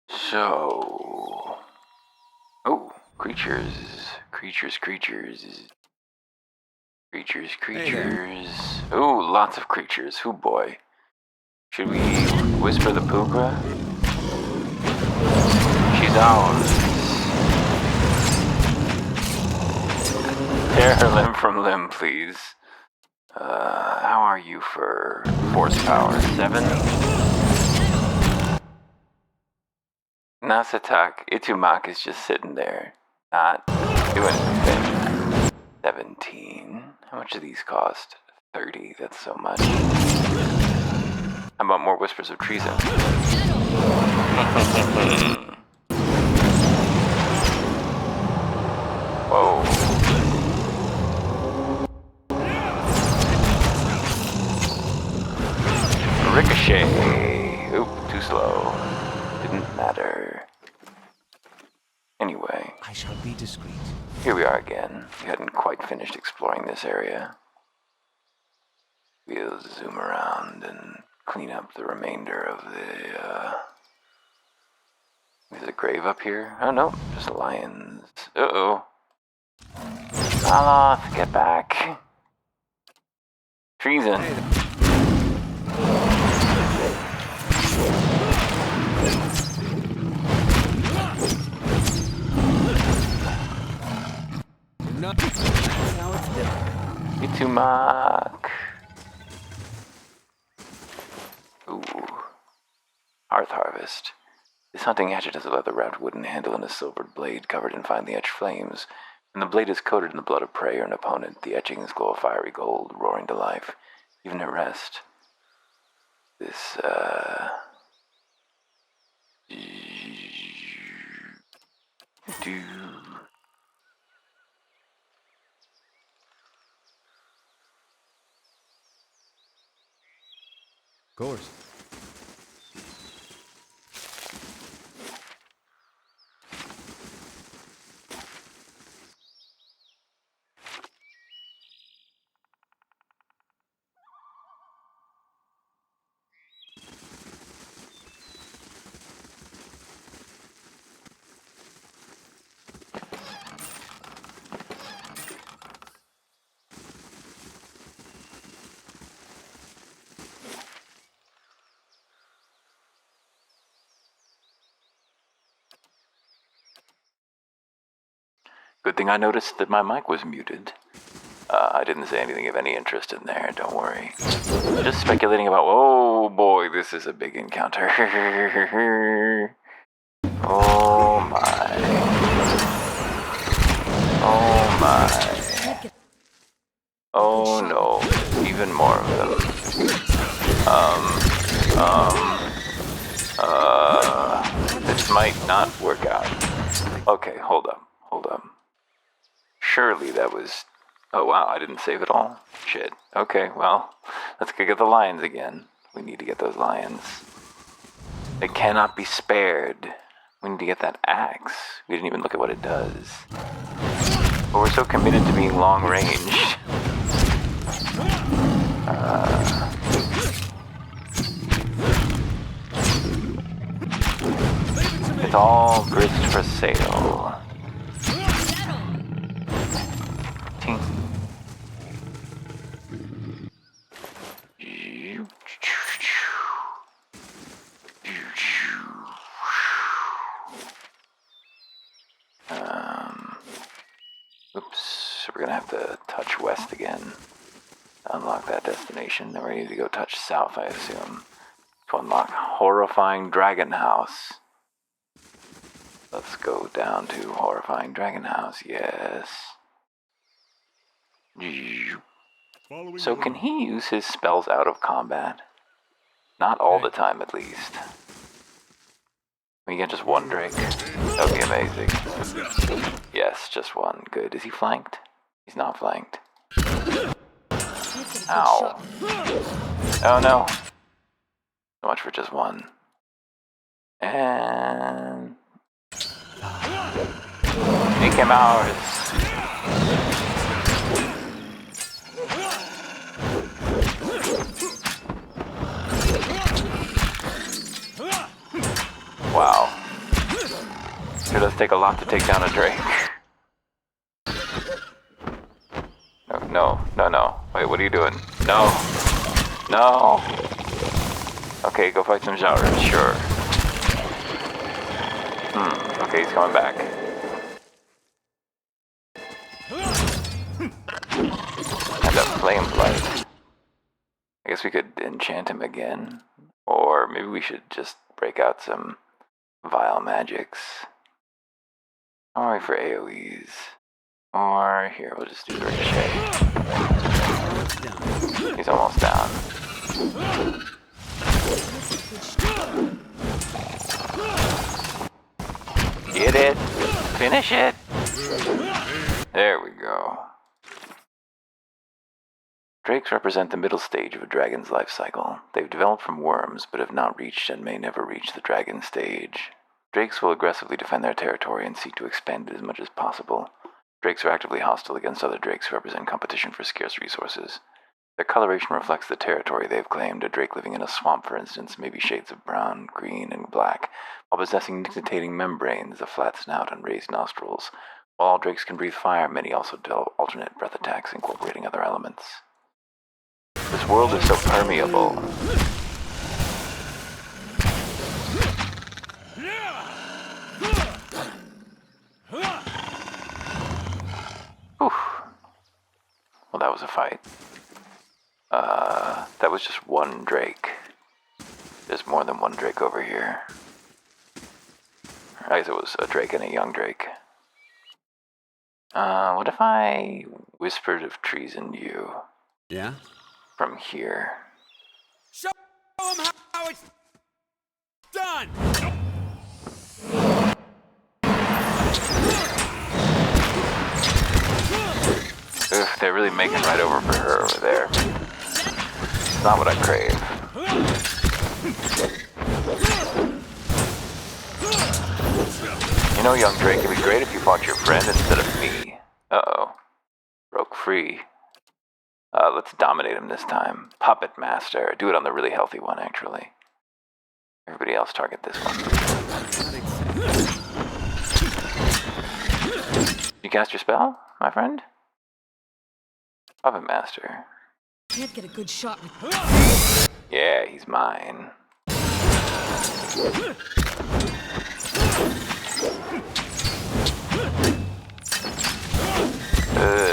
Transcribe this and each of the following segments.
So... Oh, creatures. Creatures. Ooh, lots of creatures. Oh boy. Should we whisper the Poogra? She's ours. Tear her limb from limb, please. How are you for force power? 7? Nasatak Itumak is just sitting there, not doing anything. 17. How much do these cost? 30. That's so much. How about more whispers of treason? Whoa. Ricochet. Oop, too slow. Didn't matter. Anyway. I shall be discreet. Here we are again. We hadn't quite finished exploring this area. We'll zoom around and clean up the remainder of the, There's a grave up here? Oh no, just lions. Uh-oh. Aloth, get back. Treason. Now it's different. Itumak. Ooh. Hearth Harvest. This hunting hatchet has a leather-wrapped wooden handle and a silvered blade covered in finely etched flames. When the blade is coated in the blood of prey or an opponent, the etchings glow a fiery gold, roaring to life, even at rest. This, do... Of course. Good thing I noticed that my mic was muted. I didn't say anything of any interest in there, don't worry. Just speculating about, oh boy, this is a big encounter. Oh my. Oh my. Oh no, even more of them. This might not work out. Okay, hold up. Surely that was... Oh wow, I didn't save it all? Shit. Okay, well, let's go get the lions again. We need to get those lions. They cannot be spared. We need to get that axe. We didn't even look at what it does. But we're so committed to being long-ranged. It's all grist for sale. Oops, we're gonna have to touch west again to unlock that destination. Then we need to go touch south, I assume, to unlock Horrifying Dragon House. Let's go down to Horrifying Dragon House, yes. So can he use his spells out of combat? Not all the time, at least. We get just one drink. That would be amazing. Yes, just one. Good. Is he flanked? He's not flanked. Ow. Oh no. So much for just one. And... make him ours. Wow. must take a lot to take down a Drake. No. Wait, what are you doing? No. Okay, go fight some Jaras, sure. Okay, he's coming back. And that flame blight. I guess we could enchant him again. Or maybe we should just break out some vile magics. I'll wait for AoEs. Or here, we'll just do the ricochet. He's almost down. Get it! Finish it! There we go. Drakes represent the middle stage of a dragon's life cycle. They've developed from worms, but have not reached and may never reach the dragon stage. Drakes will aggressively defend their territory and seek to expand it as much as possible. Drakes are actively hostile against other drakes who represent competition for scarce resources. Their coloration reflects the territory they've claimed. A drake living in a swamp, for instance, may be shades of brown, green, and black, while possessing nictitating membranes, a flat snout, and raised nostrils. While all drakes can breathe fire, many also develop alternate breath attacks incorporating other elements. This world is so permeable. Whew. Well, that was a fight. That was just one drake. There's more than one drake over here. I guess it was a drake and a young drake. What if I whispered of treason to you? Yeah? From here. Show them how it's done! Oof, they're really making right over for her over there. It's not what I crave. You know, young Drake, it'd be great if you fought your friend instead of me. Uh-oh. Broke free. Let's dominate him this time. Puppet Master. Do it on the really healthy one, actually. Everybody else target this one. You cast your spell, my friend? Puppet Master. Can't get a good shot with. Yeah, he's mine.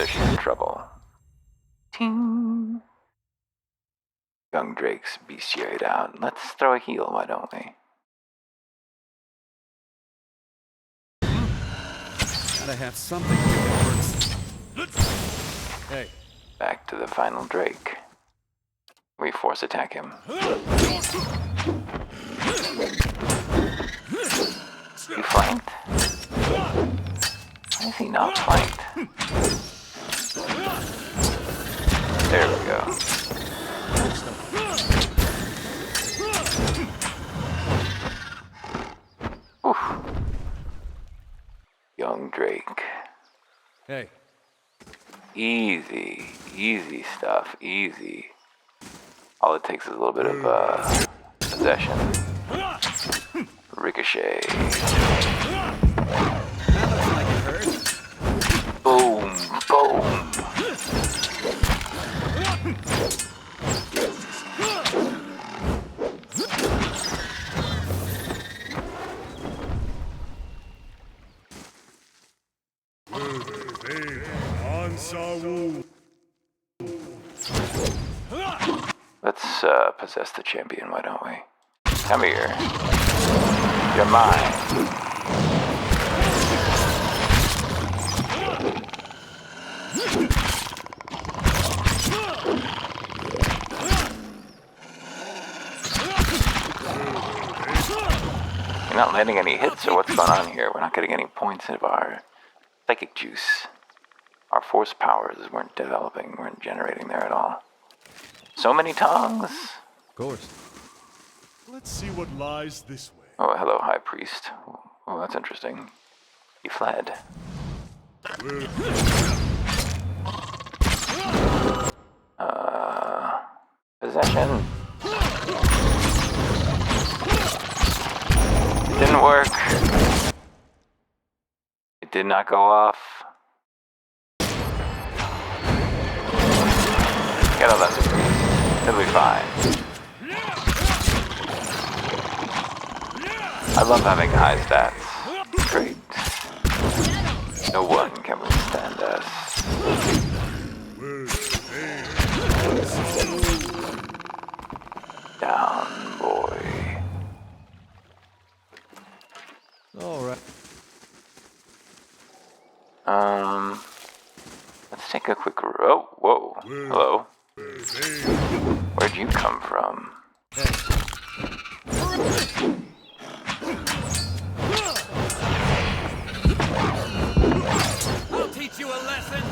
She's in trouble. Ting. Young Drake's bestiated out. Let's throw a heal, why don't we? Gotta have something that works. Hey. Back to the final Drake. We force attack him. He flanked? Why is he not flanked? There we go. Oof. Young Drake. Hey. Easy stuff, easy. All it takes is a little bit of possession. Ricochet. That looks like it hurt. Boom, boom. Let's possess the champion, why don't we? Come here. You're mine. You're not landing any hits, or what's going on here? We're not getting any points of our psychic juice. Our force powers weren't developing, weren't generating there at all. So many tongues! Of course. Let's see what lies this way. Oh, hello, High Priest. Oh, that's interesting. He fled. Possession. Didn't work. did not go off. Get all that debris. It'll be fine. I love having high stats. Great. No one can withstand us. Down, boy. Alright. Let's take a quick. Oh, whoa. Hello. Where'd you come from? I'll teach you a lesson.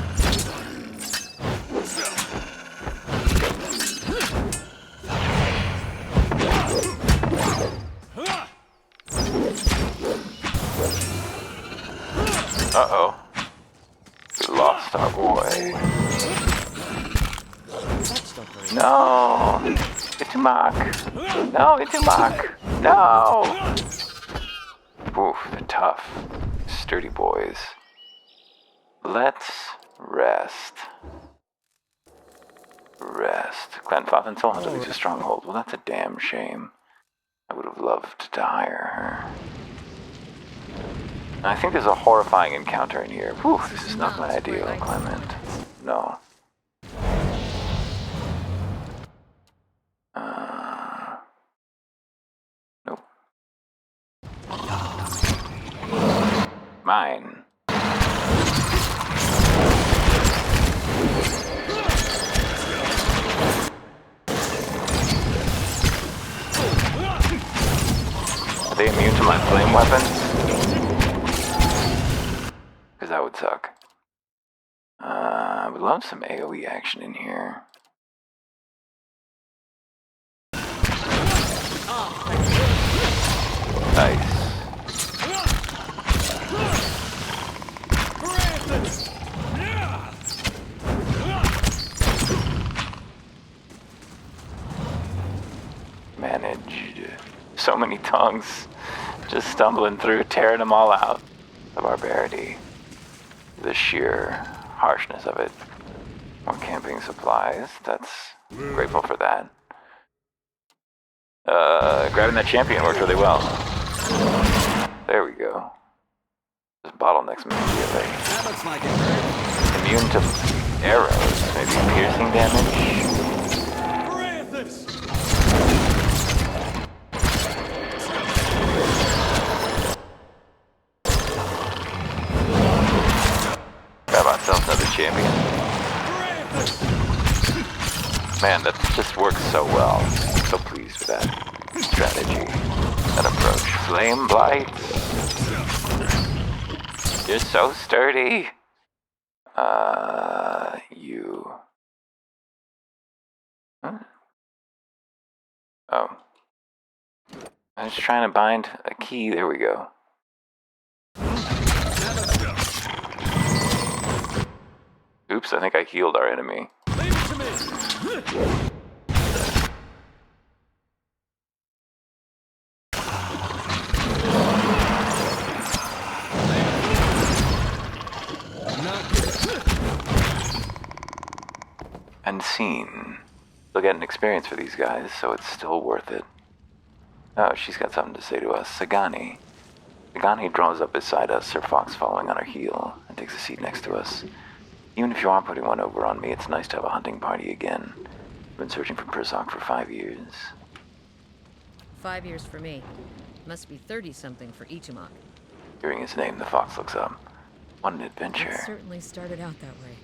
Uh-oh. We lost our boy. No! Itumak! No, Itumak! No! Oof, they're tough. Sturdy boys. Let's rest. Rest. Clan Fathin Soul Hunter leaves a stronghold. Well, that's a damn shame. I would have loved to hire her. I think there's a horrifying encounter in here. Whew, this is not my ideal, Clement. No. Nope. Mine. Are they immune to my flame weapons? Because that would suck. I would love some AoE action in here. Nice. Managed. So many tongues. Just stumbling through, tearing them all out. The barbarity. The sheer harshness of it. More camping supplies. That's grateful for that. Grabbing that champion worked really well. There we go. This bottlenecks me immediately. That looks like it hurt. Immune to arrows, maybe piercing damage. Grab ourselves another champion. Man, that just works so well. So pleased with that strategy, that approach. Flame Blight. You're so sturdy. You. Huh? Oh. I was trying to bind a key. There we go. Oops, I think I healed our enemy. Leave it to me. Unseen. Still getting experience for these guys, so it's still worth it. Oh, she's got something to say to us. Sagani. Sagani draws up beside us, her fox following on her heel, and takes a seat next to us. Even if you aren't putting one over on me, it's nice to have a hunting party again. I've been searching for Persoc for 5 years. 5 years for me. Must be 30-something for Ichimak. Hearing his name, the fox looks up. What an It adventure. certainly started out that way.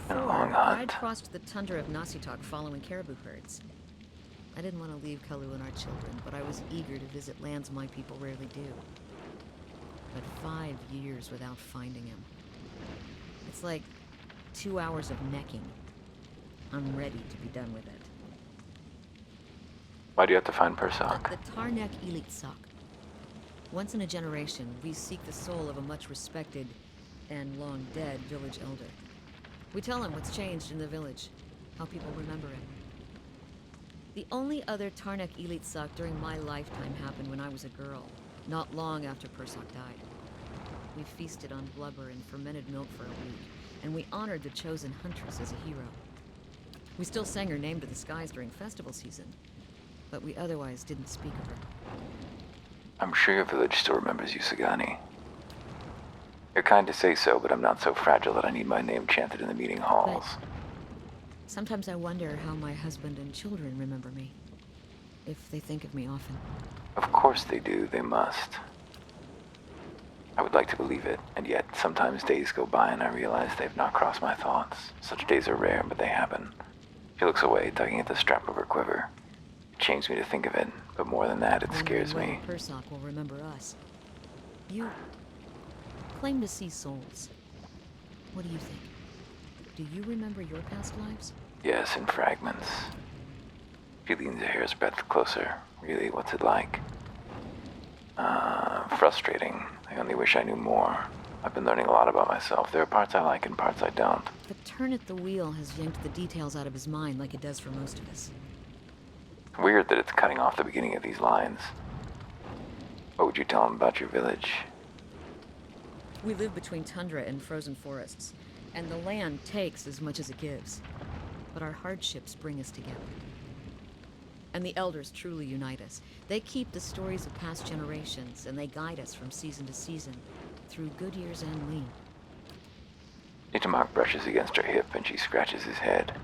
Been a Before, long hunt. I'd crossed the tundra of Nasitok following caribou herds. I didn't want to leave Kalu and our children, but I was eager to visit lands my people rarely do. But 5 years without finding him. It's like 2 hours of necking. I'm ready to be done with it. Why do you have to find Persoc? The Tarnek Elite Sok. Once in a generation, we seek the soul of a much respected and long dead village elder. We tell him what's changed in the village, how people remember him. The only other Tarnek Elite Sok during my lifetime happened when I was a girl, not long after Persoc died. We feasted on blubber and fermented milk for a week, and we honored the chosen huntress as a hero. We still sang her name to the skies during festival season, but we otherwise didn't speak of her. I'm sure your village still remembers you, Sagani. You're kind to say so, but I'm not so fragile that I need my name chanted in the meeting halls. Sometimes I wonder how my husband and children remember me. If they think of me often. Of course they do, they must. I would like to believe it, and yet sometimes days go by and I realize they've not crossed my thoughts. Such days are rare, but they happen. She looks away, tugging at the strap of her quiver. It shames me to think of it, but more than that, it scares me. Persoc will remember us. You claim to see souls. What do you think? Do you remember your past lives? Yes, in fragments. She leans a hair's breadth closer. Really, what's it like? Frustrating. I only wish I knew more. I've been learning a lot about myself. There are parts I like and parts I don't. The turn at the wheel has yanked the details out of his mind like it does for most of us. Weird that it's cutting off the beginning of these lines. What would you tell him about your village? We live between tundra and frozen forests, and the land takes as much as it gives. But our hardships bring us together. And the elders truly unite us. They keep the stories of past generations, and they guide us from season to season, through good years and lean. Itamak brushes against her hip and she scratches his head.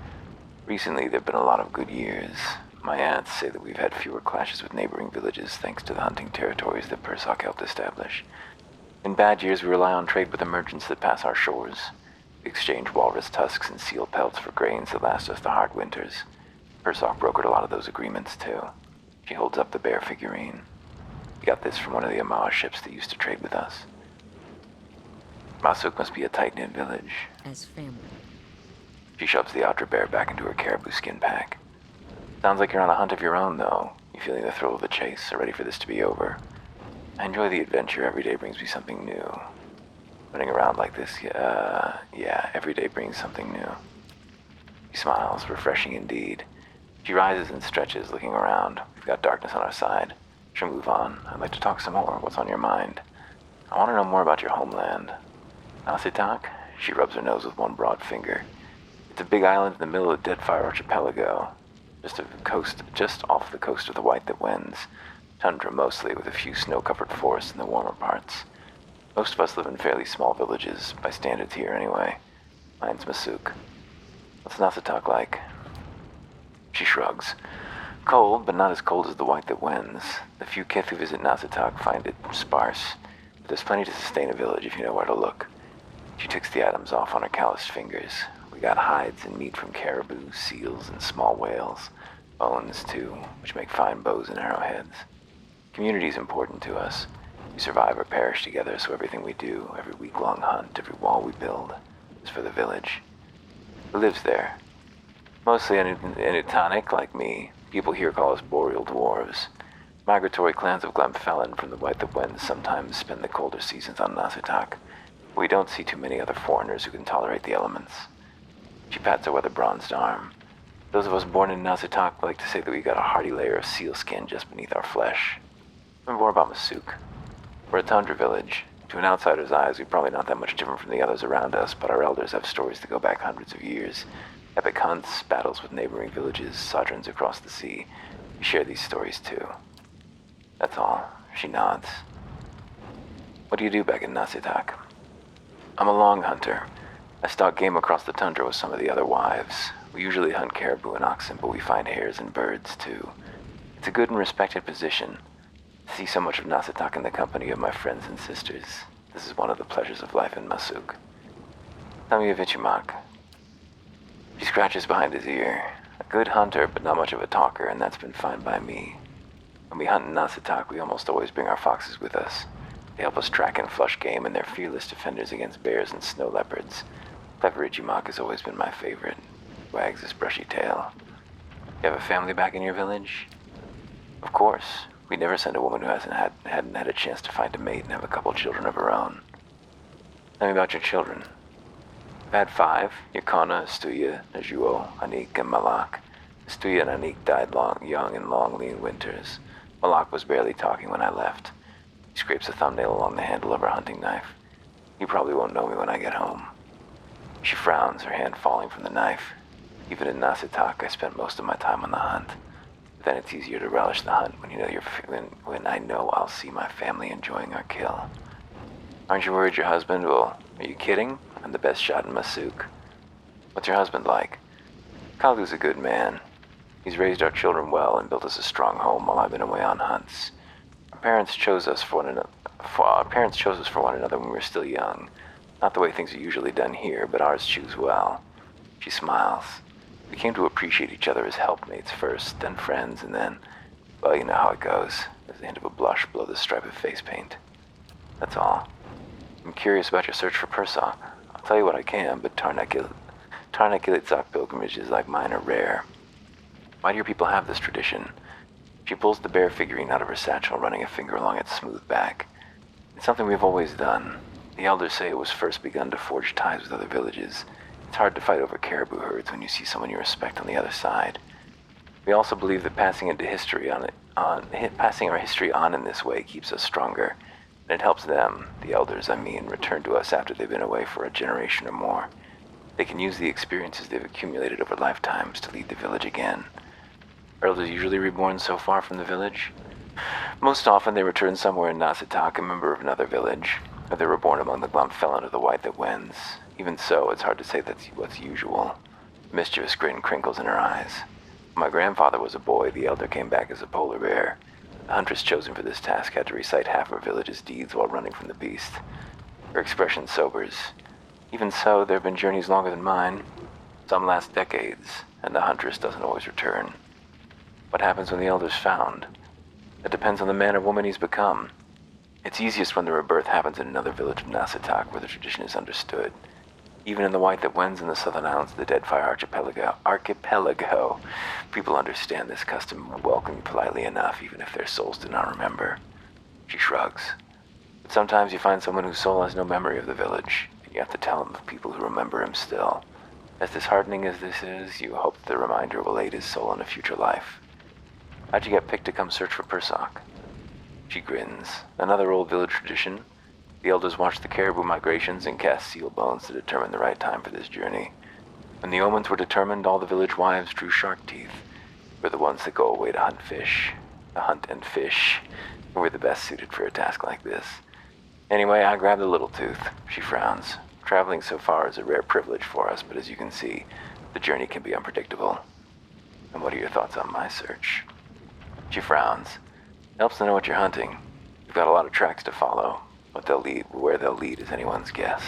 Recently, there have been a lot of good years. My aunts say that we've had fewer clashes with neighboring villages thanks to the hunting territories that Persoc helped establish. In bad years, we rely on trade with the merchants that pass our shores. We exchange walrus tusks and seal pelts for grains that last us the hard winters. Persoc brokered a lot of those agreements, too. She holds up the bear figurine. We got this from one of the Amawa ships that used to trade with us. Masuk must be a tight-knit village. As family. She shoves the otter bear back into her caribou skin pack. Sounds like you're on a hunt of your own, though. You feeling the thrill of the chase, or ready for this to be over? I enjoy the adventure. Every day brings me something new. Running around like this, yeah, every day brings something new. She smiles, refreshing indeed. She rises and stretches, looking around. We've got darkness on our side. She'll move on. I'd like to talk some more. What's on your mind? I want to know more about your homeland. Nasitak? She rubs her nose with one broad finger. It's a big island in the middle of the Deadfire Archipelago. Just off the coast of the White That Wins. Tundra mostly, with a few snow-covered forests in the warmer parts. Most of us live in fairly small villages, by standards here anyway. Mine's Masuk. What's Nasitak like? She shrugs. Cold, but not as cold as the White That Wins. The few kith who visit Nasitak find it sparse, but there's plenty to sustain a village if you know where to look. She ticks the atoms off on her calloused fingers. We got hides and meat from caribou, seals, and small whales. Bones, too, which make fine bows and arrowheads. Community's important to us. We survive or perish together, so everything we do, every week-long hunt, every wall we build, is for the village. Who lives there? Mostly Inutanic, like me. People here call us boreal dwarves. Migratory clans of Glenfellyn from the White That Wins sometimes spend the colder seasons on Nasitak. We don't see too many other foreigners who can tolerate the elements. She pats her weather-bronzed arm. Those of us born in Nasitak like to say that we got a hardy layer of seal skin just beneath our flesh. Learn more about Masuk. We're a tundra village. To an outsider's eyes, we're probably not that much different from the others around us, but our elders have stories that go back hundreds of years. Epic hunts, battles with neighboring villages, sojourns across the sea. We share these stories too. That's all. She nods. What do you do back in Nasitak? I'm a long hunter. I stalk game across the tundra with some of the other wives. We usually hunt caribou and oxen, but we find hares and birds too. It's a good and respected position. To see so much of Nasitak in the company of my friends and sisters. This is one of the pleasures of life in Masuk. Tell me of Ichimak. She scratches behind his ear. A good hunter, but not much of a talker, and that's been fine by me. When we hunt in Nasitak, we almost always bring our foxes with us. They help us track and flush game, and they're fearless defenders against bears and snow leopards. Clever Ichimak has always been my favorite. Wags his brushy tail. You have a family back in your village? Of course. We never send a woman who hadn't had a chance to find a mate and have a couple children of her own. Tell me about your children. I've had 5. Yakona, Astuya, Najuo, Anik, and Malak. Astuya and Anik died young in long, lean winters. Malak was barely talking when I left. He scrapes a thumbnail along the handle of her hunting knife. You probably won't know me when I get home. She frowns, her hand falling from the knife. Even in Nasitak, I spent most of my time on the hunt. But then it's easier to relish the hunt when you know when I know I'll see my family enjoying our kill. Aren't you worried your husband will? Are you kidding? I'm the best shot in Masuk. What's your husband like? Kalu's a good man. He's raised our children well and built us a strong home while I've been away on hunts. Our parents chose us for one another when we were still young. Not the way things are usually done here, but ours choose well. She smiles. We came to appreciate each other as helpmates first, then friends, and then, well, you know how it goes. There's the hint of a blush below the stripe of face paint. That's all. I'm curious about your search for Persa. I'll tell you what I can, but Tarnak-Ilitzak pilgrimages like mine are rare. Why do your people have this tradition? She pulls the bear figurine out of her satchel, running a finger along its smooth back. It's something we've always done. The elders say it was first begun to forge ties with other villages. It's hard to fight over caribou herds when you see someone you respect on the other side. We also believe that passing our history on in this way keeps us stronger, and it helps them, the elders I mean, return to us after they've been away for a generation or more. They can use the experiences they've accumulated over lifetimes to lead the village again. Elders usually reborn so far from the village. Most often they return somewhere in Nasitak, a member of another village, or they're reborn among the Glomfellan or the White that wins. Even so, it's hard to say that's what's usual. A mischievous grin crinkles in her eyes. When my grandfather was a boy, the elder came back as a polar bear. The huntress chosen for this task had to recite half her village's deeds while running from the beast. Her expression sobers. Even so, there have been journeys longer than mine. Some last decades, and the huntress doesn't always return. What happens when the elder's found? That depends on the man or woman he's become. It's easiest when the rebirth happens in another village of Nasitak where the tradition is understood. Even in the White that wins in the southern islands of the Deadfire Archipelago, people understand this custom and welcome you politely enough, even if their souls do not remember. She shrugs. But sometimes you find someone whose soul has no memory of the village, and you have to tell him of people who remember him still. As disheartening as this is, you hope that the reminder will aid his soul in a future life. How'd you get picked to come search for Persak? She grins. Another old village tradition. The elders watch the caribou migrations and cast seal bones to determine the right time for this journey. When the omens were determined, all the village wives drew shark teeth. We're the ones that go away to hunt and fish. We're the best suited for a task like this. Anyway, I grabbed the little tooth. She frowns. Traveling so far is a rare privilege for us, but as you can see, the journey can be unpredictable. And what are your thoughts on my search? She frowns. Helps to know what you're hunting. You've got a lot of tracks to follow. Where they'll lead is anyone's guess.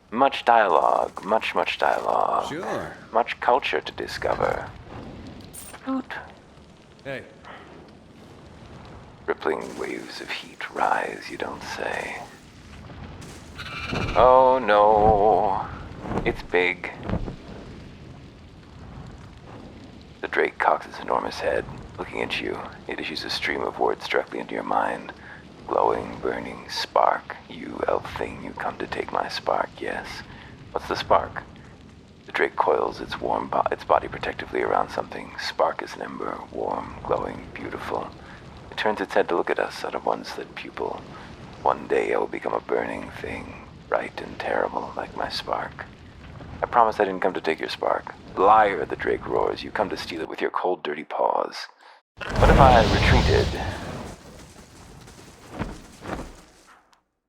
Much dialogue, much dialogue. Sure. Much culture to discover. Hoot. Hey, Rippling waves of heat rise, you don't say. Oh no, it's big. The drake cocks its enormous head, looking at you. It issues a stream of words directly into your mind. Glowing, burning, spark. You, elf thing, you come to take my spark, yes. What's the spark? The drake coils its body protectively around something. Spark is an ember, warm, glowing, beautiful. It turns its head to look at us out of one slit pupil. One day I will become a burning thing, bright and terrible, like my spark. I promise I didn't come to take your spark. Liar, the drake roars. You come to steal it with your cold, dirty paws. What if I retreated?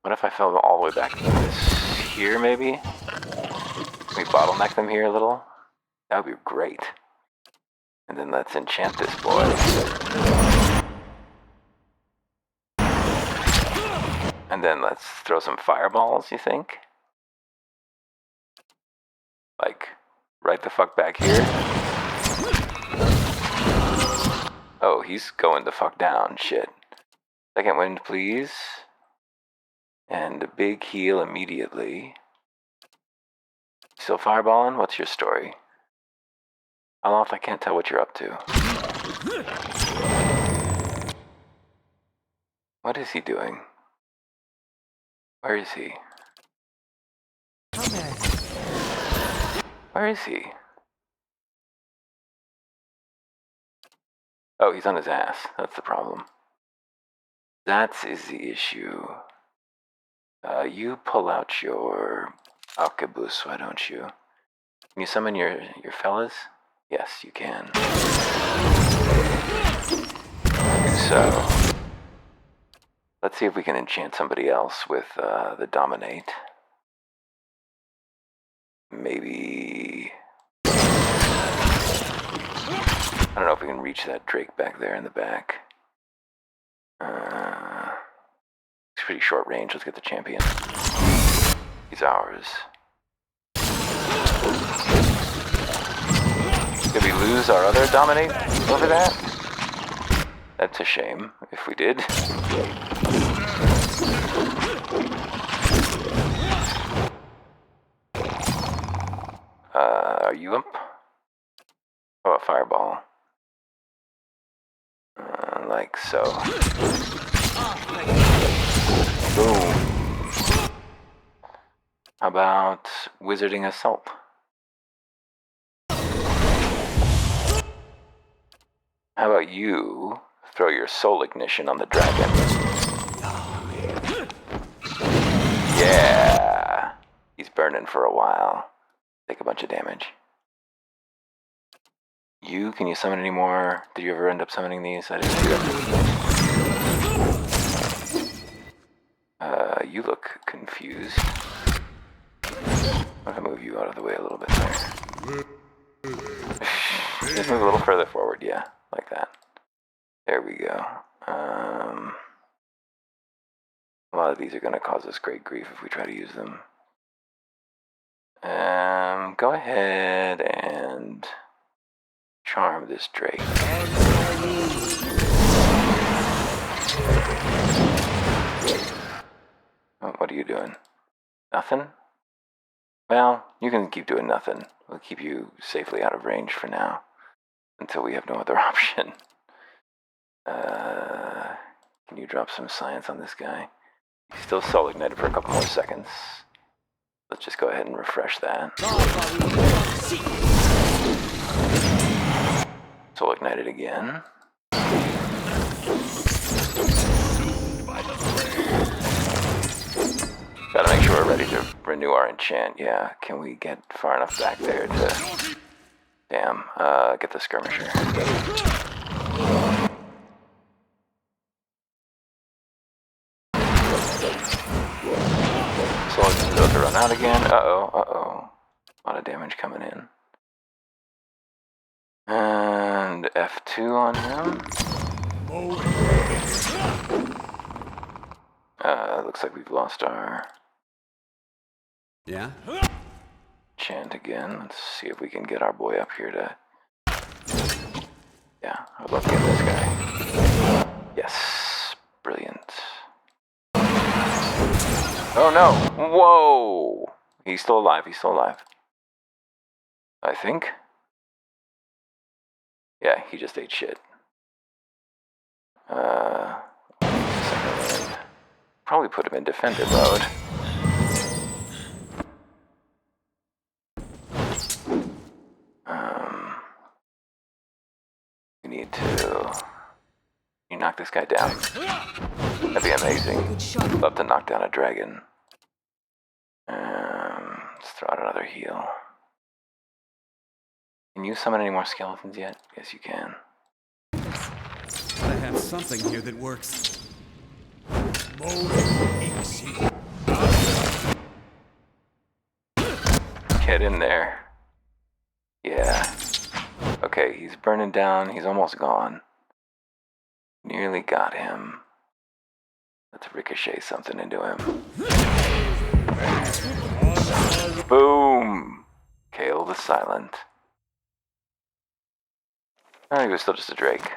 What if I fell all the way back to this here, maybe? Can we bottleneck them here a little? That would be great. And then let's enchant this boy. And then let's throw some fireballs, you think? Like, right the fuck back here? Oh, he's going the fuck down, shit. Second wind, please. And a big heal immediately. Still fireballing? What's your story? How long if I can't tell what you're up to? What is he doing? Where is he? Where is he? Oh, he's on his ass. That's the problem. That is the issue. You pull out your arquebus, why don't you? Can you summon your fellas? Yes, you can. So, let's see if we can enchant somebody else with the Dominate. Maybe... I don't know if we can reach that Drake back there in the back. It's pretty short range. Let's get the champion. He's ours. Did we lose our other Dominate over that? That's a shame if we did. Are you up? Oh, a fireball. Like so. Boom. How about Wizarding Assault? How about you throw your Soul Ignition on the dragon? Yeah. He's burning for a while. Take a bunch of damage. Can you summon any more? Did you ever end up summoning these? I didn't do it. You look confused. I'm gonna move you out of the way a little bit there. Just move a little further forward, yeah, like that. There we go. A lot of these are gonna cause us great grief if we try to use them. Go ahead and charm this Drake. Oh, what are you doing? Nothing? Well, you can keep doing nothing. We'll keep you safely out of range for now, until we have no other option. Can you drop some science on this guy? He's still Soul Ignited for a couple more seconds. Let's just go ahead and refresh that. Soul Ignited again. Gotta make sure we're ready to renew our enchant. Yeah, can we get far enough back there to... Damn, get the skirmisher. So it's about to run out again. Uh-oh. A lot of damage coming in. And F2 on him. Looks like we've lost our... Yeah? Chant again. Let's see if we can get our boy up here to... Yeah, I would love to get this guy. Yes. Brilliant. Oh no! Whoa! He's still alive, I think. Yeah, he just ate shit. Probably put him in defender mode. We need to... You knock this guy down. That'd be amazing. Good shot. Love to knock down a dragon. Let's throw out another heal. Can you summon any more skeletons yet? Yes, you can. I have something here that works. Get in there. Yeah. Okay, he's burning down. He's almost gone. Nearly got him. Let's ricochet something into him. Boom! Kale the Silent. Oh, he was still just a Drake.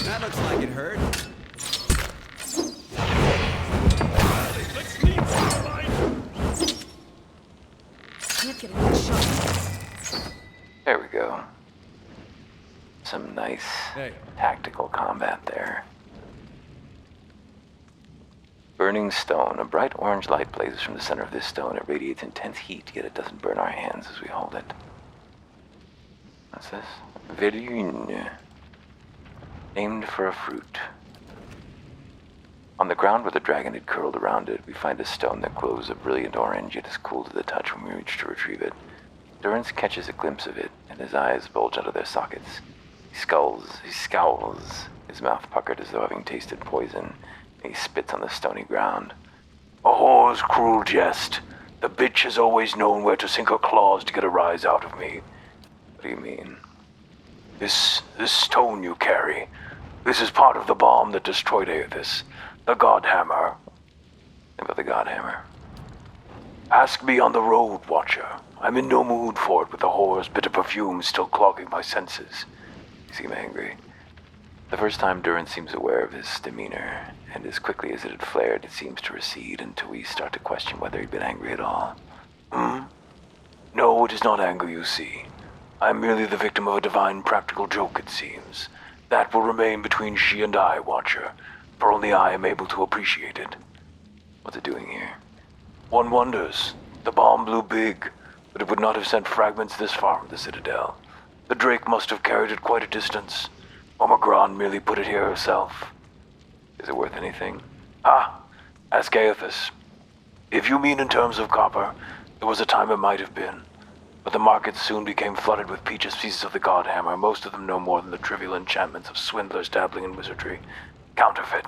That looks like it hurt. Can't get a good shot. There we go. Some nice tactical combat there. Burning stone. A bright orange light blazes from the center of this stone. It radiates intense heat, yet it doesn't burn our hands as we hold it. What's this? Verune. aimed for a fruit. On the ground where the dragon had curled around it, we find a stone that glows a brilliant orange. It is cool to the touch when we reach to retrieve it. Durrance catches a glimpse of it, and his eyes bulge out of their sockets. He scowls, his mouth puckered as though having tasted poison, and he spits on the stony ground. A whore's cruel jest. The bitch has always known where to sink her claws to get a rise out of me. What do you mean? This stone you carry, this is part of the bomb that destroyed Aethys. The Godhammer. Think about the Godhammer. Ask me on the road, Watcher. I'm in no mood for it with the whore's bitter perfume still clogging my senses. You seem angry. The first time Durrance seems aware of his demeanor, and as quickly as it had flared, it seems to recede until we start to question whether he'd been angry at all. No, it is not anger you see. I am merely the victim of a divine practical joke, it seems. That will remain between she and I, Watcher, for only I am able to appreciate it. What's it doing here? One wonders. The bomb blew big, but it would not have sent fragments this far from the Citadel. The Drake must have carried it quite a distance. Omicron merely put it here herself. Is it worth anything? Ask Aethys. If you mean in terms of copper, there was a time it might have been. But the markets soon became flooded with peaches pieces of the Godhammer, most of them no more than the trivial enchantments of swindlers dabbling in wizardry. Counterfeit.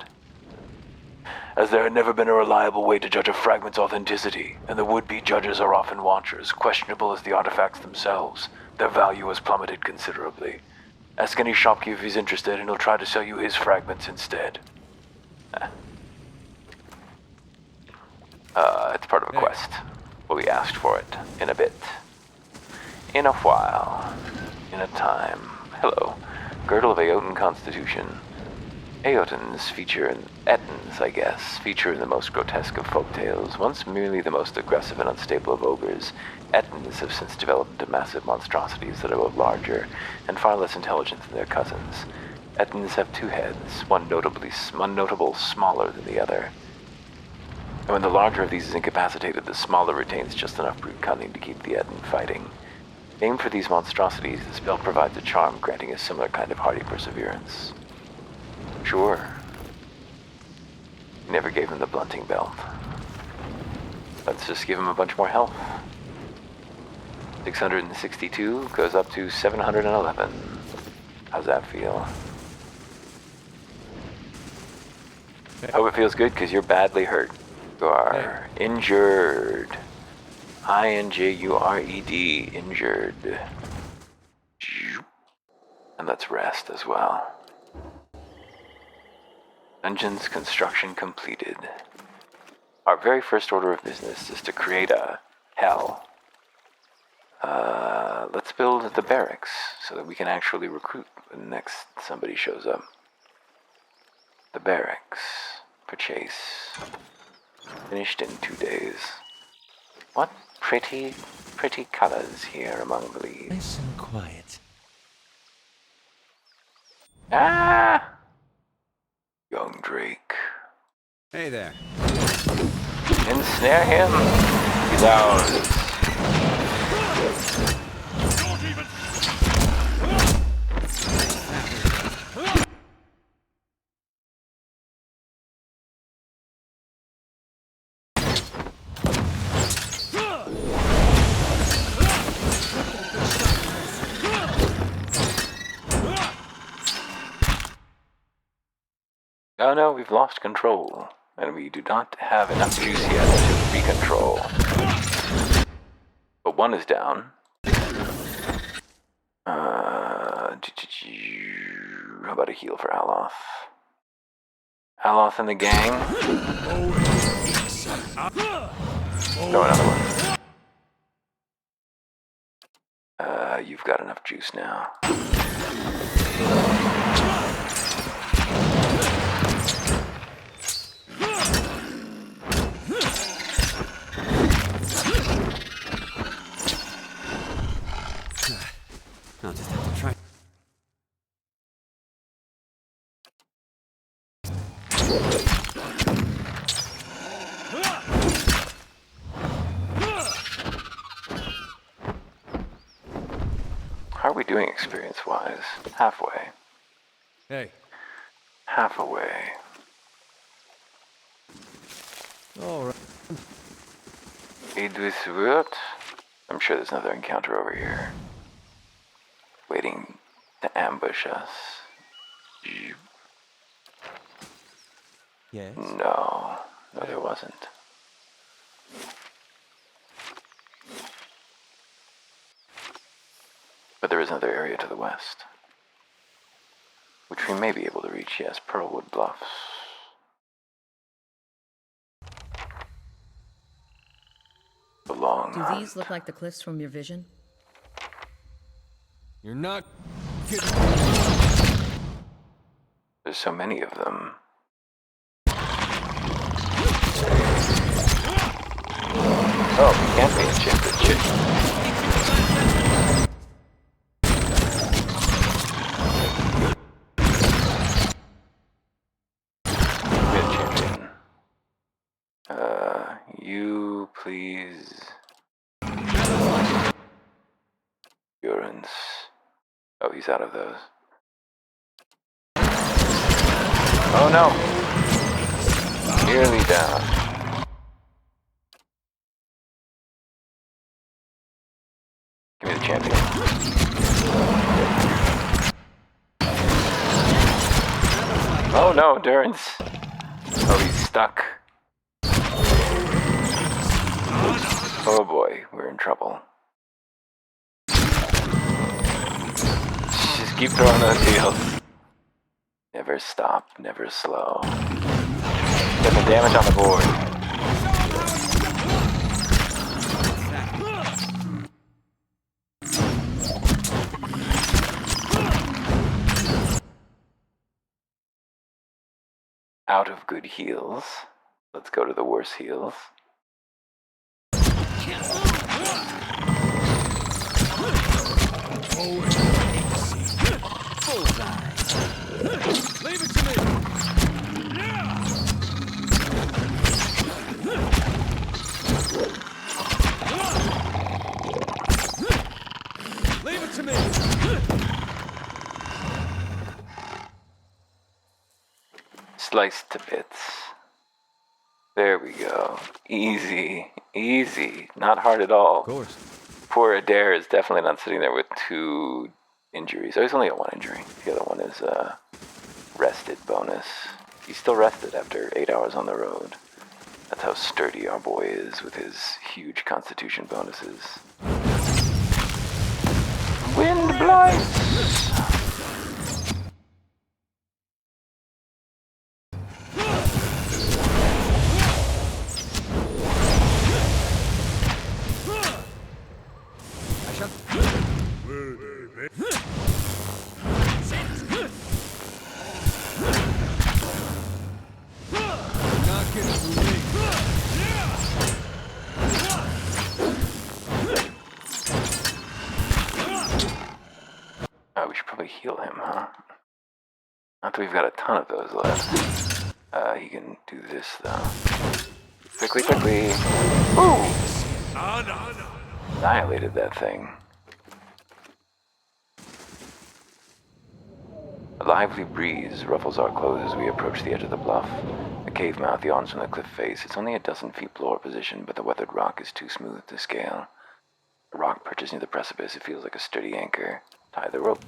As there had never been a reliable way to judge a fragment's authenticity, and the would-be judges are often watchers, questionable as the artifacts themselves, their value has plummeted considerably. Ask any shopkeeper if he's interested, and he'll try to sell you his fragments instead. It's part of a quest. We'll be asked for it in a bit. In a while. In a time. Hello. Girdle of Aoten Constitution. Aotens feature in the most grotesque of folktales. Once merely the most aggressive and unstable of ogres, Ettins have since developed into massive monstrosities that are both larger and far less intelligent than their cousins. Ettins have two heads, one notable smaller than the other. And when the larger of these is incapacitated, the smaller retains just enough brute cunning to keep the Ettin fighting. Named for these monstrosities, the spell provides a charm granting a similar kind of hardy perseverance. Sure. Never gave him the blunting belt. Let's just give him a bunch more health. 662 goes up to 711. How's that feel? I hope it feels good because you're badly hurt. You are injured. I-N-J-U-R-E-D. Injured. And let's rest as well. Dungeon's construction completed. Our very first order of business is to create a hell. Let's build the barracks so that we can actually recruit when next somebody shows up. The barracks for Chase. Finished in 2 days. What pretty colors here among the leaves. Nice and quiet. Ah! Young Drake. Hey there. Ensnare him. He's ours. Oh no, we've lost control, and we do not have enough juice yet to re-control. But one is down. How about a heal for Aloth? Aloth and the gang? No, another one. You've got enough juice now. I'll just have to try. How are we doing experience-wise? Halfway. Hey, half away. Alright. Idris Wirt? I'm sure there's another encounter over here. Waiting to ambush us. Yes. No, there wasn't. But there is another area to the west, which we may be able to reach, yes, Pearlwood Bluffs. The long Do hunt. these look like the cliffs from your vision? You're not getting. There's so many of them. Oh, we can't be enchanted shit. Champion. You please. Urans. Oh, he's out of those. Oh no! Nearly down. Give me the champion. Oh no, Durance. Oh, he's stuck. Oh boy, we're in trouble. Just keep throwing those heals. Never stop, never slow. Get the damage on the board. Out of good heals. Let's go to the worse heals. Leave it to me! Leave it to me! Sliced to bits. There we go. Easy. Easy. Not hard at all. Of course. Poor Adair is definitely not sitting there with 2 injuries. Oh, he's only got 1 injury. The other one is rested bonus. He's still rested after 8 hours on the road. That's how sturdy our boy is with his huge constitution bonuses. Wind blights! Not getting through me. Oh, we should probably heal him, huh? Not that we've got a ton of those left. He can do this, though. Quickly, quickly! Ooh! Annihilated that thing. A lively breeze ruffles our clothes as we approach the edge of the bluff. The cave mouth yawns from the cliff face. It's only a dozen feet below our position, but the weathered rock is too smooth to scale. The rock perches near the precipice. It feels like a sturdy anchor. Tie the rope.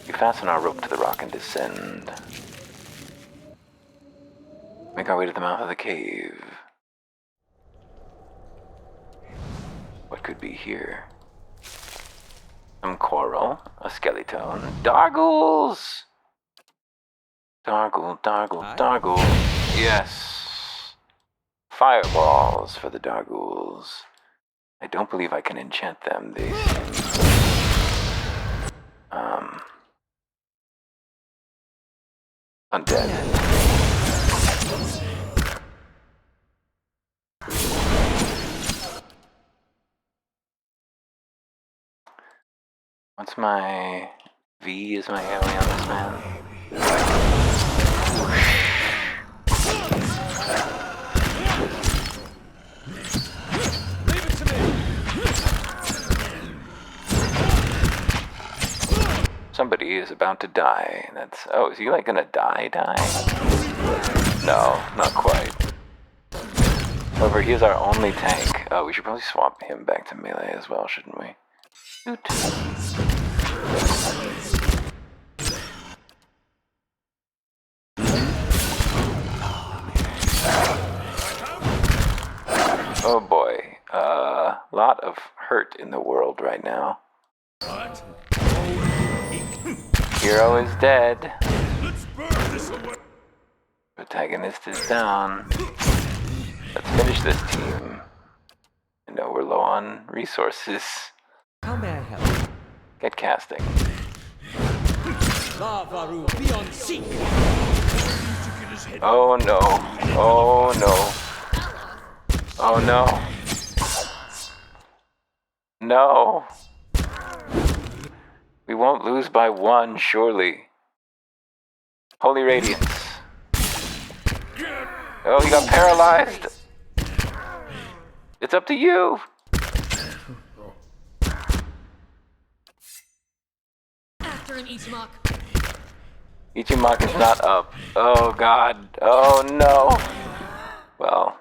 We fasten our rope to the rock and descend. Make our way to the mouth of the cave. What could be here? Some coral, a skeleton, Dargles! Dargle, Dargle, Dargle. Yes. Fireballs for the Dargles. I don't believe I can enchant them. They seem... undead. What's my... V is my ally on this man? Leave it to me! somebody is about to die. That's... Oh, is he like gonna die? No, not quite. However, he is our only tank. Oh, we should probably swap him back to melee as well, shouldn't we? Shoot. Oh boy. Lot of hurt in the world right now. Hero is dead. Protagonist is down. Let's finish this team. I know we're low on resources. How may I help? Get casting. Lavaru, be on seek! Oh no. Oh no. Oh no. No. We won't lose by one, surely. Holy Radiance. Oh, he got paralyzed. It's up to you. After an Ichimak. Ichimak is not up. Oh god. Oh no. Well,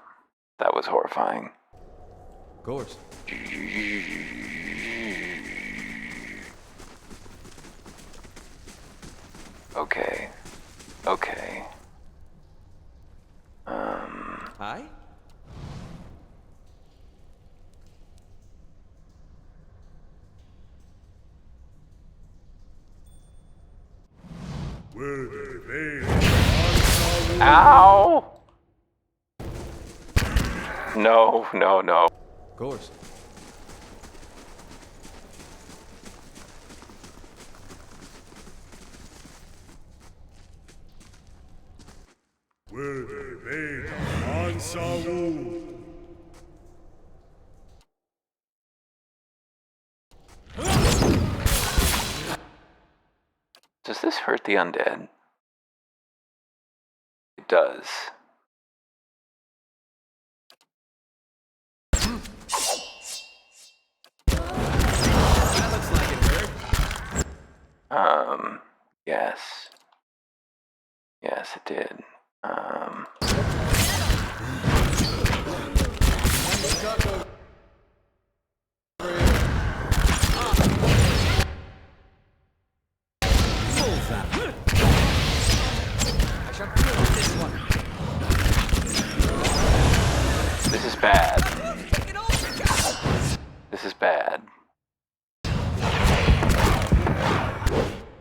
that was horrifying. Of course. Okay. Okay. Hi? Ow! No, no, no. Of course. Does this hurt the undead? It does. That looks like it hurt. Yes. Yes, it did. This is bad. This is bad.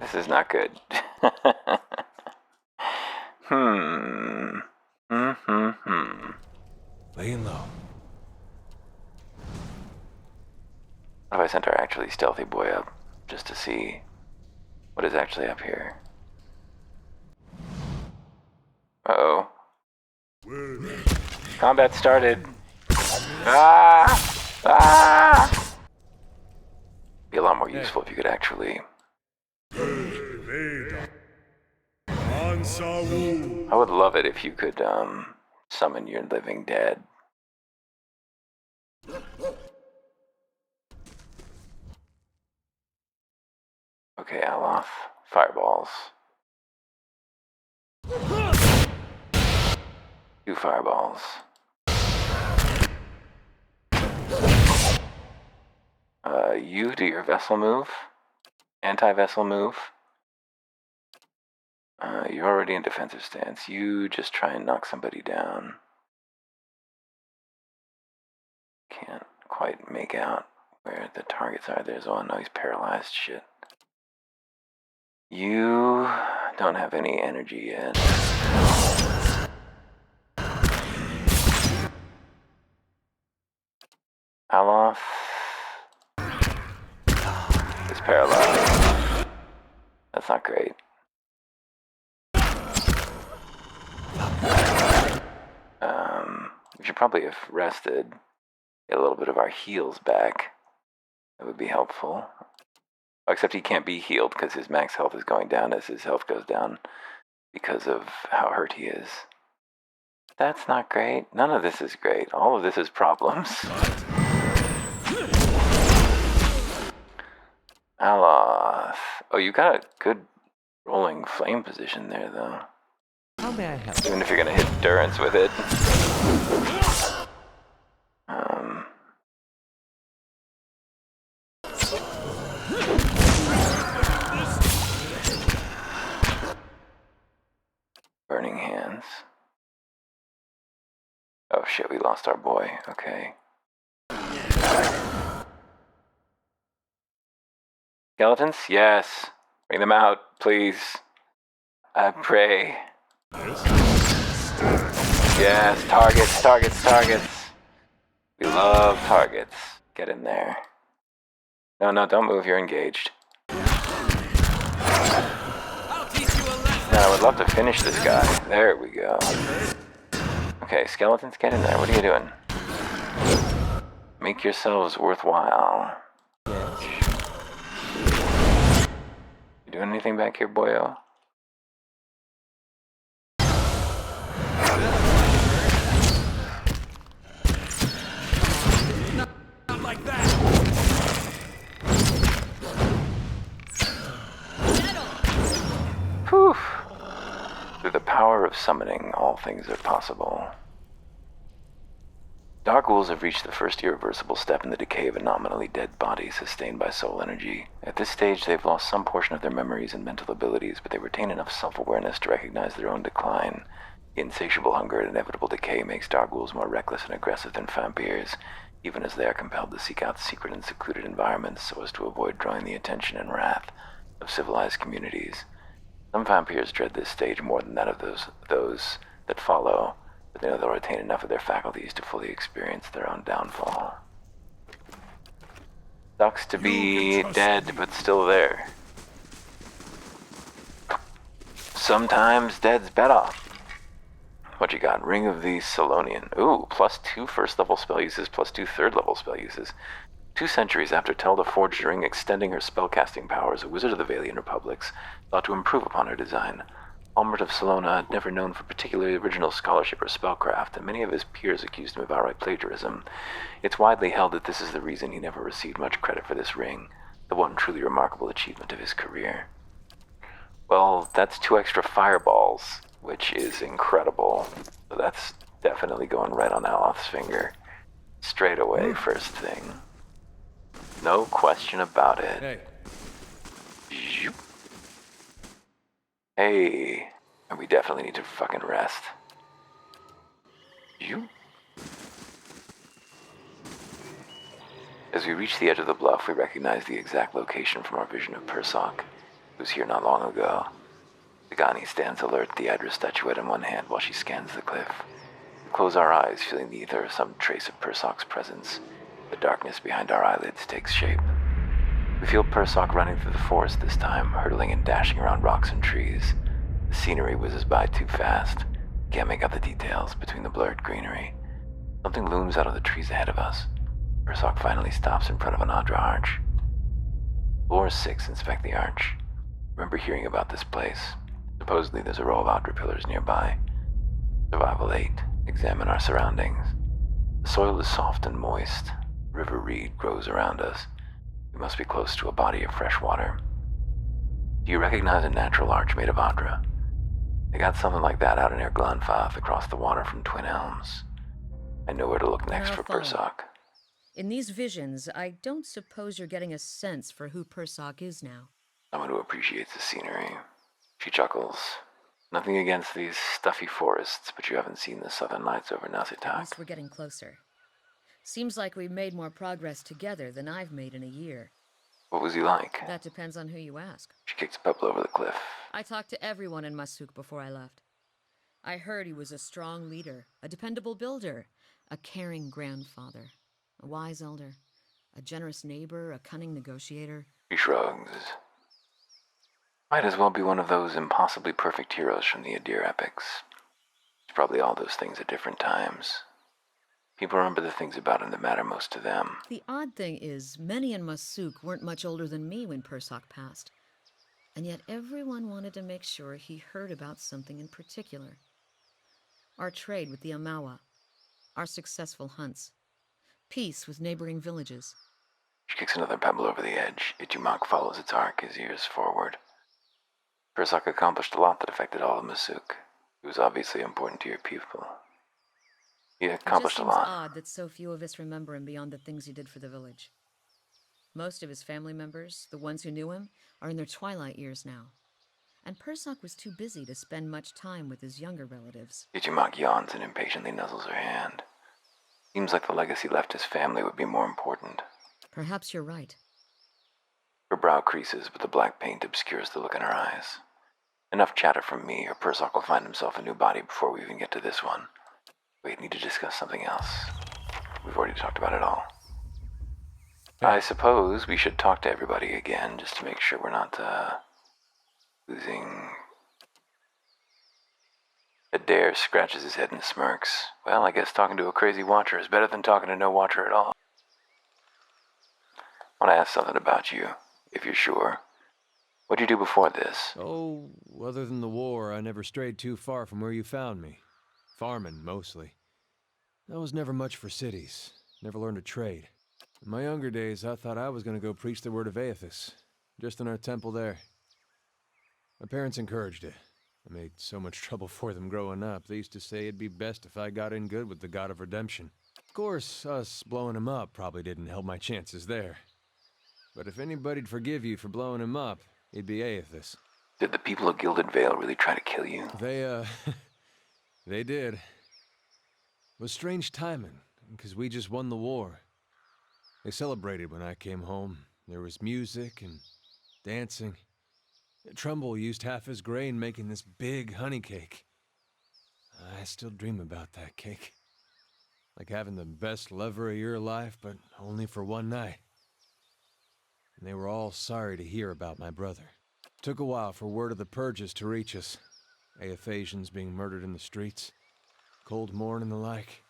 This is not good. Laying low. What if I sent our actually stealthy boy up just to see what is actually up here? Uh-oh. Combat started. Ah! Ah! Be a lot more useful if you could actually... I would love it if you could, summon your living dead. Okay, Aloth. Fireballs. 2 fireballs. You do your vessel move. Anti-vessel move. You're already in defensive stance. You just try and knock somebody down. Can't quite make out where the targets are. There's one. No, he's paralyzed. Shit. You don't have any energy yet. Aloth is paralyzed. That's not great. We should probably have rested. Get a little bit of our heals back. That would be helpful. Except he can't be healed because his max health is going down as his health goes down because of how hurt he is. That's not great. None of this is great. All of this is problems. Aloth. Oh, you got a good rolling flame position there, though. How may I help? Even if you're gonna hit Durance with it. Burning hands. Oh shit, we lost our boy. Okay. Skeletons? Yes. Bring them out, please. I pray. Yes, targets. We love targets. Get in there. No, don't move, you're engaged. I'll teach you a lesson. Man, I would love to finish this guy. There we go. Okay, skeletons, get in there. What are you doing? Make yourselves worthwhile. You doing anything back here, boyo? Not like that. Whew. Through the power of summoning, all things are possible. Dark ghouls have reached the first irreversible step in the decay of a nominally dead body sustained by soul energy. At this stage, they've lost some portion of their memories and mental abilities, but they retain enough self-awareness to recognize their own decline. The insatiable hunger and inevitable decay makes dark ghouls more reckless and aggressive than vampires, even as they are compelled to seek out secret and secluded environments so as to avoid drawing the attention and wrath of civilized communities. Some vampires dread this stage more than that of those that follow, but they know they'll retain enough of their faculties to fully experience their own downfall. Sucks to be dead, but still there. Sometimes dead's better. What you got? Ring of the Solonian. Ooh, +2 first level spell uses, +2 third level spell uses. 2 centuries after Telda forged a ring extending her spellcasting powers, a wizard of the Valian Republics thought to improve upon her design. Almert of Salona, never known for particularly original scholarship or spellcraft, and many of his peers accused him of outright plagiarism. It's widely held that this is the reason he never received much credit for this ring, the one truly remarkable achievement of his career. Well, that's 2 extra fireballs, which is incredible. So that's definitely going right on Aloth's finger. Straight away, first thing. No question about it. Hey, Zoop. Hey, and we definitely need to fucking rest. You? As we reach the edge of the bluff, we recognize the exact location from our vision of Persoc, who was here not long ago. Sagani stands alert, the Idra statuette in one hand while she scans the cliff. We close our eyes, feeling the ether of some trace of Persoc's presence. The darkness behind our eyelids takes shape. We feel Persoc running through the forest this time, hurtling and dashing around rocks and trees. The scenery whizzes by too fast. Can't make out the details between the blurred greenery. Something looms out of the trees ahead of us. Persoc finally stops in front of an Adra arch. Floor 6, inspect the arch. Remember hearing about this place. Supposedly there's a row of Adra pillars nearby. Survival 8, examine our surroundings. The soil is soft and moist. River reed grows around us. We must be close to a body of fresh water. Do you recognize a natural arch made of Adra? They got something like that out in Glanfath across the water from Twin Elms. I know where to look next Now for follow. Persoc. In these visions, I don't suppose you're getting a sense for who Persoc is now. Someone who appreciates the scenery. She chuckles. Nothing against these stuffy forests, but you haven't seen the southern lights over At Nasitak. least we're getting closer. Seems like we've made more progress together than I've made in a year. What was he like? That depends on who you ask. She kicks Pepple over the cliff. I talked to everyone in Masuk before I left. I heard he was a strong leader, a dependable builder, a caring grandfather, a wise elder, a generous neighbor, a cunning negotiator. He shrugs. Might as well be one of those impossibly perfect heroes from the Adir epics. It's probably all those things at different times. People remember the things about him that matter most to them. The odd thing is, many in Masuk weren't much older than me when Persoc passed. And yet everyone wanted to make sure he heard about something in particular. Our trade with the Amawa, our successful hunts, peace with neighboring villages. She kicks another pebble over the edge. Ichimok follows its arc, his ears forward. Persak accomplished a lot that affected all of Masuk. He was obviously important to your people. He accomplished a It just lot. seems odd that so few of us remember him beyond the things he did for the village. Most of his family members, the ones who knew him, are in their twilight years now. And Persak was too busy to spend much time with his younger relatives. Ichimok yawns and impatiently nuzzles her hand. Seems like the legacy left his family would be more important. Perhaps you're right. Her brow creases, but the black paint obscures the look in her eyes. Enough chatter from me, or Persak will find himself a new body before we even get to this one. We need to discuss something else. We've already talked about it all. I suppose we should talk to everybody again, just to make sure we're not, losing... Adair scratches his head and smirks. Well, I guess talking to a crazy watcher is better than talking to no watcher at all. I want to ask something about you, if you're sure. What'd you do before this? Oh, other than the war, I never strayed too far from where you found me. Farming, mostly. I was never much for cities. Never learned a trade. In my younger days, I thought I was going to go preach the word of Aethys. Just in our temple there. My parents encouraged it. I made so much trouble for them growing up. They used to say it'd be best if I got in good with the God of Redemption. Of course, us blowing him up probably didn't help my chances there. But if anybody'd forgive you for blowing him up, it'd be Aethys. Did the people of Gilded Vale really try to kill you? They, they did. It was strange timing, because we just won the war. They celebrated when I came home. There was music and dancing. Trumbull used half his grain making this big honey cake. I still dream about that cake. Like having the best lover of your life, but only for one night. And they were all sorry to hear about my brother. Took a while for word of the purges to reach us. Aethasians being murdered in the streets. Cold morn and the like.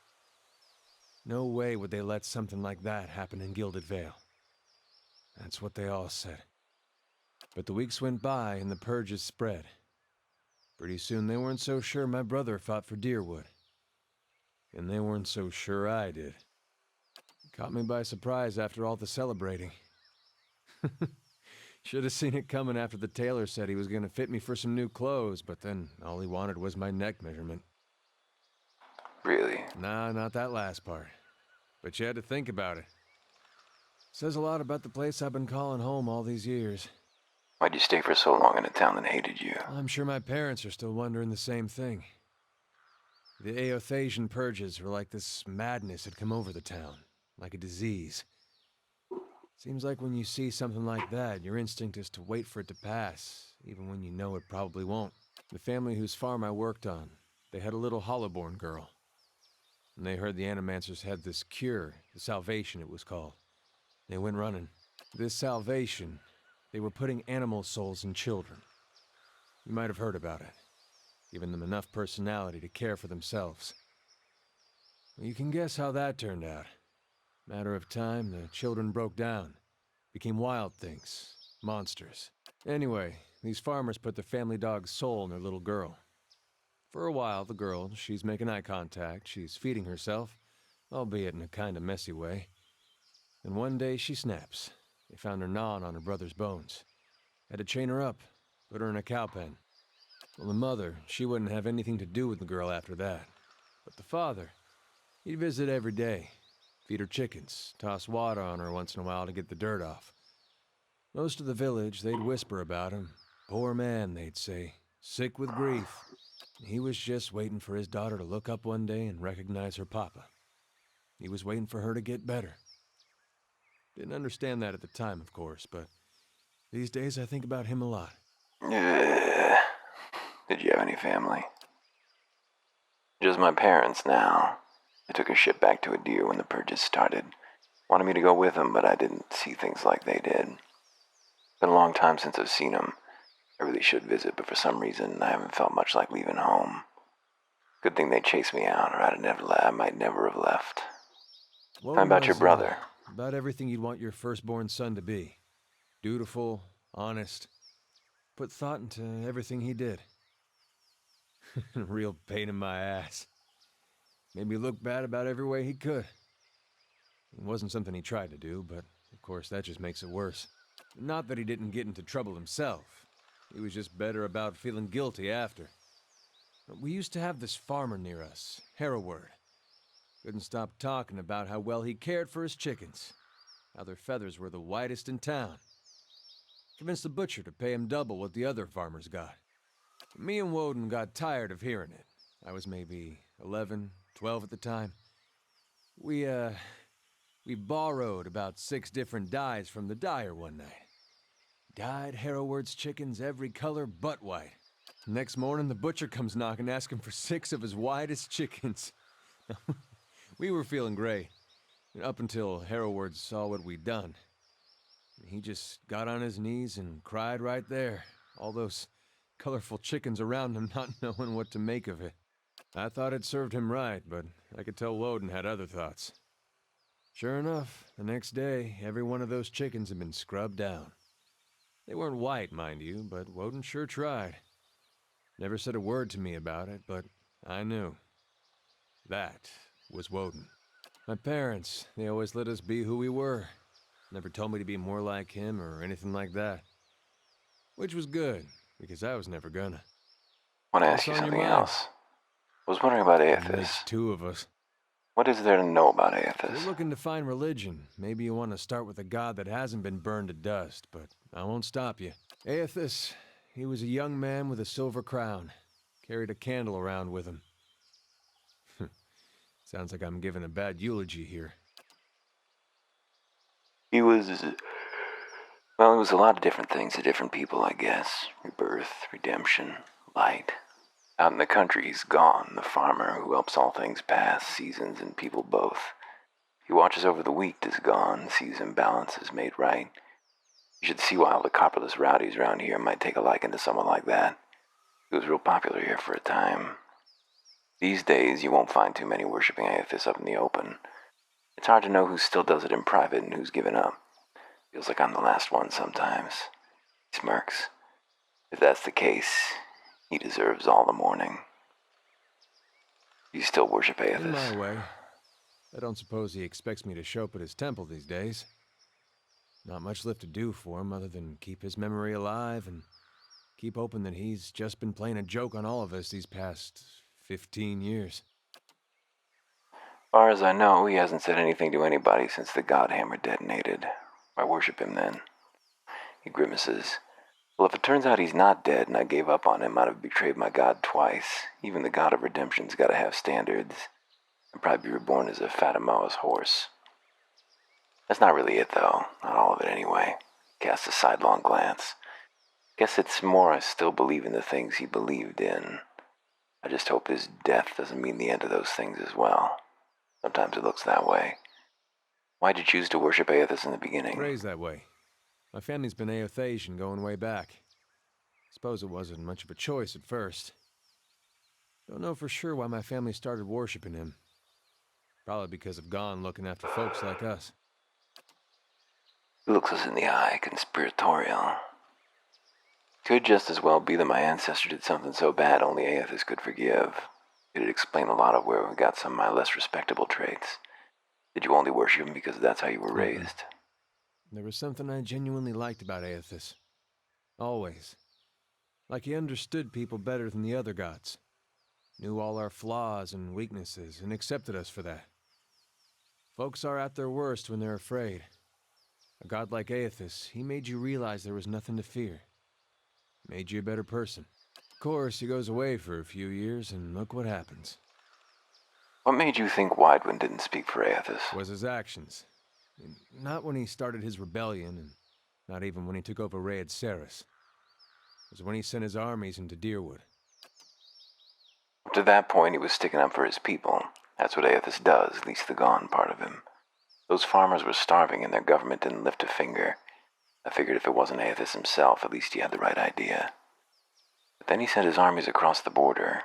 No way would they let something like that happen in Gilded Vale. That's what they all said. But the weeks went by and the purges spread. Pretty soon they weren't so sure my brother fought for Deerwood. And they weren't so sure I did. Caught me by surprise after all the celebrating. Should have seen it coming after the tailor said he was going to fit me for some new clothes, but then all he wanted was my neck measurement. Really? Nah, not that last part. But you had to think about it. Says a lot about the place I've been calling home all these years. Why'd you stay for so long in a town that hated you? I'm sure my parents are still wondering the same thing. The Aethasian purges were like this madness had come over the town, like a disease. Seems like when you see something like that, your instinct is to wait for it to pass, even when you know it probably won't. The family whose farm I worked on, they had a little Hollowborn girl. And they heard the Animancers had this cure, the Salvation it was called. They went running. This Salvation, they were putting animal souls in children. You might have heard about it, giving them enough personality to care for themselves. Well, you can guess how that turned out. Matter of time, the children broke down, became wild things, monsters. Anyway, these farmers put their family dog's soul in their little girl. For a while, the girl, she's making eye contact, she's feeding herself, albeit in a kind of messy way. Then one day she snaps. They found her gnawing on her brother's bones. Had to chain her up, put her in a cow pen. Well, the mother, she wouldn't have anything to do with the girl after that. But the father, he'd visit every day. Feed her chickens, toss water on her once in a while to get the dirt off. Most of the village, they'd whisper about him. Poor man, they'd say, sick with grief. He was just waiting for his daughter to look up one day and recognize her papa. He was waiting for her to get better. Didn't understand that at the time, of course, but these days I think about him a lot. Did you have any family? Just my parents now. They took a ship back to Adair when the purges started. Wanted me to go with them, but I didn't see things like they did. Been a long time since I've seen them. I really should visit, but for some reason I haven't felt much like leaving home. Good thing they chased me out, or I might never have left. How about your brother? About everything you'd want your firstborn son to be. Dutiful, honest. Put thought into everything he did. Real pain in my ass. Made me look bad about every way he could. It wasn't something he tried to do, but it Of course, that just makes it worse. Not that he didn't get into trouble himself. He was just better about feeling guilty after. We used to have this farmer near us, Hereward. Couldn't stop talking about how well he cared for his chickens, how their feathers were the whitest in town. Convinced the butcher to pay him double what the other farmers got. Me and Woden got tired of hearing it. I was maybe 11, 12 at the time. We borrowed about 6 different dyes from the dyer one night. Dyed Hereward's chickens every color but white. Next morning, the butcher comes knocking asking for 6 of his whitest chickens. We were feeling great, up until Hereward saw what we'd done. He just got on his knees and cried right there, all those colorful chickens around him not knowing what to make of it. I thought it served him right, but I could tell Woden had other thoughts. Sure enough, the next day, every one of those chickens had been scrubbed down. They weren't white, mind you, but Woden sure tried. Never said a word to me about it, but I knew. That was Woden. My parents, they always let us be who we were. Never told me to be more like him or anything like that. Which was good, because I was never gonna. I want to ask you something else. I was wondering about It Aethys. makes 2 of us. What is there to know about If Aethys? you're looking to find religion, maybe you want to start with a god that hasn't been burned to dust, but I won't stop you. Aethys, he was a young man with a silver crown. Carried a candle around with him. Sounds like I'm giving a bad eulogy here. He was... Well, it was a lot of different things to different people, I guess. Rebirth, redemption, light. Out in the country, he's gone, the farmer who helps all things pass, seasons and people both. He watches over the weak is gone, sees imbalances made right. You should see why all the copperless rowdies around here might take a liking to someone like that. He was real popular here for a time. These days, you won't find too many worshipping Aethys up in the open. It's hard to know who still does it in private and who's given up. Feels like I'm the last one sometimes. He smirks. If that's the case, he deserves all the mourning. You still worship Aethys? In my way. I don't suppose he expects me to show up at his temple these days. Not much left to do for him other than keep his memory alive and keep hoping that he's just been playing a joke on all of us these past 15 years. As far as I know, he hasn't said anything to anybody since the Godhammer detonated. I worship him then. He grimaces. Well, if it turns out he's not dead and I gave up on him, I'd have betrayed my God twice. Even the God of Redemption's gotta have standards. I'd probably be reborn as a Fatima's horse. That's not really it, though. Not all of it, anyway. Casts a sidelong glance. Guess it's more I still believe in the things he believed in. I just hope his death doesn't mean the end of those things as well. Sometimes it looks that way. Why'd you choose to worship Aethys in the beginning? Raised that way. My family's been Aethasian going way back. Suppose it wasn't much of a choice at first. Don't know for sure why my family started worshiping him. Probably because of Gon looking after folks like us. He looks us in the eye, conspiratorial. Could just as well be that my ancestor did something so bad only Aethys could forgive. It'd explain a lot of where we got some of my less respectable traits. Did you only worship him because that's how you were raised? There was something I genuinely liked about Aethys. Always. Like he understood people better than the other gods. Knew all our flaws and weaknesses and accepted us for that. Folks are at their worst when they're afraid. A god like Aethys, he made you realize there was nothing to fear. Made you a better person. Of course, he goes away for a few years, and look what happens. What made you think Weidwin didn't speak for Aethys? Was his actions. Not when he started his rebellion, and not even when he took over Rhaed Saris. It was when he sent his armies into Deerwood. Up to that point, he was sticking up for his people. That's what Aethys does, at least the Gon part of him. Those farmers were starving and their government didn't lift a finger. I figured if it wasn't Aethys himself, at least he had the right idea. But then he sent his armies across the border.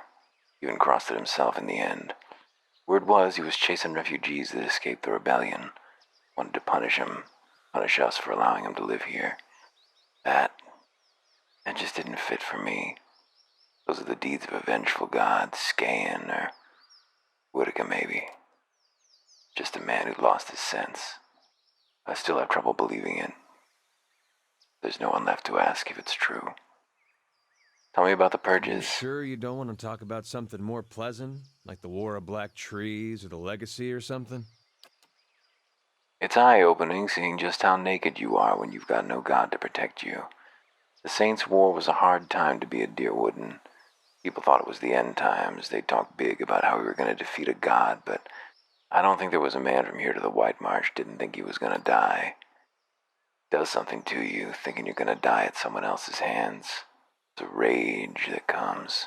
Even crossed it himself in the end. Word was he was chasing refugees that escaped the rebellion. Wanted to punish him. Punish us for allowing him to live here. That just didn't fit for me. Those are the deeds of a vengeful god, Skaen, or Boudica maybe. Just a man who lost his sense. I still have trouble believing it. There's no one left to ask if it's true. Tell me about the You purges. sure you don't want to talk about something more pleasant, like the War of Black Trees or the Legacy or something? It's eye-opening seeing just how naked you are when you've got no god to protect you. The Saints' War was a hard time to be a Deerwooden. People thought it was the end times. They talked big about how we were going to defeat a god, but I don't think there was a man from here to the White Marsh didn't think he was going to die. It does something to you, thinking you're going to die at someone else's hands. It's a rage that comes.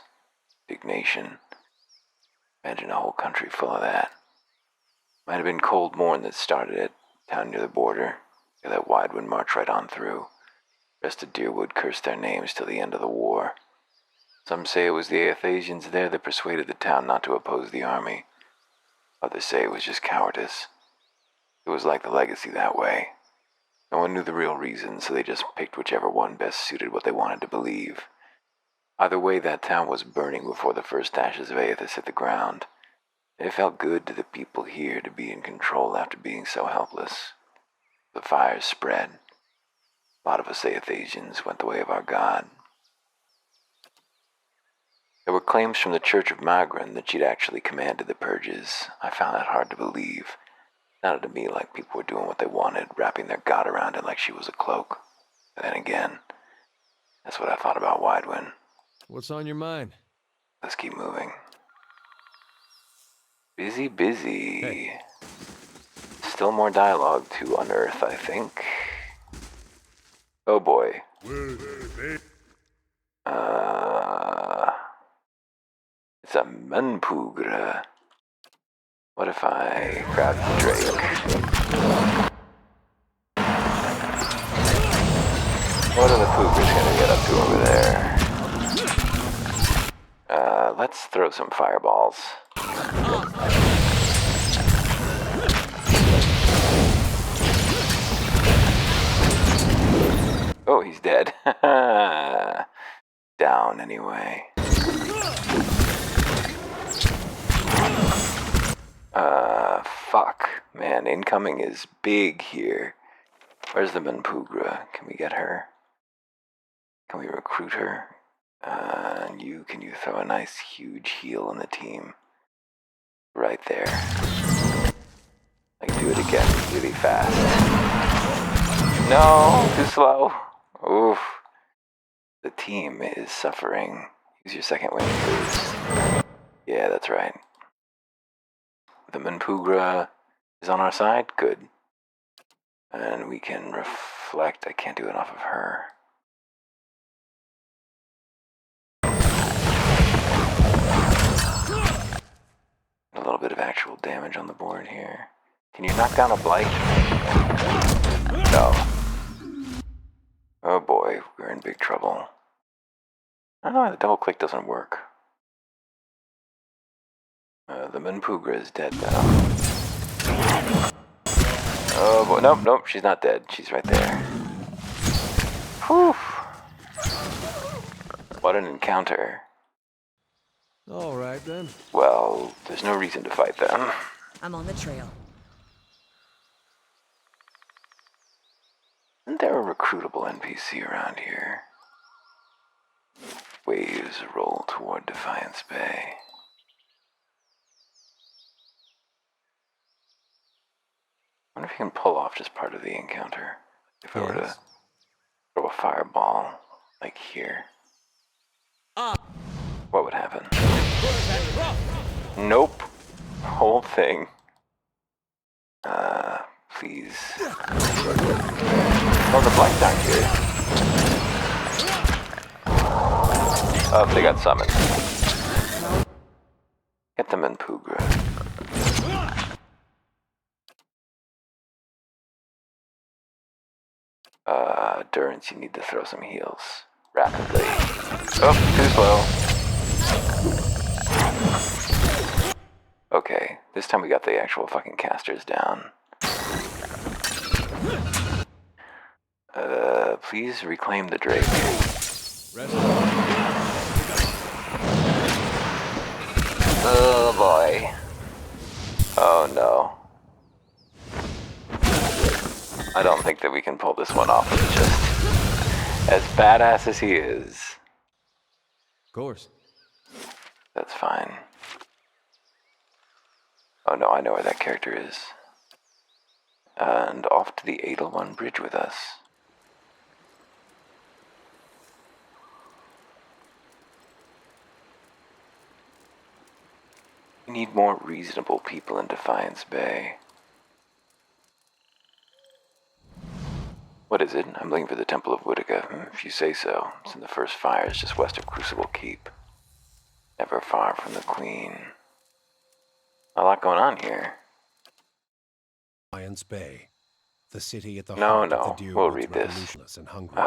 Indignation. Imagine a whole country full of that. Might have been Cold Morn that started it, down near the border. That Widewind march right on through. The rest of Deerwood cursed their names till the end of the war. Some say it was the Aethasians there that persuaded the town not to oppose the army. Others say it was just cowardice. It was like the Legacy that way. No one knew the real reason, so they just picked whichever one best suited what they wanted to believe. Either way, that town was burning before the first ashes of Aethys hit the ground. It felt good to the people here to be in control after being so helpless. The fires spread. A lot of us Aethasians went the way of our god. There were claims from the Church of Magran that she'd actually commanded the purges. I found that hard to believe. It sounded to me like people were doing what they wanted, wrapping their god around it like she was a cloak. But then again, that's what I thought about Widewind. What's on your mind? Let's keep moving. Busy. Hey. Still more dialogue to unearth, I think. Oh boy. It's a Manpugra. What if I grab the Drake? What are the Poogras gonna get up to over there? Let's throw some fireballs. Oh, he's dead. Down anyway. Fuck. Man, incoming is big here. Where's the Manpugra? Can we get her? Can we recruit her? And can you throw a nice huge heal on the team? Right there. I can do it again really fast. No, too slow. Oof. The team is suffering. Use your second wing, please. Yeah, that's right. The Manpugra is on our side? Good. And we can reflect. I can't do enough of her. A little bit of actual damage on the board here. Can you knock down a blight? No. Oh boy, we're in big trouble. I don't know why the double click doesn't work. The Manpugra is dead now. Oh boy, nope, she's not dead. She's right there. Whew. What an encounter. All right, then. Well, there's no reason to fight them. I'm on the trail. Isn't there a recruitable NPC around here? Waves roll toward Defiance Bay. I wonder if you can pull off just part of the encounter. If I were to Yes. throw a fireball, like here. What would happen? Nope. Whole thing. Please. Oh, the blight's not here. Oh, they got summoned. Get them in Pugra. Durance, you need to throw some heals. Rapidly. Oh, too slow. Okay, this time we got the actual fucking casters down. Please reclaim the Drake. Oh boy. Oh no. I don't think that we can pull this one off with just as badass as he is. Of course. That's fine. Oh no, I know where that character is. And off to the Edelman Bridge with us. We need more reasonable people in Defiance Bay. What is it? I'm looking for the Temple of Whitaker. If you say so. It's in the first fires just west of Crucible Keep. Never far from the Queen. A lot going on here. Defiance Bay, the city at the No, heart no, of the we'll Deerwoods read this. revolutionless and hungry,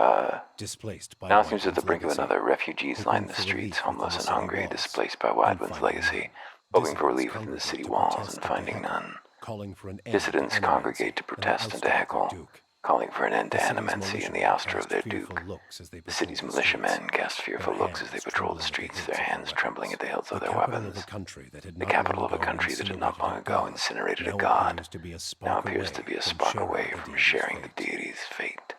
displaced by Now it seems at the Wyvern's brink of legacy, another refugees line hoping the for streets, relief homeless within and the city hungry, walls, displaced by and Wydman's finding legacy, none. hoping for Dissidents relief within the congregate city to walls protest and to finding heckle, none. calling for an end Dissidents to congregate to animancy protest and to ousting of their heckle, Duke. calling for an end to The city's animancy and the militiamen ouster of cast their fearful duke. looks as they The city's patrol the streets, militiamen cast fearful their looks as they hands patrol the trembling at the streets, hilts their of their hands trembling at the hilts of The their capital weapons. of a country that had The not capital long of a ago country that had not long ago God incinerated a now god appears to be a now spark appears to be a spark away the from deity's sharing the fate. deity's fate.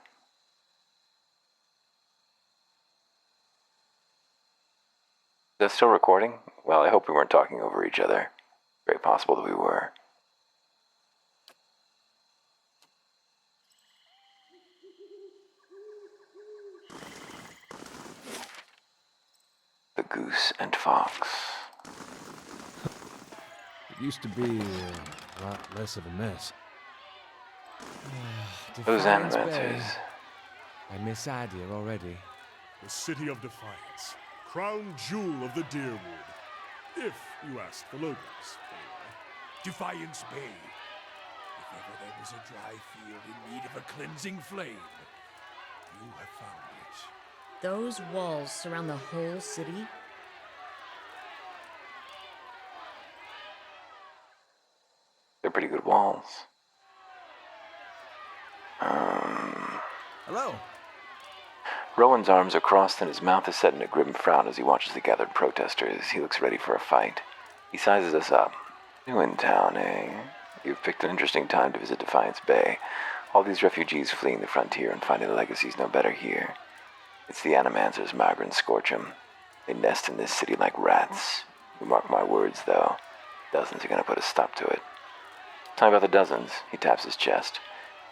Is that still recording? Well, I hope we weren't talking over each other. Very possible that we were. The Goose and Fox. It used to be a lot less of a mess. Those Defiance Bay. animators. I miss Adir already. The city of Defiance, crown jewel of the Deerwood. If you ask the locals, anyway. Defiance Bay. If ever there was a dry field in need of a cleansing flame, you have found it. Those walls surround the whole city? They're pretty good walls. Hello. Rowan's arms are crossed and his mouth is set in a grim frown as he watches the gathered protesters. He looks ready for a fight. He sizes us up. New in town, eh? You've picked an interesting time to visit Defiance Bay. All these refugees fleeing the frontier and finding the legacies no better here. It's the Animancers, migrant scorch 'em. They nest in this city like rats. You mark my words, though. Dozens are gonna put a stop to it. Tell me about the dozens. He taps his chest.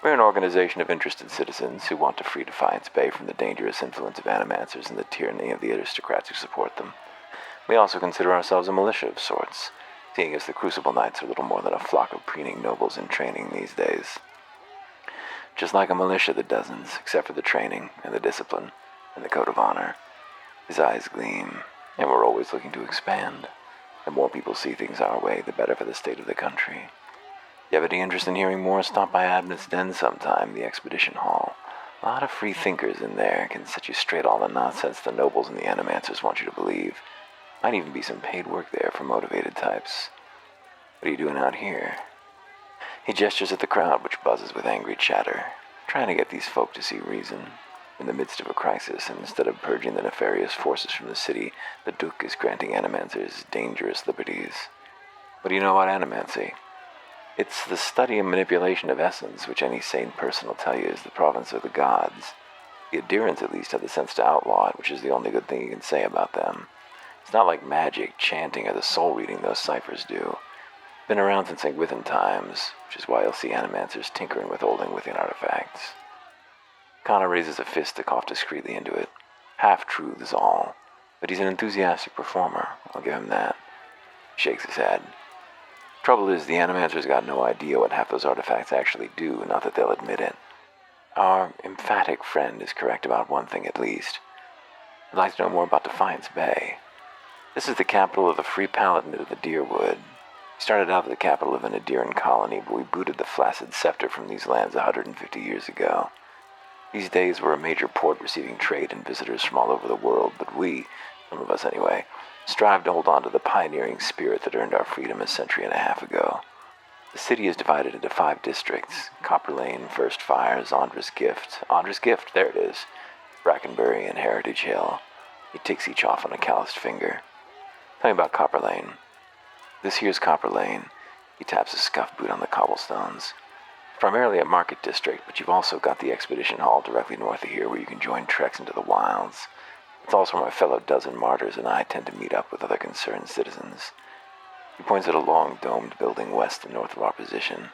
We're an organization of interested citizens who want to free Defiance Bay from the dangerous influence of Animancers and the tyranny of the aristocrats who support them. We also consider ourselves a militia of sorts, seeing as the Crucible Knights are little more than a flock of preening nobles in training these days. Just like a militia, the dozens, except for the training and the discipline and the code of honor. His eyes gleam, and we're always looking to expand. The more people see things our way, the better for the state of the country. You have any interest in hearing more, stop by Abnett's Den sometime, the Expedition Hall. A lot of free thinkers in there can set you straight all the nonsense the nobles and the Animancers want you to believe. Might even be some paid work there for motivated types. What are you doing out here? He gestures at the crowd, which buzzes with angry chatter, trying to get these folk to see reason. In the midst of a crisis, and instead of purging the nefarious forces from the city, the Duke is granting Animancers dangerous liberties. What do you know about Animancy? It's the study and manipulation of essence, which any sane person will tell you is the province of the gods. The adherents at least have the sense to outlaw it, which is the only good thing you can say about them. It's not like magic, chanting, or the soul reading those ciphers do. Been around since Within times, which is why you'll see Animancers tinkering with old Within artifacts. Connor raises a fist to cough discreetly into it. Half-truth is all, but he's an enthusiastic performer, I'll give him that. He shakes his head. Trouble is, the Animancers got no idea what half those artifacts actually do, not that they'll admit it. Our emphatic friend is correct about one thing at least. I'd like to know more about Defiance Bay. This is the capital of the Free Palatinate of the Deerwood. We started out as the capital of an Adiran colony, but we booted the Flaccid Scepter from these lands 150 years ago. These days we're a major port receiving trade and visitors from all over the world, but we, some of us anyway, strive to hold on to the pioneering spirit that earned our freedom a century and a half ago. The city is divided into 5 districts: Copper Lane, First Fires, Andra's Gift, there it is, Brackenbury, and Heritage Hill. He ticks each off on a calloused finger. Tell me about Copper Lane. This here's Copper Lane. He taps his scuffed boot on the cobblestones. Primarily a market district, but you've also got the Expedition Hall directly north of here where you can join treks into the wilds. It's also where my fellow dozen martyrs and I tend to meet up with other concerned citizens. He points at a long domed building west and north of our position.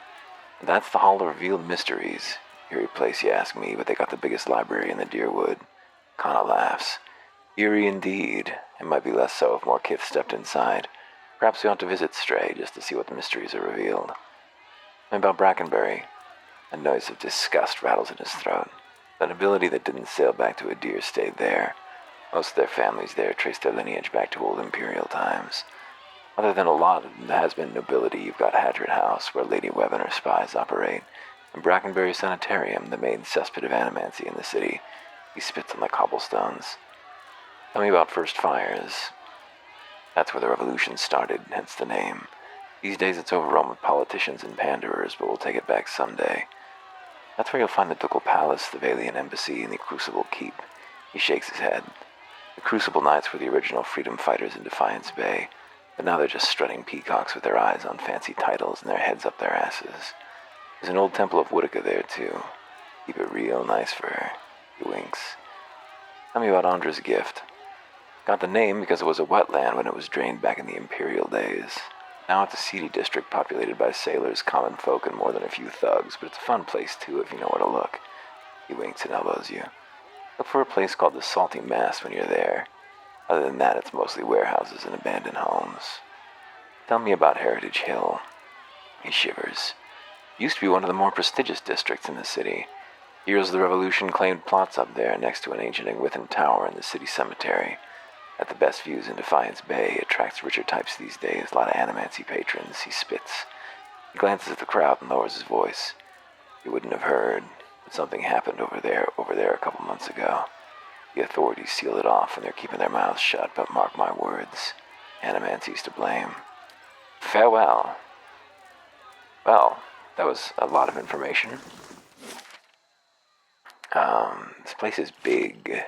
That's the Hall of Revealed Mysteries. Eerie place, you ask me, but they got the biggest library in the Deerwood. Kana laughs. Eerie indeed. It might be less so if more kith stepped inside. Perhaps we ought to visit Stray just to see what the mysteries are revealed. And about Brackenbury. A noise of disgust rattles in his throat. The nobility that didn't sail back to Adir stayed there. Most of their families there traced their lineage back to old imperial times. Other than a lot of the has-been nobility, you've got Hadrid House, where Lady Webb and her spies operate, and Brackenbury Sanitarium, the main cesspit of animancy in the city. He spits on the cobblestones. Tell me about First Fires. That's where the revolution started, hence the name. These days it's overrun with politicians and panderers, but we'll take it back someday. That's where you'll find the Ducal Palace, the Valian Embassy, and the Crucible Keep. He shakes his head. The Crucible Knights were the original freedom fighters in Defiance Bay, but now they're just strutting peacocks with their eyes on fancy titles and their heads up their asses. There's an old temple of Woodica there, too. Keep it real nice for her. He winks. Tell me about Andra's gift. Got the name because it was a wetland when it was drained back in the Imperial days. Now it's a seedy district populated by sailors, common folk, and more than a few thugs, but it's a fun place, too, if you know where to look. He winks and elbows you. Look for a place called the Salty Mast when you're there. Other than that, it's mostly warehouses and abandoned homes. Tell me about Heritage Hill. He shivers. Used to be one of the more prestigious districts in the city. Heroes of the Revolution claimed plots up there next to an ancient Ingwithan tower in the city cemetery. At the best views in Defiance Bay, attracts richer types these days, a lot of animancy patrons. He spits. He glances at the crowd and lowers his voice. You wouldn't have heard, but something happened over there a couple months ago. The authorities sealed it off and they're keeping their mouths shut, but mark my words, animancy's to blame. Farewell. Well, that was a lot of information. This place is big,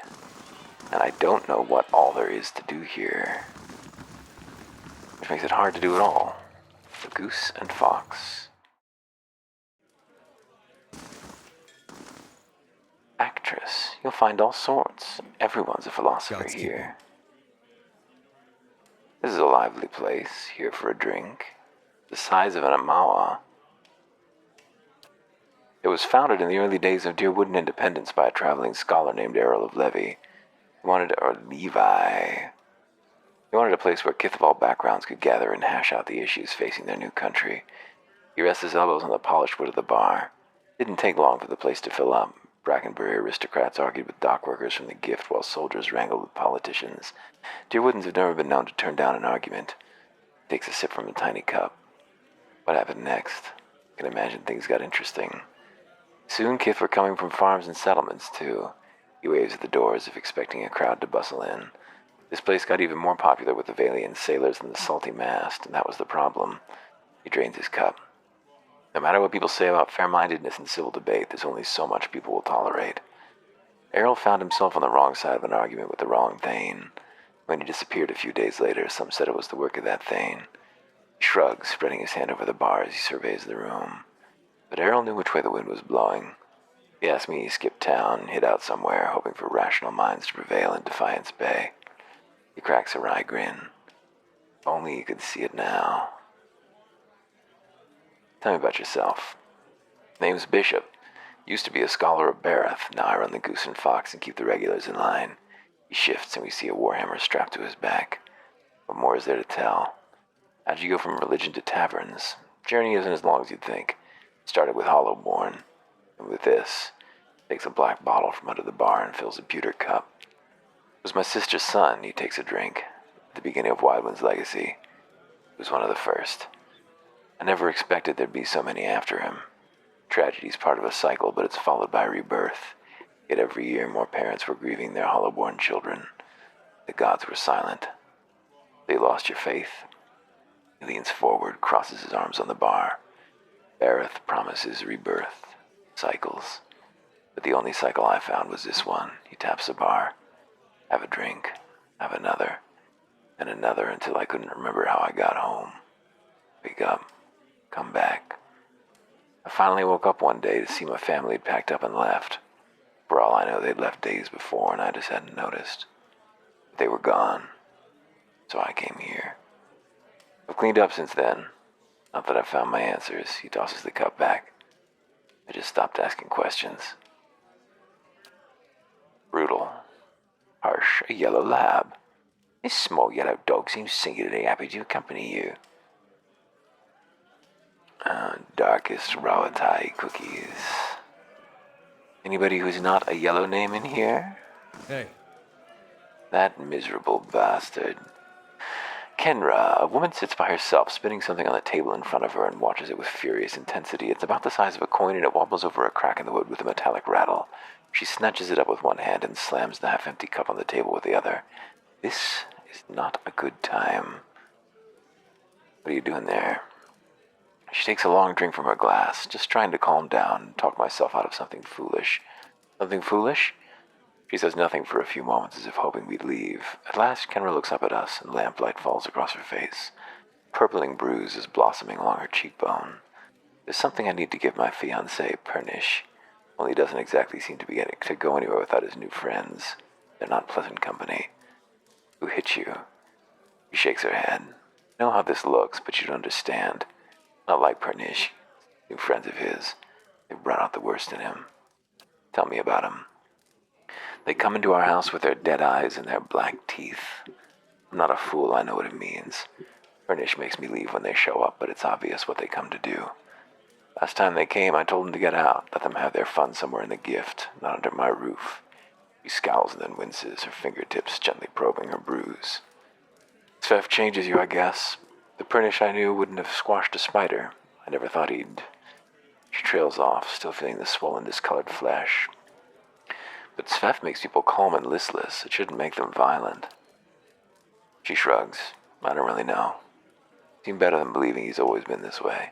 and I don't know what all there is to do here, which makes it hard to do it all. The Goose and Fox. Actress. You'll find all sorts. Everyone's a philosopher Godspeed. here. This is a lively place, here for a drink. The size of an Amawa. It was founded in the early days of Deerwooden independence by a traveling scholar named Errol of Levy. He wanted a place where kith of all backgrounds could gather and hash out the issues facing their new country. He rests his elbows on the polished wood of the bar. It didn't take long for the place to fill up. Brackenbury aristocrats argued with dock workers from the Gift while soldiers wrangled with politicians. Deerwoodens have never been known to turn down an argument. He takes a sip from a tiny cup. What happened next? I can imagine things got interesting. Soon kith were coming from farms and settlements, too. He waves at the door as if expecting a crowd to bustle in. This place got even more popular with the Valian sailors than the Salty Mast, and that was the problem. He drains his cup. No matter what people say about fair-mindedness and civil debate, there's only so much people will tolerate. Errol found himself on the wrong side of an argument with the wrong Thane. When he disappeared a few days later, some said it was the work of that Thane. He shrugs, spreading his hand over the bar as he surveys the room. But Errol knew which way the wind was blowing. He asked me, he skipped town, hid out somewhere, hoping for rational minds to prevail in Defiance Bay. He cracks a wry grin. If only you could see it now. Tell me about yourself. Name's Bishop. Used to be a scholar of Bareth. Now I run the Goose and Fox and keep the regulars in line. He shifts and we see a warhammer strapped to his back. What more is there to tell? How'd you go from religion to taverns? Journey isn't as long as you'd think. Started with Hollowborn. And with this, takes a black bottle from under the bar and fills a pewter cup. It was my sister's son. He takes a drink. At the beginning of Wildwind's legacy. He was one of the first. I never expected there'd be so many after him. Tragedy's part of a cycle, but it's followed by rebirth. Yet every year more parents were grieving their Hollowborn children. The gods were silent. They lost your faith. He leans forward, crosses his arms on the bar. Bareth promises rebirth. Cycles. But the only cycle I found was this one. He taps the bar. Have a drink. Have another. And another until I couldn't remember how I got home. Wake up. Come back. I finally woke up one day to see my family had packed up and left. For all I know, they'd left days before and I just hadn't noticed. They were gone. So I came here. I've cleaned up since then. Not that I've found my answers. He tosses the cup back. I just stopped asking questions. Brutal. Harsh. A yellow lab. This small yellow dog seems singularly happy to accompany you. Darkest Rawatai cookies. Anybody who's not a yellow name in here? Hey, That miserable bastard. Kenra, a woman sits by herself, spinning something on the table in front of her and watches it with furious intensity. It's about the size of a coin and it wobbles over a crack in the wood with a metallic rattle. She snatches it up with one hand and slams the half-empty cup on the table with the other. This is not a good time. What are you doing there? She takes a long drink from her glass, just trying to calm down and talk myself out of something foolish. Something foolish? She says nothing for a few moments as if hoping we'd leave. At last, Kenra looks up at us and lamplight falls across her face. A purpling bruise is blossoming along her cheekbone. There's something I need to give my fiancé, Pernish. Only he doesn't exactly seem to be getting to go anywhere without his new friends. They're not pleasant company. Who hit you? She shakes her head. I know how this looks, but you don't understand. Not like Pernish. New friends of his. They've brought out the worst in him. Tell me about him. They come into our house with their dead eyes and their black teeth. I'm not a fool, I know what it means. Pernish makes me leave when they show up, but it's obvious what they come to do. Last time they came, I told them to get out, let them have their fun somewhere in the gift, not under my roof. She scowls and then winces, her fingertips gently probing her bruise. Sveff changes you, I guess. The Pernish I knew wouldn't have squashed a spider. I never thought he'd... She trails off, still feeling the swollen, discolored flesh. But Sveff makes people calm and listless. It shouldn't make them violent. She shrugs. I don't really know. Seemed better than believing he's always been this way.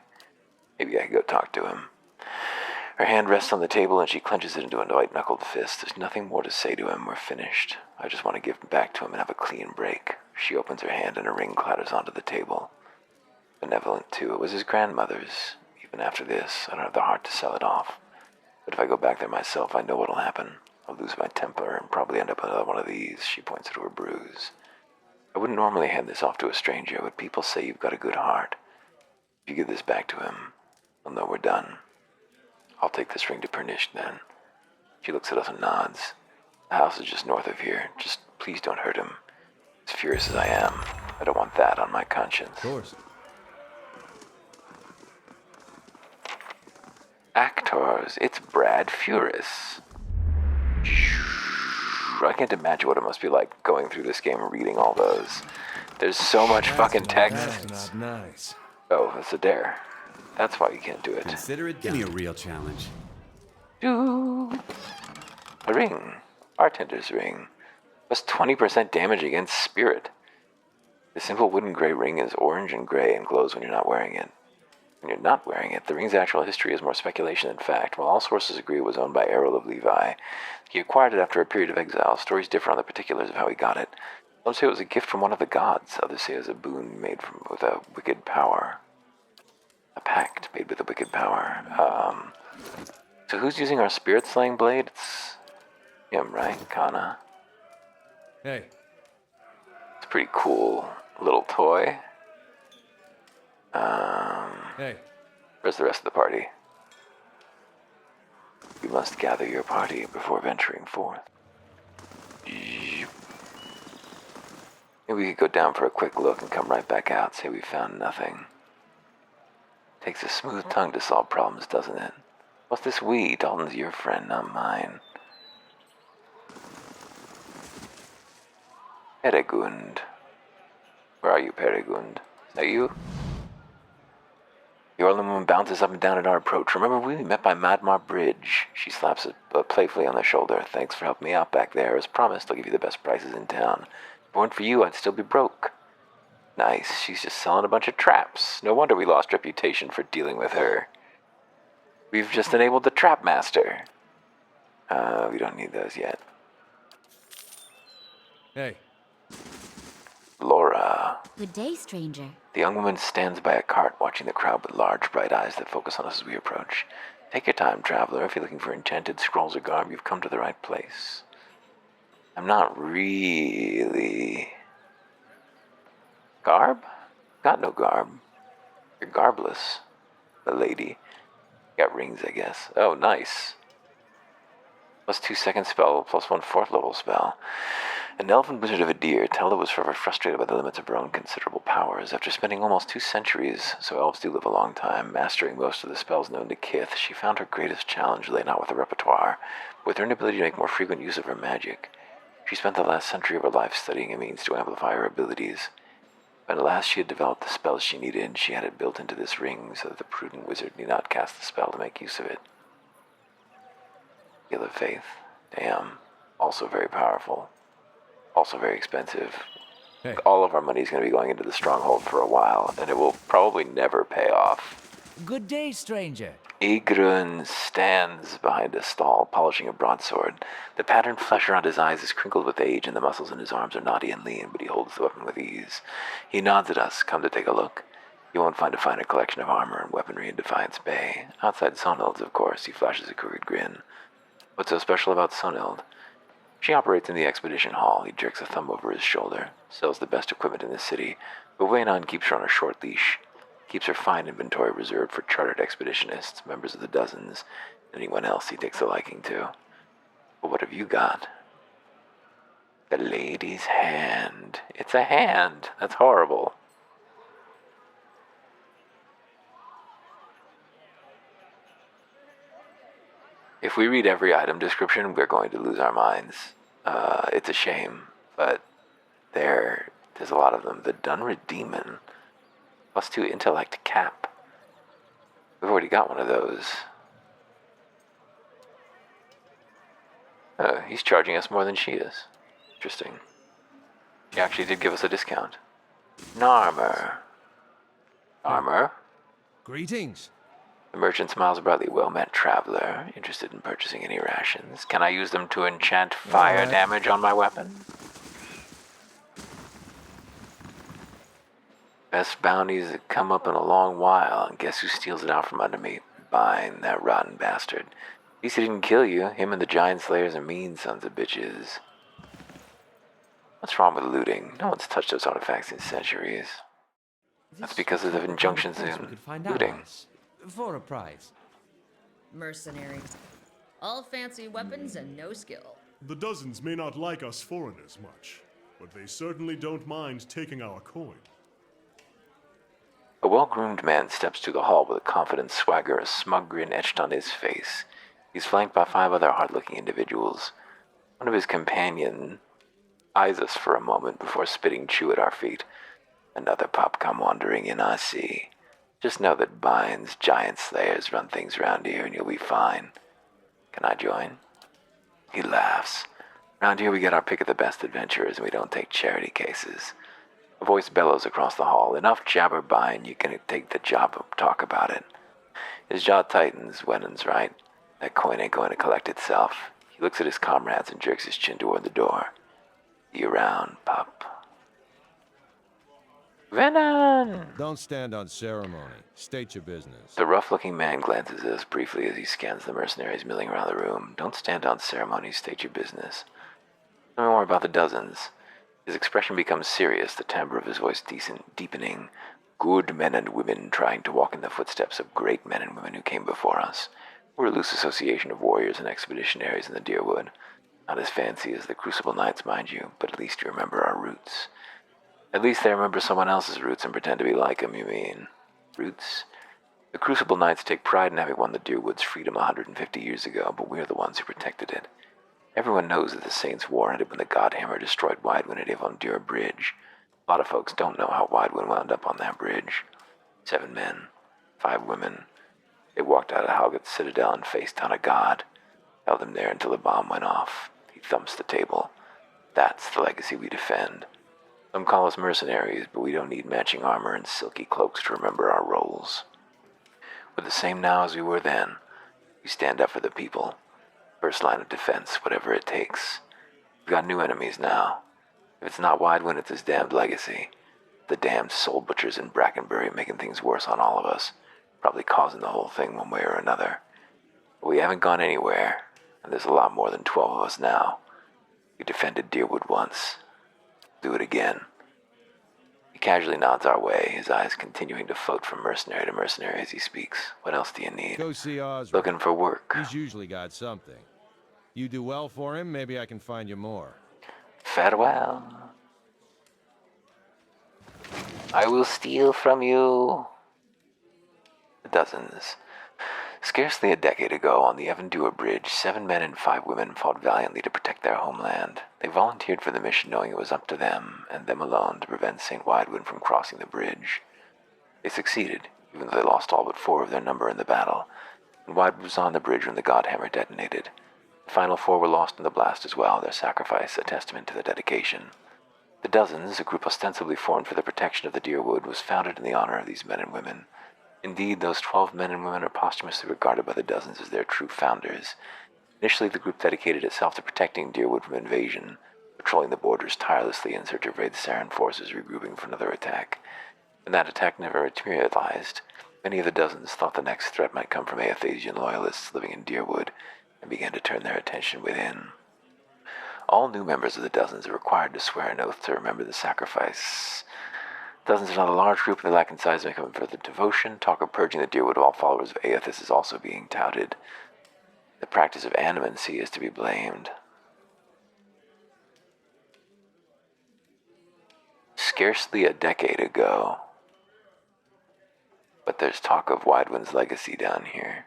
Maybe I could go talk to him. Her hand rests on the table and she clenches it into a white-knuckled fist. There's nothing more to say to him. We're finished. I just want to give him back to him and have a clean break. She opens her hand and a ring clatters onto the table. Benevolent, too. It was his grandmother's. Even after this, I don't have the heart to sell it off. But if I go back there myself, I know what'll happen. I'll lose my temper and probably end up with another one of these. She points to her bruise. I wouldn't normally hand this off to a stranger, but people say you've got a good heart. If you give this back to him, I'll know we're done. I'll take this ring to Pernish then. She looks at us and nods. The house is just north of here. Just please don't hurt him. As furious as I am, I don't want that on my conscience. of course. Actors, it's Brad Furis. I can't imagine what it must be like going through this game and reading all those. There's so much fucking text. That's not nice. Oh, that's a dare. That's why you can't do it. Consider it done. Give me a real challenge. A ring. Bartender's ring. Plus 20% damage against spirit. The simple wooden gray ring is orange and gray and glows when you're not wearing it. When you're not wearing it, the ring's actual history is more speculation than fact. While all sources agree it was owned by Errol of Levi, he acquired it after a period of exile. Stories differ on the particulars of how he got it. Some say it was a gift from one of the gods. Others say it was a boon made with a wicked power. A pact made with a wicked power. So who's using our spirit-slaying blade? It's him, right? Kana. Hey, It's a pretty cool little toy. hey. Where's the rest of the party? We must gather your party before venturing forth. Maybe we could go down for a quick look and come right back out, say we found nothing. Takes a smooth tongue to solve problems, doesn't it? What's this we? Dalton's your friend, not mine. Peregund. Where are you, Peregund? Is that you? The Orlin woman bounces up and down at our approach. Remember, we met by Madmar Bridge. She slaps it playfully on the shoulder. Thanks for helping me out back there. As promised, I'll give you the best prices in town. If it weren't for you, I'd still be broke. Nice. She's just selling a bunch of traps. No wonder we lost reputation for dealing with her. We've just enabled the Trap Master. We don't need those yet. Hey, Laura. Good day, stranger. The young woman stands by a cart watching watching the crowd with large, bright eyes that focus on us as we approach. Take your time, traveler. If you're looking for enchanted scrolls or garb, you've come to the right place. I'm not really... Garb? Got no garb. You're garbless. The lady. Got rings, I guess. Oh, nice. +2 second spell, +1 4th level spell. An elven wizard of Adir, Tella was forever frustrated by the limits of her own considerable powers. After spending almost 2 centuries, so elves do live a long time, mastering most of the spells known to Kith, she found her greatest challenge lay not with the repertoire, but with her inability to make more frequent use of her magic. She spent the last century of her life studying a means to amplify her abilities. When at last she had developed the spells she needed, she had it built into this ring so that the prudent wizard need not cast the spell to make use of it. Seal of Faith. Damn. Also very powerful. Also very expensive. Hey. All of our money is going to be going into the stronghold for a while, and it will probably never pay off. Good day, stranger. Igrun stands behind a stall, polishing a broadsword. The patterned flesh around his eyes is crinkled with age, and the muscles in his arms are knotty and lean, but he holds the weapon with ease. He nods at us, come to take a look. You won't find a finer collection of armor and weaponry in Defiance Bay. Outside Sonild's, of course, he flashes a crooked grin. What's so special about Sonild? She operates in the expedition hall. He jerks a thumb over his shoulder, sells the best equipment in the city, but Waynon keeps her on a short leash. Keeps her fine inventory reserved for chartered expeditionists, members of the Dozens, and anyone else he takes a liking to. But what have you got? The lady's hand. It's a hand. That's horrible. If we read every item description, we're going to lose our minds. It's a shame, but there's a lot of them. The Dunred Demon. +2 intellect cap. We've already got one of those. Oh, he's charging us more than she is. Interesting. She actually did give us a discount. Narmer. Narmer? Greetings. The merchant smiles brightly. Well-met traveler. Interested in purchasing any rations? Can I use them to enchant fire damage on my weapon? Best bounties that come up in a long while, and guess who steals it out from under me? Bine, that rotten bastard. At least he didn't kill you. Him and the giant slayers are mean sons of bitches. What's wrong with looting? No one's touched those artifacts in centuries. That's because of the injunctions in looting. For a price. Mercenaries. All fancy weapons and no skill. The Dozens may not like us foreigners much, but they certainly don't mind taking our coin. A well-groomed man steps to the hall with a confident swagger, a smug grin etched on his face. He's flanked by 5 other hard-looking individuals. One of his companions eyes us for a moment before spitting chew at our feet. Another pup come wandering in, I see. Just know that Bine's giant slayers run things around here and you'll be fine. Can I join? He laughs. Around here we get our pick of the best adventurers and we don't take charity cases. A voice bellows across the hall. Enough jabber, Bine. You can take the job and talk about it. His jaw tightens. Wennon's right. That coin ain't going to collect itself. He looks at his comrades and jerks his chin toward the door. See you around, pup. Venom! Don't stand on ceremony. State your business. The rough-looking man glances at us briefly as he scans the mercenaries milling around the room. Don't stand on ceremony. State your business. Tell me more about the Dozens. His expression becomes serious, the timbre of his voice deepening. Good men and women trying to walk in the footsteps of great men and women who came before us. We're a loose association of warriors and expeditionaries in the Deerwood. Not as fancy as the Crucible Knights, mind you, but at least you remember our roots. At least they remember someone else's roots and pretend to be like them, you mean? Roots? The Crucible Knights take pride in having won the Deerwood's freedom 150 years ago, but we're the ones who protected it. Everyone knows that the Saints' War ended when the Godhammer destroyed Widewind at Avondure Bridge. A lot of folks don't know how Widewind wound up on that bridge. 7 men, 5 women. They walked out of Halget's citadel and faced down a god. Held him there until the bomb went off. He thumps the table. That's the legacy we defend. Some call us mercenaries, but we don't need matching armor and silky cloaks to remember our roles. We're the same now as we were then. We stand up for the people. First line of defense, whatever it takes. We've got new enemies now. If it's not Widewind, it's his damned legacy. The damned soul butchers in Brackenbury making things worse on all of us. Probably causing the whole thing one way or another. But we haven't gone anywhere, and there's a lot more than 12 of us now. We defended Deerwood once. Do it again. He casually nods our way, his eyes continuing to float from mercenary to mercenary as he speaks. What else do you need? Go see Osric. Looking for work. He's usually got something. You do well for him, maybe I can find you more. Farewell. I will steal from you. The dozens. Scarcely a decade ago, on the Evandua Bridge, 7 men and 5 women fought valiantly to protect their homeland. They volunteered for the mission knowing it was up to them, and them alone, to prevent St. Widewin from crossing the bridge. They succeeded, even though they lost all but 4 of their number in the battle, and Widewin was on the bridge when the Godhammer detonated. The final 4 were lost in the blast as well, their sacrifice a testament to their dedication. The Dozens, a group ostensibly formed for the protection of the Deerwood, was founded in the honor of these men and women. Indeed, those 12 men and women are posthumously regarded by the Dozens as their true founders. Initially, the group dedicated itself to protecting Deerwood from invasion, patrolling the borders tirelessly in search of raid Saren forces regrouping for another attack. When that attack never materialized, many of the Dozens thought the next threat might come from Aethasian loyalists living in Deerwood, and began to turn their attention within. All new members of the Dozens are required to swear an oath to remember the sacrifice. Dozens are not a large group, and they lack in size to make up for the devotion. Talk of purging the Deerwood of all followers of Aethys is also being touted. The practice of animancy is to be blamed. Scarcely a decade ago. But there's talk of Widewin's legacy down here.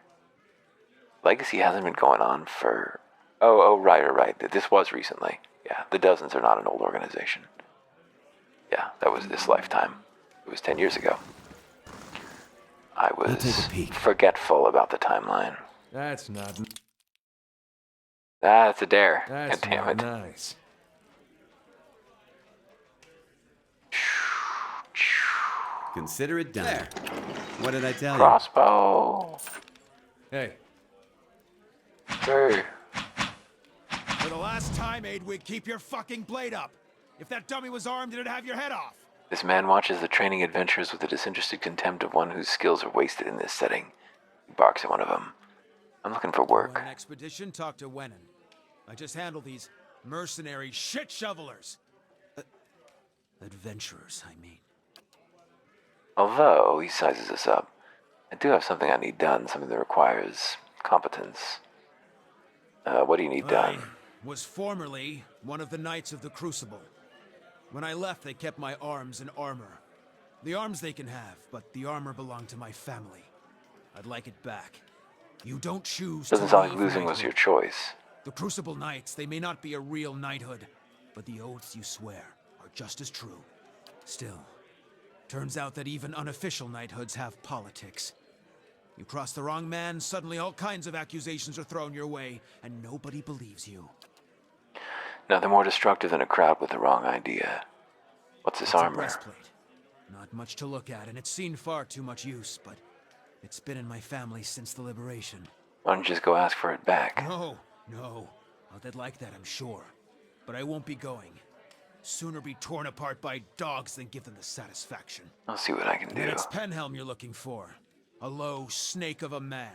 Legacy hasn't been going on for... Oh, right. This was recently. Yeah, the Dozens are not an old organization. Yeah, that was this lifetime. It was 10 years ago. I was forgetful about the timeline. That's not... That's a dare. That's God damn not it. nice. Consider it done. There. What did I tell you? Crossbow. Hey, Hey. For the last time, Aidwig, keep your fucking blade up. If that dummy was armed, it'd have your head off. This man watches the training adventures with the disinterested contempt of one whose skills are wasted in this setting. He barks at one of them. I'm looking for work. On an expedition, talk to Wenin. I just handle these mercenary shit shovelers. Adventurers, I mean. Although he sizes us up, I do have something I need done, something that requires competence. What do you need done? I was formerly one of the Knights of the Crucible. When I left, they kept my arms and armor. The arms they can have, but the armor belonged to my family. I'd like it back. You don't choose Doesn't to sound like leave losing was knighthood. your choice. The Crucible Knights, they may not be a real knighthood, but the oaths you swear are just as true. Still, turns out that even unofficial knighthoods have politics. You cross the wrong man, suddenly all kinds of accusations are thrown your way, and nobody believes you. Nothing more destructive than a crowd with the wrong idea. What's this It's a armor? breastplate. Not much to look at, and it's seen far too much use, but it's been in my family since the liberation. Why don't you just go ask for it back? No. Oh, they'd like that, I'm sure. But I won't be going. Sooner be torn apart by dogs than give them the satisfaction. I'll see what I can do. And it's Penhelm you're looking for. A low snake of a man.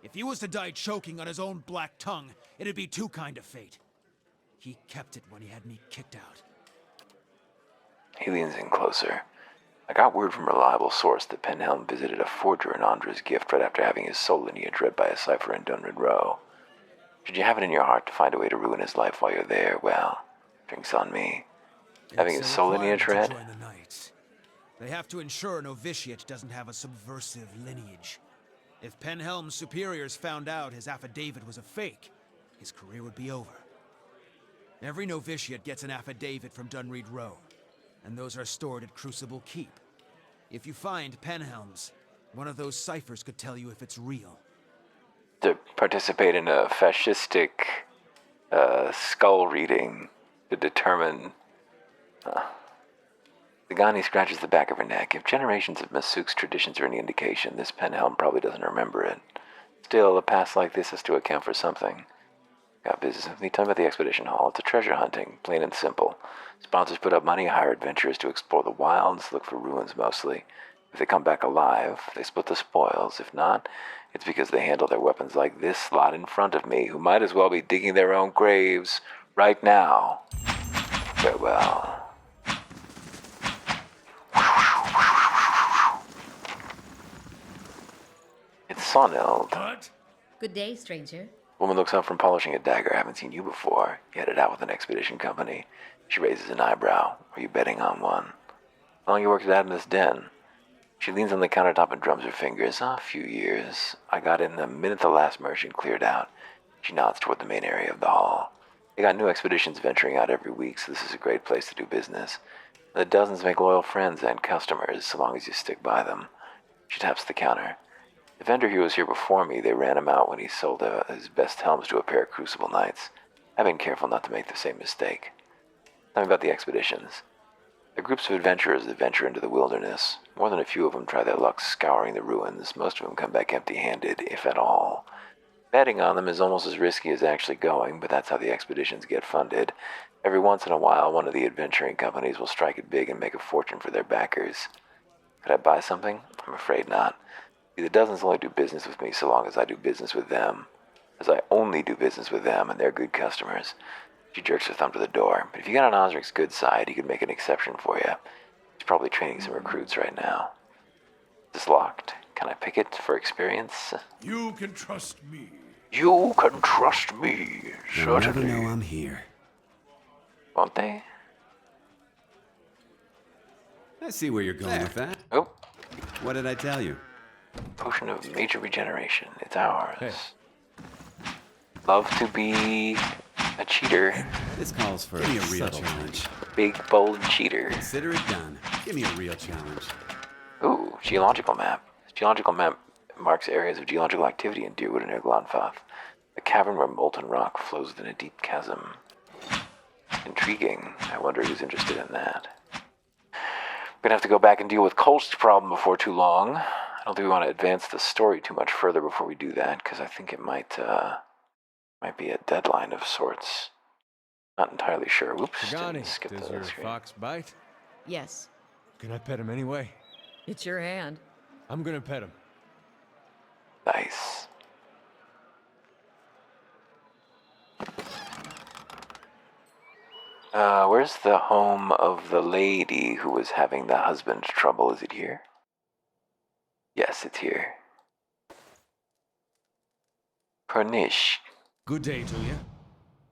If he was to die choking on his own black tongue, it'd be too kind of fate. He kept it when he had me kicked out. He leans in closer. I got word from a reliable source that Penhelm visited a forger in Andra's gift right after having his soul lineage read by a cipher in Dunrid Row. Should you have it in your heart to find a way to ruin his life while you're there, well, drinks on me. Having his It's a soul lineage read? requirement to join the Knights. They have to ensure a novitiate doesn't have a subversive lineage. If Penhelm's superiors found out his affidavit was a fake, his career would be over. Every novitiate gets an affidavit from Dunreed Row, and those are stored at Crucible Keep. If you find Penhelm's, one of those ciphers could tell you if it's real. To participate in a fascistic skull reading to determine... Zagani scratches the back of her neck. If generations of Masuk's traditions are any indication, this Penhelm probably doesn't remember it. Still, a past like this has to account for something. Got business with me? Tell me about the expedition hall. It's a treasure hunting, plain and simple. Sponsors put up money, hire adventurers to explore the wilds, look for ruins mostly. If they come back alive, they split the spoils. If not, it's because they handle their weapons like this lot in front of me, who might as well be digging their own graves right now. Farewell. It's Sonhild. Cut! Good day, stranger. Woman looks up from polishing a dagger. I haven't seen you before. You headed out with an expedition company. She raises an eyebrow. Are you betting on one? How long you worked at Adam's Den? She leans on the countertop and drums her fingers. A few years. I got in the minute the last merchant cleared out. She nods toward the main area of the hall. They got new expeditions venturing out every week, so this is a great place to do business. The dozens make loyal friends and customers, so long as you stick by them. She taps the counter. The vendor who was here before me, they ran him out when he sold his best helms to a pair of Crucible Knights. I've been careful not to make the same mistake. Tell me about the expeditions. They're groups of adventurers that venture into the wilderness. More than a few of them try their luck scouring the ruins. Most of them come back empty-handed, if at all. Betting on them is almost as risky as actually going, but that's how the expeditions get funded. Every once in a while, one of the adventuring companies will strike it big and make a fortune for their backers. Could I buy something? I'm afraid not. The dozens only do business with me so long as I do business with them. As I only do business with them, and they're good customers. She jerks her thumb to the door. But if you got on Osric's good side, he could make an exception for you. He's probably training some recruits right now. It's locked. Can I pick it for experience? You can trust me. You can trust me, They'll never certainly. know I'm here. Won't they? I see where you're going with that. Oh, What did I tell you? potion of major regeneration. It's ours. Hey. Love to be a cheater. This calls for Give me a a real subtle challenge. Big, bold cheater. Consider it done. Give me a real challenge. Ooh, geological map. This geological map marks areas of geological activity in Deerwood and Erglonfoth. A cavern where molten rock flows within a deep chasm. Intriguing. I wonder who's interested in that. We're gonna have to go back and deal with Kolst's problem before too long. I don't think we want to advance the story too much further before we do that, because I think it might be a deadline of sorts. Not entirely sure. Whoops. Pagani, didn't skip does the your screen. fox bite? Yes, Can I pet him anyway? it's your hand. I'm gonna pet him. Nice. Where's the home of the lady who was having the husband trouble? Is it here? Yes, it's here. Pernish. Good day to you.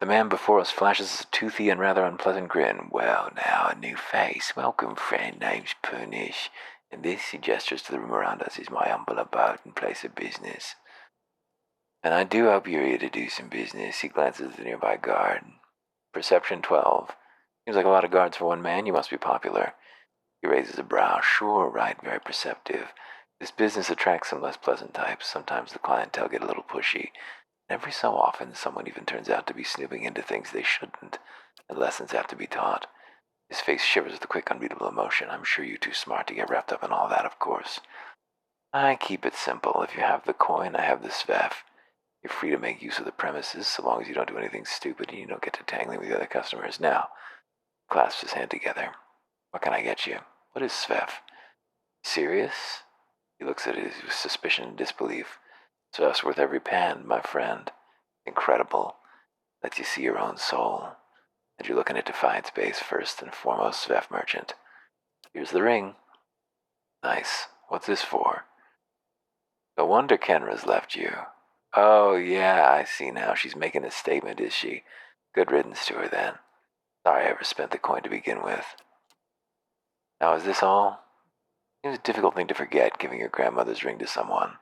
The man before us flashes a toothy and rather unpleasant grin. Well, now, a new face. Welcome, friend. Name's Pernish. And this, he gestures to the room around us, is my humble abode and place of business. And I do hope you're here to do some business. He glances at the nearby guard. Perception 12. Seems like a lot of guards for one man. You must be popular. He raises a brow. Sure, right, very perceptive. This business attracts some less pleasant types. Sometimes the clientele get a little pushy. Every so often, someone even turns out to be snooping into things they shouldn't, and lessons have to be taught. His face shivers with a quick, unreadable emotion. I'm sure you're too smart to get wrapped up in all that, of course. I keep it simple. If you have the coin, I have the svef. You're free to make use of the premises, so long as you don't do anything stupid and you don't get to tangling with the other customers. Now, clasps his hand together. What can I get you? What is svef? Serious? He looks at it with suspicion and disbelief. Svef's worth every pound, my friend. Incredible. Lets you see your own soul. And you're looking at Defiance Base first and foremost, Svef merchant. Here's the ring. Nice. What's this for? No wonder Kenra's left you. Oh, yeah, I see now. She's making a statement, is she? Good riddance to her, then. Sorry I ever spent the coin to begin with. Now, is this all? Seems a difficult thing to forget, giving your grandmother's ring to someone.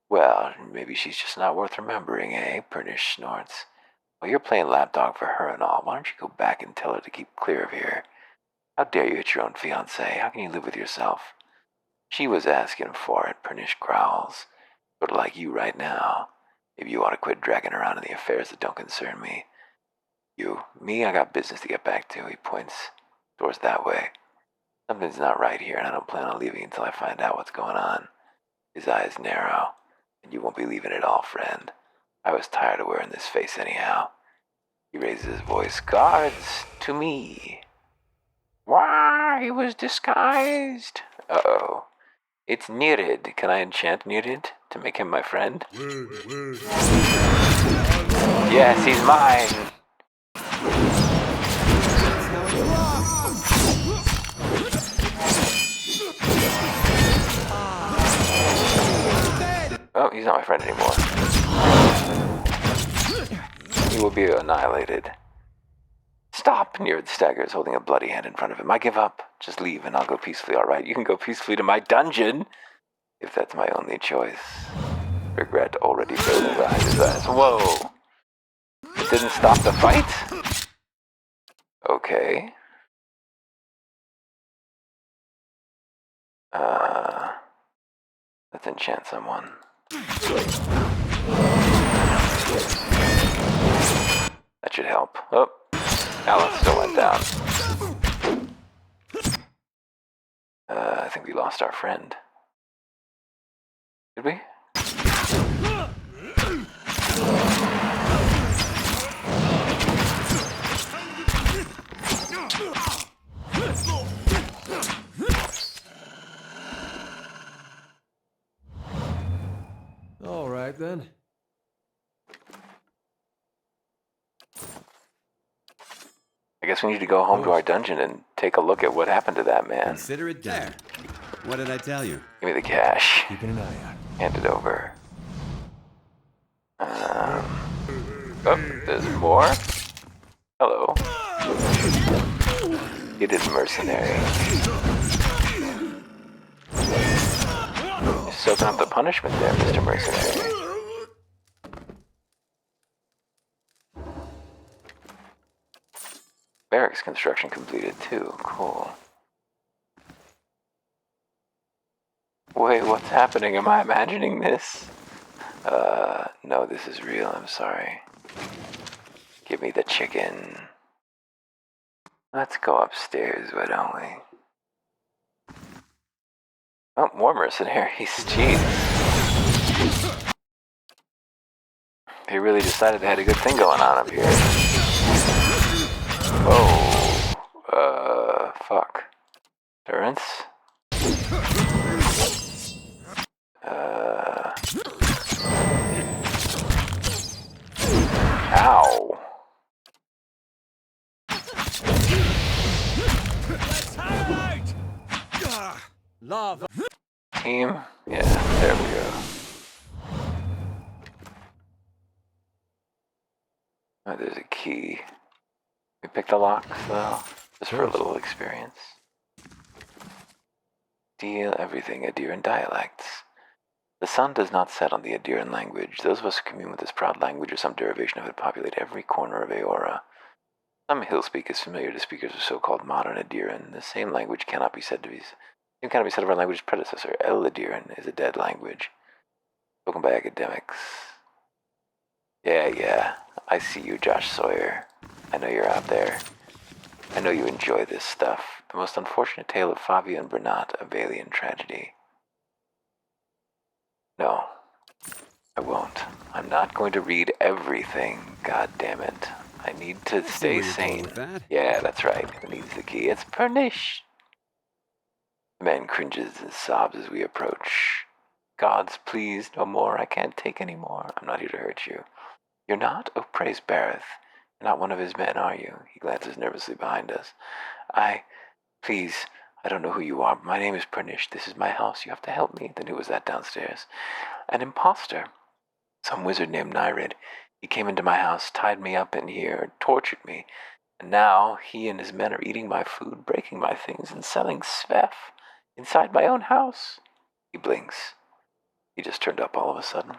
Well, maybe she's just not worth remembering, eh? Pernish snorts. Well, you're playing lapdog for her and all. Why don't you go back and tell her to keep clear of here? How dare you hit your own fiancé? How can you live with yourself? She was asking for it, Pernish growls. Sort of like you right now. Maybe you ought to quit dragging around in the affairs that don't concern me. Me, I got business to get back to. He points towards that way. Something's not right here, and I don't plan on leaving until I find out what's going on. His eyes narrow. And you won't be leaving it all, friend. I was tired of wearing this face anyhow. He raises his voice. Guards, to me. Why, he was disguised. Uh-oh. It's Nirid. Can I enchant Nirid to make him my friend? Word. Yes, he's mine. Oh, he's not my friend anymore. He will be annihilated. Stop! Nirid staggers, holding a bloody hand in front of him. I give up. Just leave and I'll go peacefully, alright? You can go peacefully to my dungeon, if that's my only choice. Regret already building behind his eyes. Whoa! It didn't stop the fight? Okay. Let's enchant someone. That should help. Oh, Alice still went down. I think we lost our friend. Did we? All right, then. I guess we need to go home to our dungeon and take a look at what happened to that man. Consider it done. What did I tell you? Give me the cash. Keeping an eye out. Hand it over. Oh, there's more. Hello. You did mercenary. You're soaking up the punishment there, Mr. Mercenary. Barracks construction completed too. Cool. Wait, what's happening? Am I imagining this? No, this is real. I'm sorry. Give me the chicken. Let's go upstairs, why don't we? Oh, more mercenaries. Jeez. They really decided they had a good thing going on up here. Whoa. Fuck. Durance? Ow. Lava. Team? Yeah, there we go. Oh, there's a key. We picked the locks, though, just for a little experience. Deal everything Adiran dialects. The sun does not set on the Adiran language. Those of us who commune with this proud language or some derivation of it populate every corner of Aora. Some hill speak is familiar to speakers of so-called modern Adiran. The same language cannot be said of our language's predecessor. El Adiran is a dead language, spoken by academics. Yeah, I see you, Josh Sawyer. I know you're out there. I know you enjoy this stuff. The most unfortunate tale of Fabio and Bernat, a Valian tragedy. No, I won't. I'm not going to read everything. God damn it. I need to stay sane. With that? Yeah, that's right. Who needs the key? It's Pernish. The man cringes and sobs as we approach. Gods, please, no more. I can't take any more. I'm not here to hurt you. You're not? Oh, praise Bareth. You're not one of his men, are you? He glances nervously behind us. Please, I don't know who you are, but my name is Pernish. This is my house. You have to help me. Then who was that downstairs? An imposter. Some wizard named Nirid. He came into my house, tied me up in here, tortured me. And now he and his men are eating my food, breaking my things, and selling Svef inside my own house. He blinks. He just turned up all of a sudden.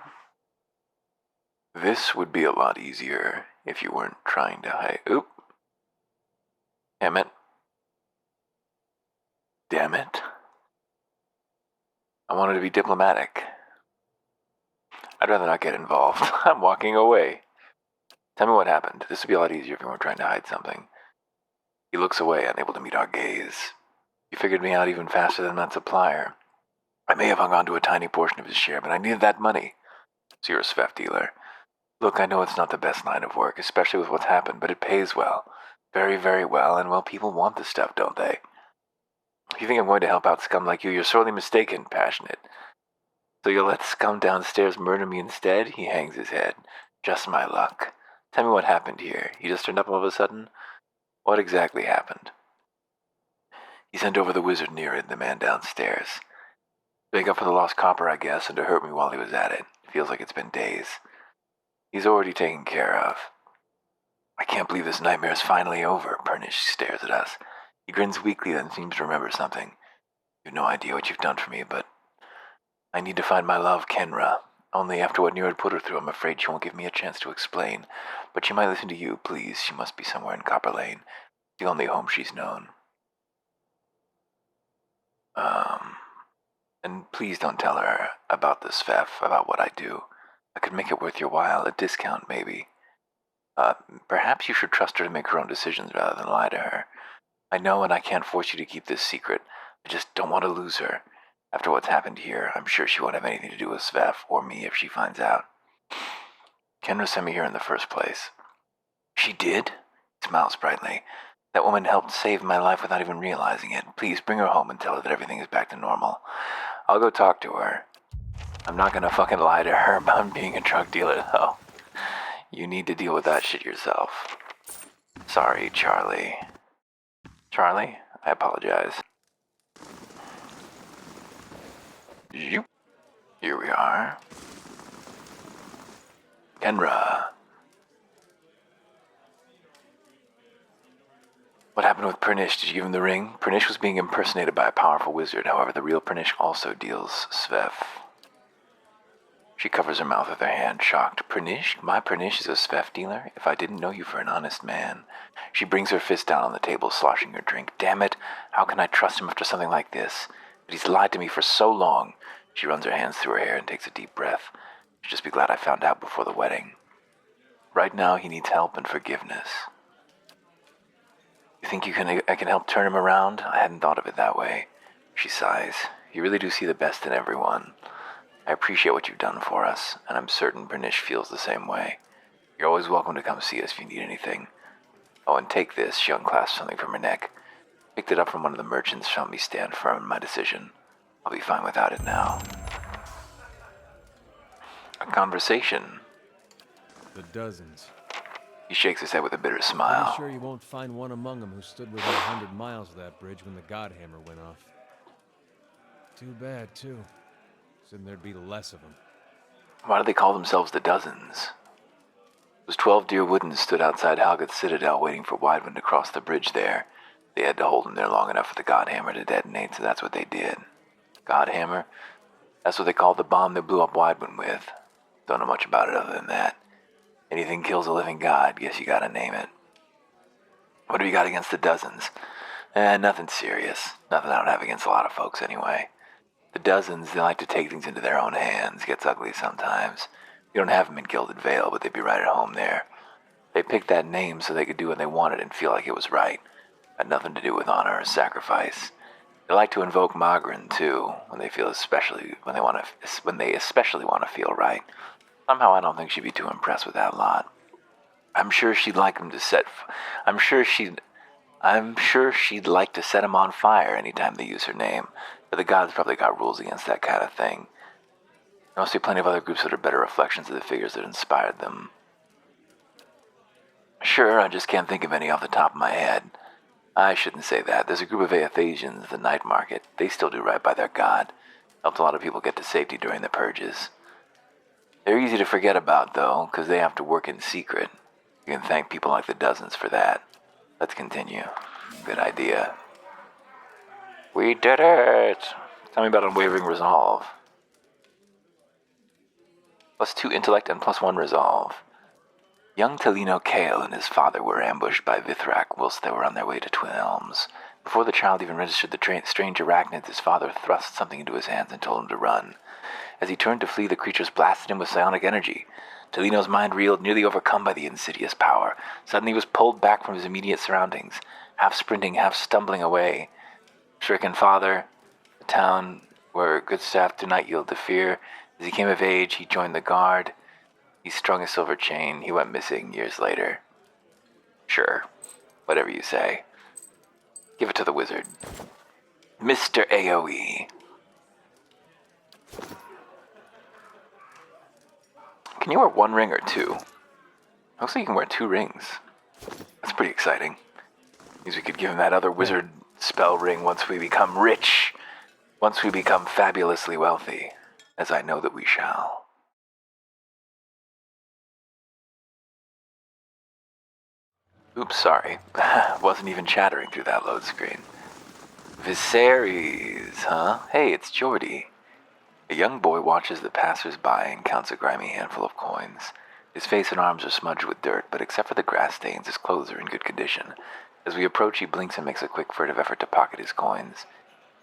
This would be a lot easier if you weren't trying to hide. Oop. Damn it. Damn it. I wanted to be diplomatic. I'd rather not get involved. I'm walking away. Tell me what happened. This would be a lot easier if you weren't trying to hide something. He looks away, unable to meet our gaze. You figured me out even faster than that supplier. I may have hung on to a tiny portion of his share, but I needed that money. So you're a Svef dealer. Look, I know it's not the best line of work, especially with what's happened, but it pays well. Very, very well, and well, people want the stuff, don't they? If you think I'm going to help out scum like you're sorely mistaken, Passionate. So you'll let scum downstairs murder me instead? He hangs his head. Just my luck. Tell me what happened here. He just turned up all of a sudden? What exactly happened? He sent over the wizard Nerid, the man downstairs. To make up for the lost copper, I guess, and to hurt me while he was at it. Feels like it's been days. He's already taken care of. I can't believe this nightmare is finally over. Pernish stares at us. He grins weakly, then seems to remember something. You have no idea what you've done for me, but I need to find my love, Kenra. Only after what Nerid put her through, I'm afraid she won't give me a chance to explain. But she might listen to you, please. She must be somewhere in Copper Lane. The only home she's known. And please don't tell her about the Svef, about what I do. I could make it worth your while, a discount maybe. Perhaps you should trust her to make her own decisions rather than lie to her. I know, and I can't force you to keep this secret. I just don't want to lose her. After what's happened here, I'm sure she won't have anything to do with Svef or me if she finds out. Kenra sent me here in the first place. She did? He smiles brightly. That woman helped save my life without even realizing it. Please bring her home and tell her that everything is back to normal. I'll go talk to her. I'm not gonna fucking lie to her about being a drug dealer, though. You need to deal with that shit yourself. Sorry, Charlie. Charlie, I apologize. Here we are. Kenra. What happened with Pernish? Did you give him the ring? Pernish was being impersonated by a powerful wizard. However, the real Pernish also deals Svef. She covers her mouth with her hand, shocked. Pernish? My Pernish is a Svef dealer? If I didn't know you for an honest man. She brings her fist down on the table, sloshing her drink. Damn it, how can I trust him after something like this? But he's lied to me for so long. She runs her hands through her hair and takes a deep breath. She'll just be glad I found out before the wedding. Right now, he needs help and forgiveness. You think I can help turn him around? I hadn't thought of it that way. She sighs. You really do see the best in everyone. I appreciate what you've done for us, and I'm certain Pernish feels the same way. You're always welcome to come see us if you need anything. Oh, and take this. She unclasps something from her neck. Picked it up from one of the merchants, helped me stand firm in my decision. I'll be fine without it now. A conversation. The dozens. He shakes his head with a bitter smile. I'm sure you won't find one among them who stood within 100 miles of that bridge when the Godhammer went off. Too bad, too. Then there'd be less of them. Why do they call themselves the Dozens? Those 12 dear Woodens stood outside Halgoth's citadel waiting for Widewind to cross the bridge there. They had to hold him there long enough for the Godhammer to detonate, so that's what they did. Godhammer? That's what they called the bomb they blew up Widewind with. Don't know much about it other than that. Anything kills a living god, guess you gotta name it. What have you got against the Dozens? Nothing serious. Nothing I don't have against a lot of folks anyway. The Dozens, they like to take things into their own hands. Gets ugly sometimes. We don't have them in Gilded Vale, but they'd be right at home there. They picked that name so they could do what they wanted and feel like it was right. Had nothing to do with honor or sacrifice. They like to invoke Magrin too, when they especially want to feel right. Somehow I don't think she'd be too impressed with that lot. I'm sure she'd like them to I'm sure she'd like to set him on fire anytime they use her name, but the gods probably got rules against that kind of thing. There must be plenty of other groups that are better reflections of the figures that inspired them. Sure, I just can't think of any off the top of my head. I shouldn't say that. There's a group of Aethasians, the Night Market. They still do right by their god. Helped a lot of people get to safety during the purges. They're easy to forget about, though, because they have to work in secret. You can thank people like the Dozens for that. Let's continue. Good idea. We did it! Tell me about Unwavering Resolve. +2 intellect and +1 resolve. Young Telino Kale and his father were ambushed by Vithrak whilst they were on their way to Twin Elms. Before the child even registered the strange arachnids, his father thrust something into his hands and told him to run. As he turned to flee, the creatures blasted him with psionic energy. Telino's mind reeled, nearly overcome by the insidious power. Suddenly he was pulled back from his immediate surroundings, half sprinting, half stumbling away. Stricken father, the town where good staff do not yield to fear, As he came of age, he joined the guard. He strung a silver chain. He went missing years later. Sure, whatever you say. Give it to the wizard. Mr. AoE. Can you wear one ring or two? Looks like you can wear 2 rings. That's pretty exciting. Means we could give him that other wizard spell ring once we become rich. Once we become fabulously wealthy. As I know that we shall. Oops, sorry. Wasn't even chattering through that load screen. Viserys, huh? Hey, it's Geordie. A young boy watches the passers-by and counts a grimy handful of coins. His face and arms are smudged with dirt, but except for the grass stains, his clothes are in good condition. As we approach, he blinks and makes a quick furtive effort to pocket his coins.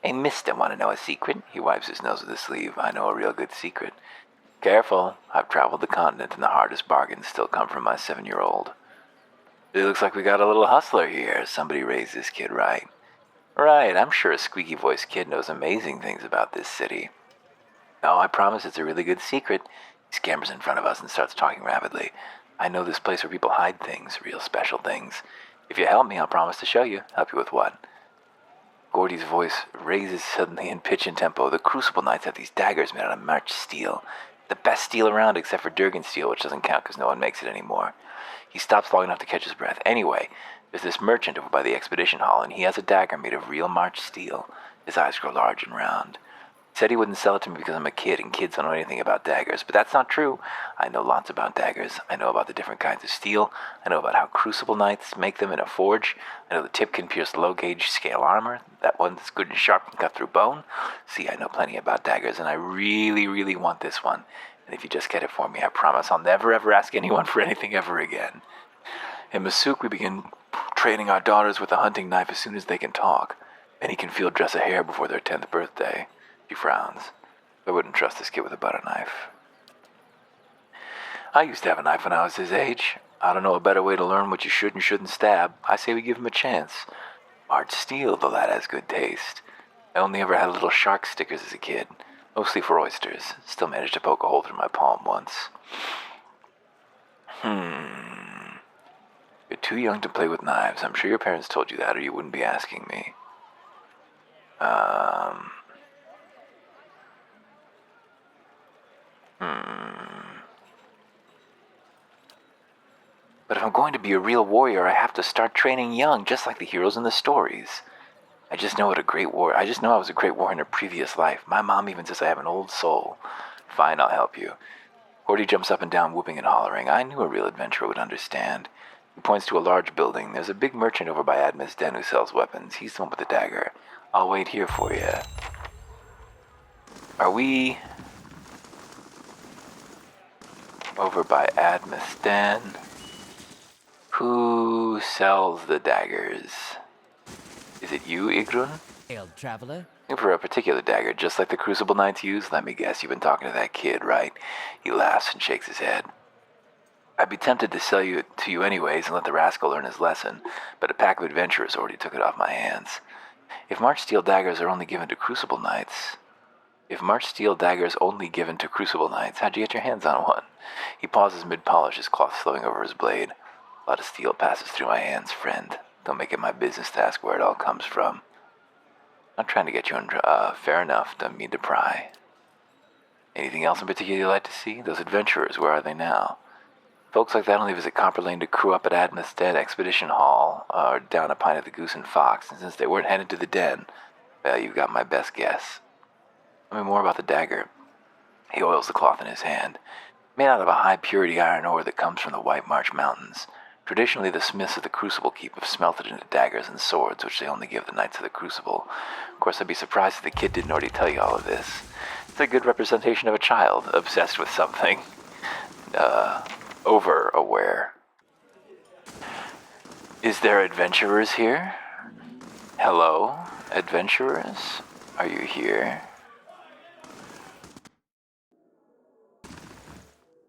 Hey, mister, want to know a secret? He wipes his nose with his sleeve. I know a real good secret. Careful, I've traveled the continent and the hardest bargains still come from my 7-year-old. It looks like we got a little hustler here. Somebody raised this kid right. Right, I'm sure a squeaky-voiced kid knows amazing things about this city. No, I promise it's a really good secret. He scampers in front of us and starts talking rapidly. I know this place where people hide things, real special things. If you help me, I'll promise to show you. Help you with what? Gordy's voice raises suddenly in pitch and tempo. The Crucible Knights have these daggers made out of March steel. The best steel around except for Durgan steel, which doesn't count because no one makes it anymore. He stops long enough to catch his breath. Anyway, there's this merchant over by the expedition hall, and he has a dagger made of real March steel. His eyes grow large and round. He said he wouldn't sell it to me because I'm a kid, and kids don't know anything about daggers. But that's not true. I know lots about daggers. I know about the different kinds of steel. I know about how Crucible Knights make them in a forge. I know the tip can pierce low-gauge scale armor. That one that's good and sharp can cut through bone. See, I know plenty about daggers, and I really, really want this one. And if you just get it for me, I promise I'll never ever ask anyone for anything ever again. In Masuk, we begin training our daughters with a hunting knife as soon as they can talk. Any can field dress a hare before their 10th birthday. He frowns. I wouldn't trust this kid with a butter knife. I used to have a knife when I was his age. I don't know a better way to learn what you should and shouldn't stab. I say we give him a chance. March steel, the lad has good taste. I only ever had little shark stickers as a kid. Mostly for oysters. Still managed to poke a hole through my palm once. You're too young to play with knives. I'm sure your parents told you that or you wouldn't be asking me. But if I'm going to be a real warrior, I have to start training young, just like the heroes in the stories. I just know I was a great warrior in a previous life. My mom even says I have an old soul. Fine, I'll help you. Gordy jumps up and down, whooping and hollering. I knew a real adventurer would understand. He points to a large building. There's a big merchant over by Admis Den who sells weapons. He's the one with the dagger. I'll wait here for you. Are we over by Admis Den? Who sells the daggers? Is it you, Igrun? Hail, traveler. For a particular dagger, just like the Crucible Knights use? Let me guess, you've been talking to that kid, right? He laughs and shakes his head. I'd be tempted to sell it to you anyways and let the rascal learn his lesson, but a pack of adventurers already took it off my hands. If March steel daggers are only given to Crucible Knights... how'd you get your hands on one? He pauses mid-polish, his cloth slowing over his blade. A lot of steel passes through my hands, friend. Don't make it my business to ask where it all comes from. Not trying to get you in, fair enough, don't mean to pry. Anything else in particular you'd like to see? Those adventurers, where are they now? Folks like that only visit Copper Lane to crew up at Admis Den Expedition Hall, or down a pint at the Goose and Fox, and since they weren't headed to the den, well, you've got my best guess. Tell me more about the dagger. He oils the cloth in his hand. Made out of a high-purity iron ore that comes from the White March Mountains. Traditionally, the smiths of the Crucible Keep have smelted into daggers and swords, which they only give the Knights of the Crucible. Of course, I'd be surprised if the kid didn't already tell you all of this. It's a good representation of a child, obsessed with something. Over-aware. Is there adventurers here? Hello, adventurers? Are you here?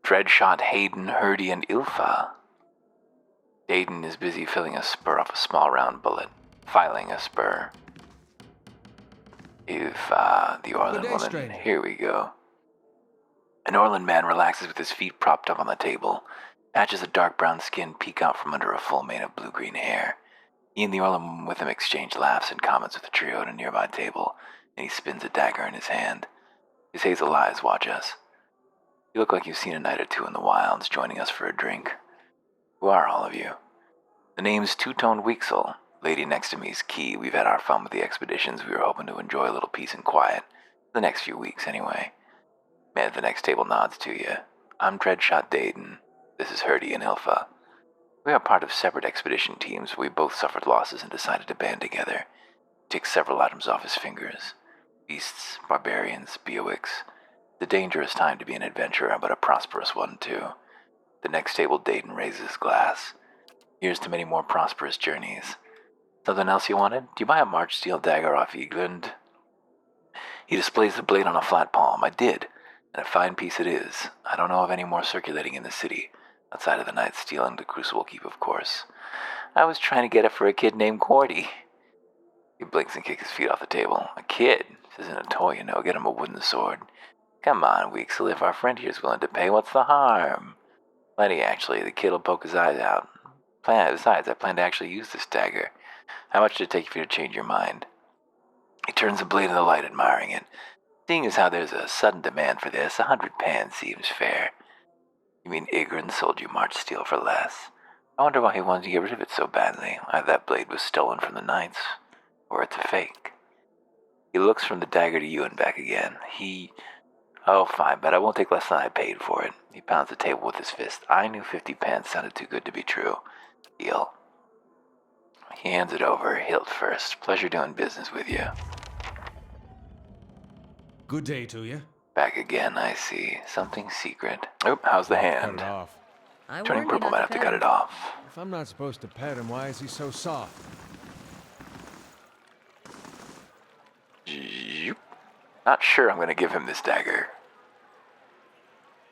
Dreadshot, Hayden, Hurdy, and Ilfa. Hayden is busy filling a spur off a small round bullet, filing a spur. Ilfa, the Orlan woman. stranger. Here we go. An Orland man relaxes with his feet propped up on the table. Patches of dark brown skin peek out from under a full mane of blue-green hair. He and the Orland woman with him exchange laughs and comments with the trio at a nearby table, and he spins a dagger in his hand. His hazel eyes watch us. You look like you've seen a night or two in the wilds, joining us for a drink. Who are all of you? The name's Two-Tone Weaksel. Lady next to me is Key. We've had our fun with the expeditions. We were hoping to enjoy a little peace and quiet. The next few weeks, anyway. Man at the next table nods to you. I'm Dreadshot Dayton. This is Hurdy and Ilfa. We are part of separate expedition teams, but we both suffered losses and decided to band together. Take several items off his fingers. Beasts, barbarians, Beowicks. It's a dangerous time to be an adventurer, but a prosperous one, too. The next table, Dayton raises his glass. Here's to many more prosperous journeys. Something else you wanted? Do you buy a March steel dagger off Eglund? He displays the blade on a flat palm. I did, and a fine piece it is. I don't know of any more circulating in the city, outside of the Knight Steel and the Crucible Keep, of course. I was trying to get it for a kid named Cordy. He blinks and kicks his feet off the table. A kid? This isn't a toy, you know. Get him a wooden sword. Come on, Weaksel, if our friend here's willing to pay, what's the harm? Plenty, actually. The kid'll poke his eyes out. Besides, I plan to actually use this dagger. How much did it take for you to change your mind? He turns the blade in the light, admiring it. Seeing as how there's a sudden demand for this, 100 pans seems fair. You mean Igrin sold you March steel for less? I wonder why he wanted to get rid of it so badly. Either that blade was stolen from the Knights, or it's a fake. He looks from the dagger to you and back again. Oh, fine, but I won't take less than I paid for it. He pounds the table with his fist. I knew 50 pence sounded too good to be true. Deal. He hands it over, hilt first. Pleasure doing business with you. Good day to you. Back again, I see. Something secret. Oh, how's the Cut hand? it off. I Turning warned you purple not might have to pet cut him. it off. If I'm not supposed to pet him, why is he so soft? Zoop. Not sure I'm going to give him this dagger.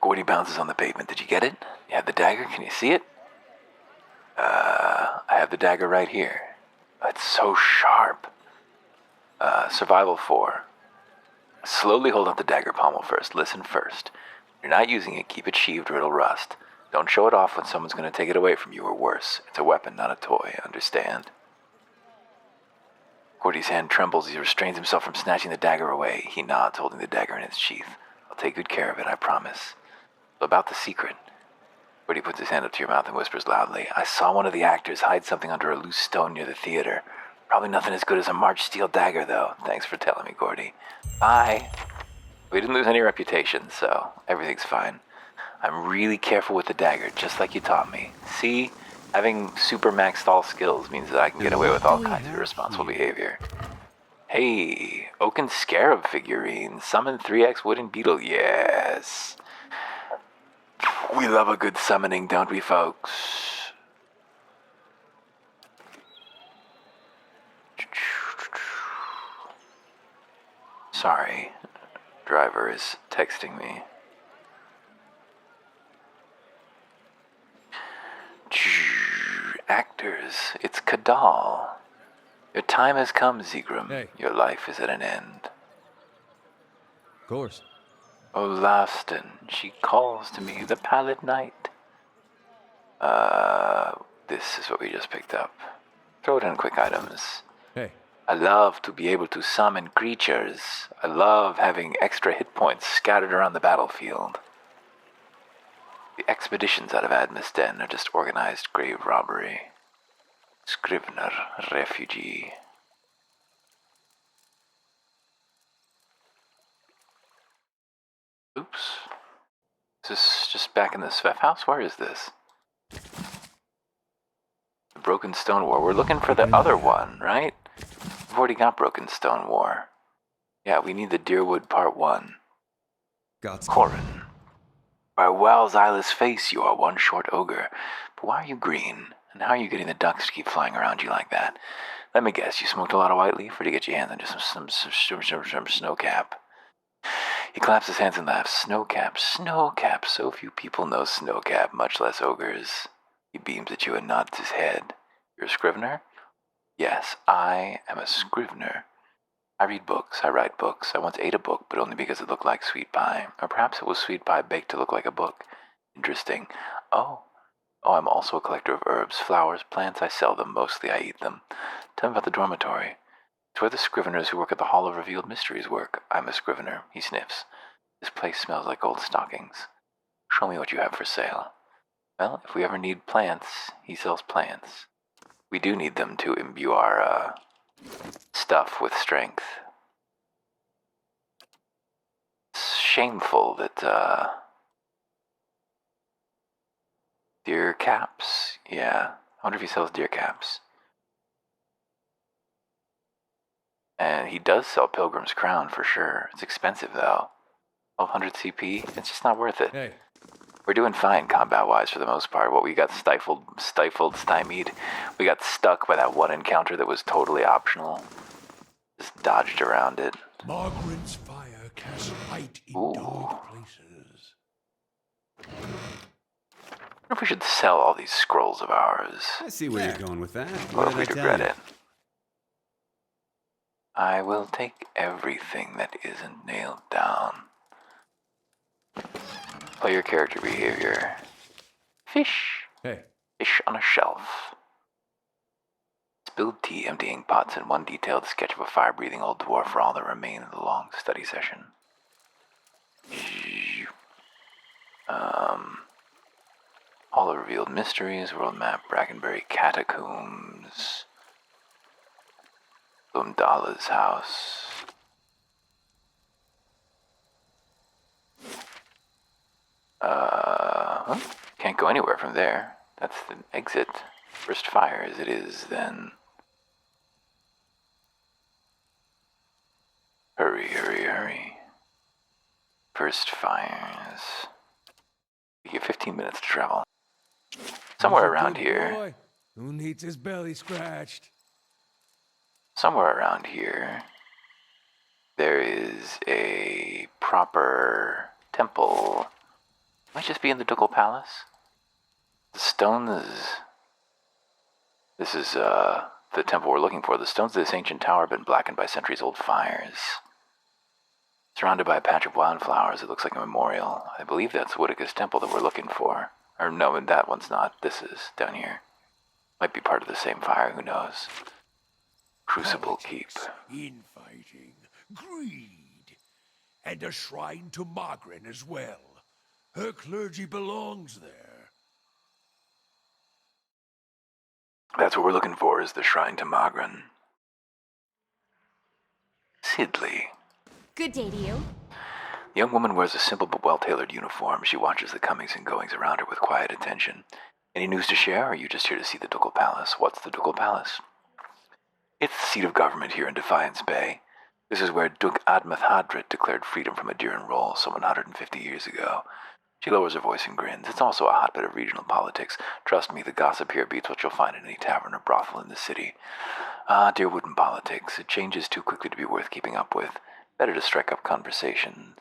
Gordy bounces on the pavement. Did you get it? You have the dagger? Can you see it? I have the dagger right here. It's so sharp. Survival 4. Slowly hold up the dagger pommel first. Listen first. If you're not using it, keep it sheathed or it'll rust. Don't show it off when someone's going to take it away from you or worse. It's a weapon, not a toy. Understand? Gordy's hand trembles as he restrains himself from snatching the dagger away. He nods, holding the dagger in its sheath. I'll take good care of it, I promise. So about the secret. Gordy puts his hand up to your mouth and whispers loudly. I saw one of the actors hide something under a loose stone near the theater. Probably nothing as good as a March steel dagger, though. Thanks for telling me, Gordy. Bye. We didn't lose any reputation, so everything's fine. I'm really careful with the dagger, just like you taught me. See? Having super maxed all skills means that I can get away with all kinds of irresponsible behavior. Hey, Oaken Scarab figurine. Summon 3X Wooden Beetle. Yes. We love a good summoning, don't we, folks? Sorry. Driver is texting me. Actors, it's Kadal. Your time has come, Zegrim. Hey. Your life is at an end. Of course. Oh, Laston, she calls to me, the Pallid Knight. This is what we just picked up. Throw it in quick items. Hey, I love to be able to summon creatures. I love having extra hit points scattered around the battlefield. The expeditions out of Admis Den are just organized grave robbery. Scrivener, refugee. Oops. Is this just back in the Svef house? Where is this? The Broken Stone War. We're looking for the other one, right? We've already got Broken Stone War. Yeah, we need the Deerwood Part 1. Got Corin. By Wel's eyeless face, you are one short ogre. But why are you green? And how are you getting the ducks to keep flying around you like that? Let me guess, you smoked a lot of white leaf, or to get your hands into some snowcap? He claps his hands and laughs. Snowcap, snowcap. So few people know snowcap, much less ogres. He beams at you and nods his head. You're a scrivener? Yes, I am a scrivener. I read books, I write books. I once ate a book, but only because it looked like sweet pie. Or perhaps it was sweet pie baked to look like a book. Interesting. Oh, I'm also a collector of herbs, flowers, plants. I sell them, mostly I eat them. Tell me about the dormitory. It's where the scriveners who work at the Hall of Revealed Mysteries work. I'm a scrivener. He sniffs. This place smells like old stockings. Show me what you have for sale. Well, if we ever need plants, he sells plants. We do need them to imbue our, stuff with strength. It's shameful that, deer caps? Yeah. I wonder if he sells deer caps. And he does sell Pilgrim's Crown for sure. It's expensive though. 1200 CP? It's just not worth it. Hey, We're doing fine combat-wise for the most part. What we got stymied. We got stuck by that one encounter that was totally optional. Just dodged around it. Margaret's fire casts light in Ooh. dark places. I wonder if we should sell all these scrolls of ours. I see where you're going with that. Or if What we'd did I tell regret you? it. I will take everything that isn't nailed down. Player character behavior. Fish. hey, Fish on a shelf. Spilled tea emptying pots and one detailed sketch of a fire-breathing old dwarf for all that remain of the long study session. All the revealed mysteries, world map, Brackenbury catacombs, Umdala's house. Can't go anywhere from there. That's the exit. First fire as it is, then. Hurry, hurry, hurry. First fires. You get 15 minutes to travel. Somewhere around here. boy, who needs his belly scratched? Somewhere around here. There is a proper temple. Might just be in the Ducal Palace. The stones. This is the temple we're looking for. The stones of this ancient tower have been blackened by centuries-old fires. Surrounded by a patch of wildflowers, it looks like a memorial. I believe that's Woodica's temple that we're looking for. Or no, that one's not. This is down here. Might be part of the same fire, who knows. Crucible Keep. Infighting, greed, and a shrine to Margaret as well. Her clergy belongs there. That's what we're looking for, is the shrine to Magran. Sidley. Good day to you. The young woman wears a simple but well-tailored uniform. She watches the comings and goings around her with quiet attention. Any news to share, or are you just here to see the Ducal Palace? What's the Ducal Palace? It's the seat of government here in Defiance Bay. This is where Duke Admeth Hadrit declared freedom from Adiran rule some 150 years ago. She lowers her voice and grins. It's also a hotbed of regional politics. Trust me, the gossip here beats what you'll find in any tavern or brothel in the city. Dear wooden politics. It changes too quickly to be worth keeping up with. Better to strike up conversation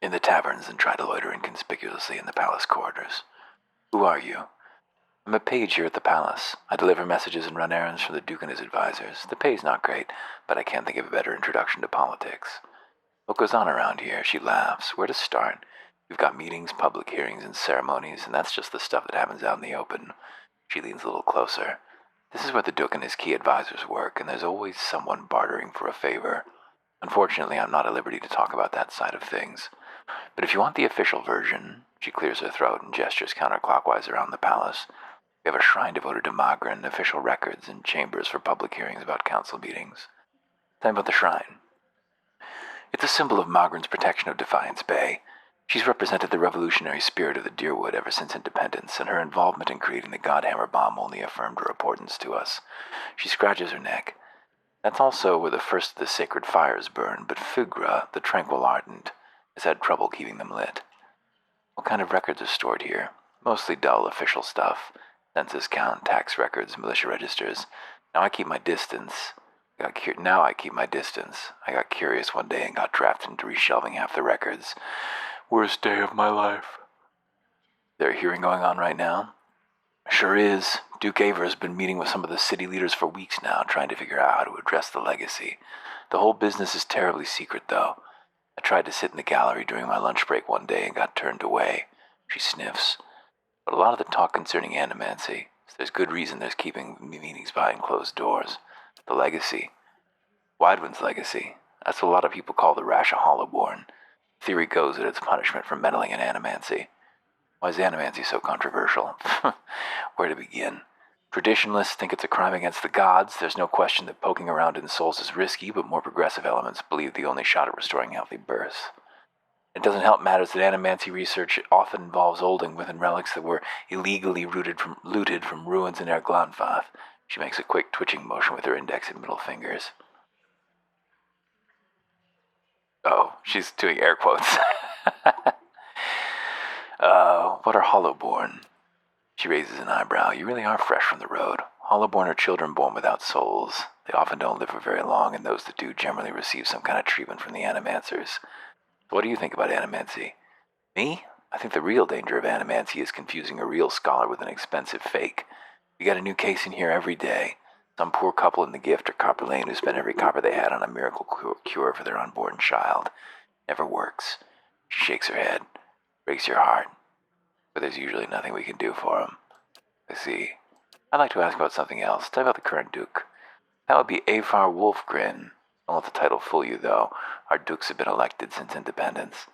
in the taverns than try to loiter inconspicuously in the palace corridors. Who are you? I'm a page here at the palace. I deliver messages and run errands for the Duke and his advisors. The pay's not great, but I can't think of a better introduction to politics. What goes on around here? She laughs. Where to start? We've got meetings, public hearings, and ceremonies, and that's just the stuff that happens out in the open. She leans a little closer. This is where the Duke and his key advisors work, and there's always someone bartering for a favor. Unfortunately, I'm not at liberty to talk about that side of things. But if you want the official version, she clears her throat and gestures counterclockwise around the palace. We have a shrine devoted to Magran, official records, and chambers for public hearings about council meetings. Tell me about the shrine. It's a symbol of Magran's protection of Defiance Bay. She's represented the revolutionary spirit of the Deerwood ever since independence, and her involvement in creating the Godhammer bomb only affirmed her importance to us. She scratches her neck. That's also where the first of the sacred fires burn, but Figra, the tranquil ardent, has had trouble keeping them lit. What kind of records are stored here? Mostly dull official stuff. Census count, tax records, militia registers. Now I keep my distance. I got curious one day and got drafted into reshelving half the records. Worst day of my life. There a hearing going on right now? Sure is. Duke Aver has been meeting with some of the city leaders for weeks now, trying to figure out how to address the legacy. The whole business is terribly secret, though. I tried to sit in the gallery during my lunch break one day and got turned away. She sniffs. But a lot of the talk concerning animancy, so there's good reason there's keeping meetings behind closed doors. The legacy. Widewind's legacy. That's what a lot of people call the Rash of Hollowborn. Theory goes that it's punishment for meddling in animancy. Why is animancy so controversial? Where to begin? Traditionalists think it's a crime against the gods. There's no question that poking around in souls is risky, but more progressive elements believe the only shot at restoring healthy births. It doesn't help matters that animancy research often involves olding within relics that were illegally looted from ruins in Erglanfath. She makes a quick twitching motion with her index and middle fingers. Oh, she's doing air quotes. What are Hollowborn? She raises an eyebrow. You really are fresh from the road. Hollowborn are children born without souls. They often don't live for very long, and those that do generally receive some kind of treatment from the animancers. What do you think about animancy? Me? I think the real danger of animancy is confusing a real scholar with an expensive fake. We get a new case in here every day. Some poor couple in the Gift or Copper Lane who spent every copper they had on a miracle cure for their unborn child. Never works. She shakes her head. Breaks your heart. But there's usually nothing we can do for them. I see. I'd like to ask about something else. Tell about the current Duke. That would be Avar Wolfgren. Don't let the title fool you, though. Our Dukes have been elected since independence.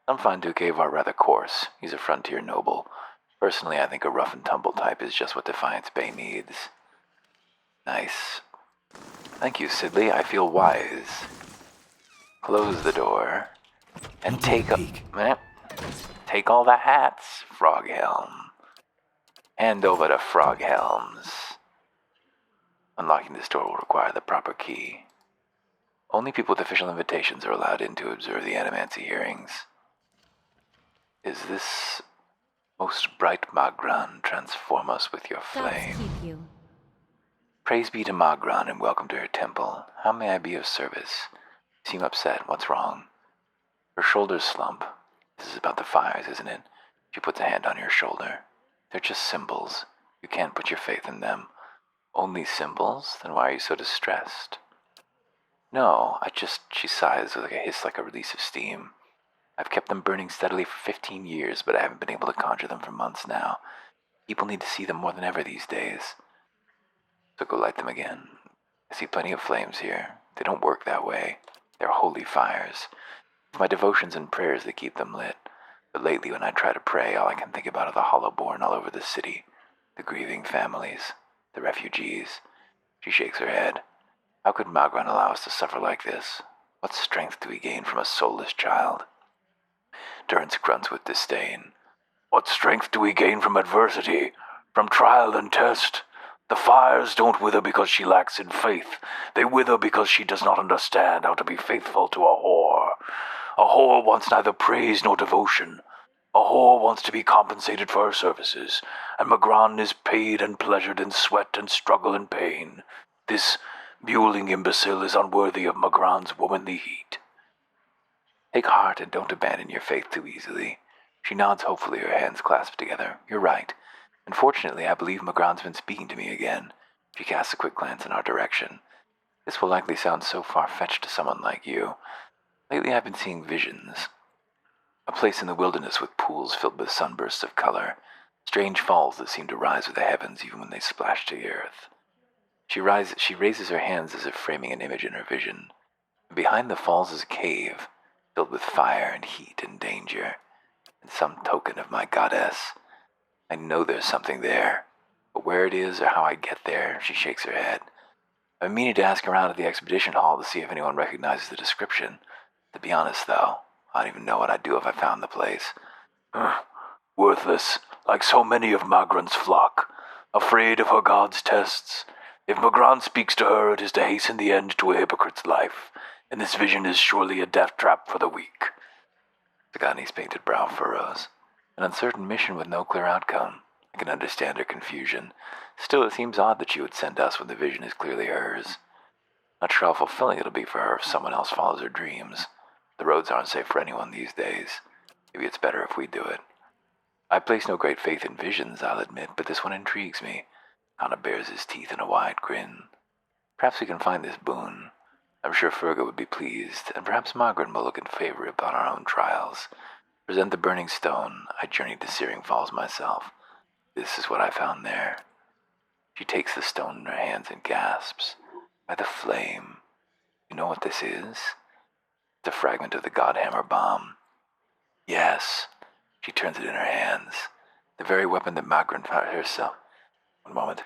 Some find Duke Avar rather coarse. He's a frontier noble. Personally, I think a rough-and-tumble type is just what Defiance Bay needs. Nice. Thank you, Sidley. I feel wise. Close the door. And take all the hats, Froghelm. Hand over to Froghelms. Unlocking this door will require the proper key. Only people with official invitations are allowed in to observe the animancy hearings. Is this most bright Magran transform us with your flame? Keep you. Praise be to Magran and welcome to her temple. How may I be of service? You seem upset. What's wrong? Her shoulders slump. This is about the fires, isn't it? She puts a hand on your shoulder. They're just symbols. You can't put your faith in them. Only symbols? Then why are you so distressed? No, she sighs with a hiss like a release of steam. I've kept them burning steadily for 15 years, but I haven't been able to conjure them for months now. People need to see them more than ever these days. So go light them again. I see plenty of flames here. They don't work that way. They're holy fires. It's my devotions and prayers that keep them lit. But lately when I try to pray, all I can think about are the Hollowborn all over the city. The grieving families. The refugees. She shakes her head. How could Magran allow us to suffer like this? What strength do we gain from a soulless child? Durrance grunts with disdain. What strength do we gain from adversity? From trial and test? The fires don't wither because she lacks in faith. They wither because she does not understand how to be faithful to a whore. A whore wants neither praise nor devotion. A whore wants to be compensated for her services, and Magran is paid and pleasured in sweat and struggle and pain. This mewling imbecile is unworthy of Magran's womanly heat. Take heart and don't abandon your faith too easily. She nods hopefully, her hands clasped together. You're right. Unfortunately, I believe Magran's been speaking to me again. She casts a quick glance in our direction. This will likely sound so far-fetched to someone like you. Lately I've been seeing visions. A place in the wilderness with pools filled with sunbursts of color. Strange falls that seem to rise with the heavens even when they splash to the earth. She raises her hands as if framing an image in her vision. And behind the falls is a cave, filled with fire and heat and danger, and some token of my goddess. I know there's something there, but where it is or how I get there, she shakes her head. I've been meaning to ask around at the expedition hall to see if anyone recognizes the description. To be honest, though, I don't even know what I'd do if I found the place. Worthless, like so many of Magran's flock, afraid of her god's tests. If Magran speaks to her, it is to hasten the end to a hypocrite's life, and this vision is surely a death trap for the weak. Tagani's painted brow furrows. An uncertain mission with no clear outcome. I can understand her confusion. Still, it seems odd that she would send us when the vision is clearly hers. Not sure how fulfilling it'll be for her if someone else follows her dreams. The roads aren't safe for anyone these days. Maybe it's better if we do it. I place no great faith in visions, I'll admit, but this one intrigues me. Kana bares his teeth in a wide grin. Perhaps we can find this boon. I'm sure Ferga would be pleased, and perhaps Magrin will look in favor upon our own trials. Present the burning stone. I journeyed to Searing Falls myself. This is what I found there. She takes the stone in her hands and gasps. By the flame. You know what this is? It's a fragment of the Godhammer bomb. Yes. She turns it in her hands. The very weapon that Magrin herself... One moment.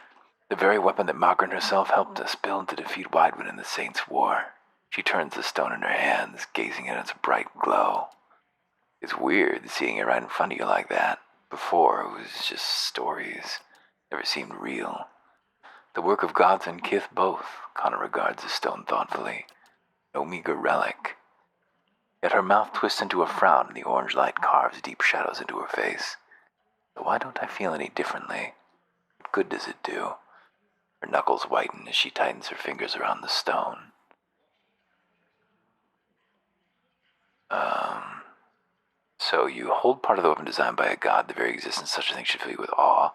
The very weapon that Magrin herself helped us build to defeat Widewind in the Saints' War. She turns the stone in her hands, gazing at its bright glow. It's weird seeing it right in front of you like that. Before, it was just stories. Never seemed real. The work of gods and kith both, Connor regards the stone thoughtfully. No meager relic. Yet her mouth twists into a frown and the orange light carves deep shadows into her face. But why don't I feel any differently? What good does it do? Her knuckles whiten as she tightens her fingers around the stone. So you hold part of the weapon designed by a god. The very existence of such a thing should fill you with awe.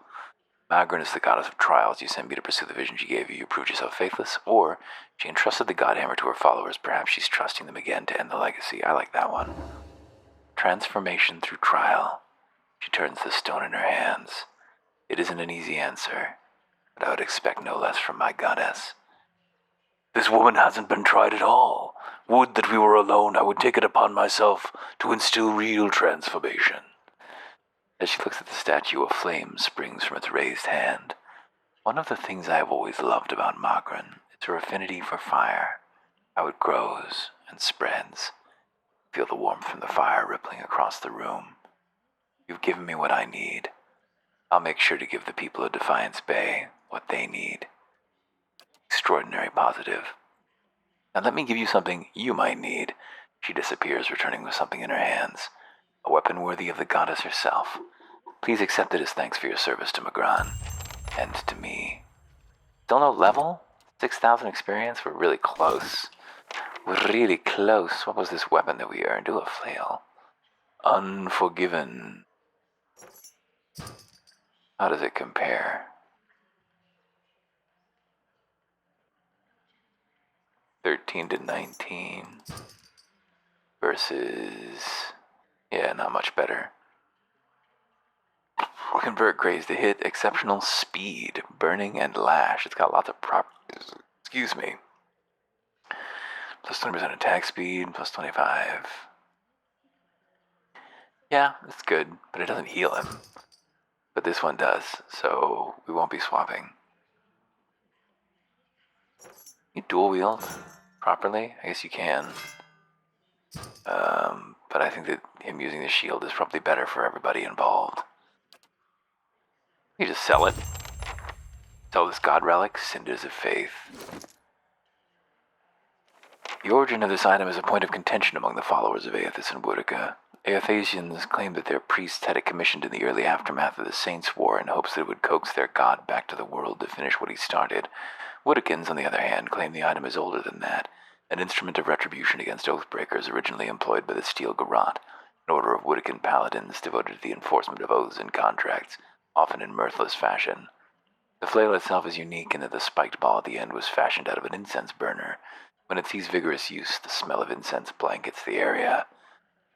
Magrin is the goddess of trials. You sent me to pursue the vision she gave you. You proved yourself faithless. Or she entrusted the Godhammer to her followers. Perhaps she's trusting them again to end the legacy. I like that one. Transformation through trial. She turns the stone in her hands. It isn't an easy answer, but I would expect no less from my goddess. This woman hasn't been tried at all. Would that we were alone, I would take it upon myself to instill real transformation. As she looks at the statue, a flame springs from its raised hand. One of the things I have always loved about Magrin is her affinity for fire, how it grows and spreads. Feel the warmth from the fire rippling across the room. You've given me what I need. I'll make sure to give the people of Defiance Bay what they need. Extraordinary positive. Now let me give you something you might need. She disappears, returning with something in her hands. A weapon worthy of the goddess herself. Please accept it as thanks for your service to Magran. And to me. Still no level? 6,000 experience? We're really close. We're really close. What was this weapon that we earned? Do a flail. Unforgiven. How does it compare? 13 to 19 versus, yeah, not much better. Convert Graze to hit, exceptional speed, burning and lash. It's got lots of properties. Excuse me. Plus 20% attack speed, plus 25. Yeah, it's good, but it doesn't heal him. But this one does, so we won't be swapping. You dual wield properly? I guess you can. But I think that him using the shield is probably better for everybody involved. You just sell it. Sell this god relic, Cinders of Faith. The origin of this item is a point of contention among the followers of Aethys and Boudica. Aethasians claim that their priests had it commissioned in the early aftermath of the Saints' War in hopes that it would coax their god back to the world to finish what he started. Woodicans, on the other hand, claim the item is older than that, an instrument of retribution against Oathbreakers originally employed by the Steel Garrote, an order of Woodican paladins devoted to the enforcement of oaths and contracts, often in mirthless fashion. The flail itself is unique in that the spiked ball at the end was fashioned out of an incense burner. When it sees vigorous use, the smell of incense blankets the area.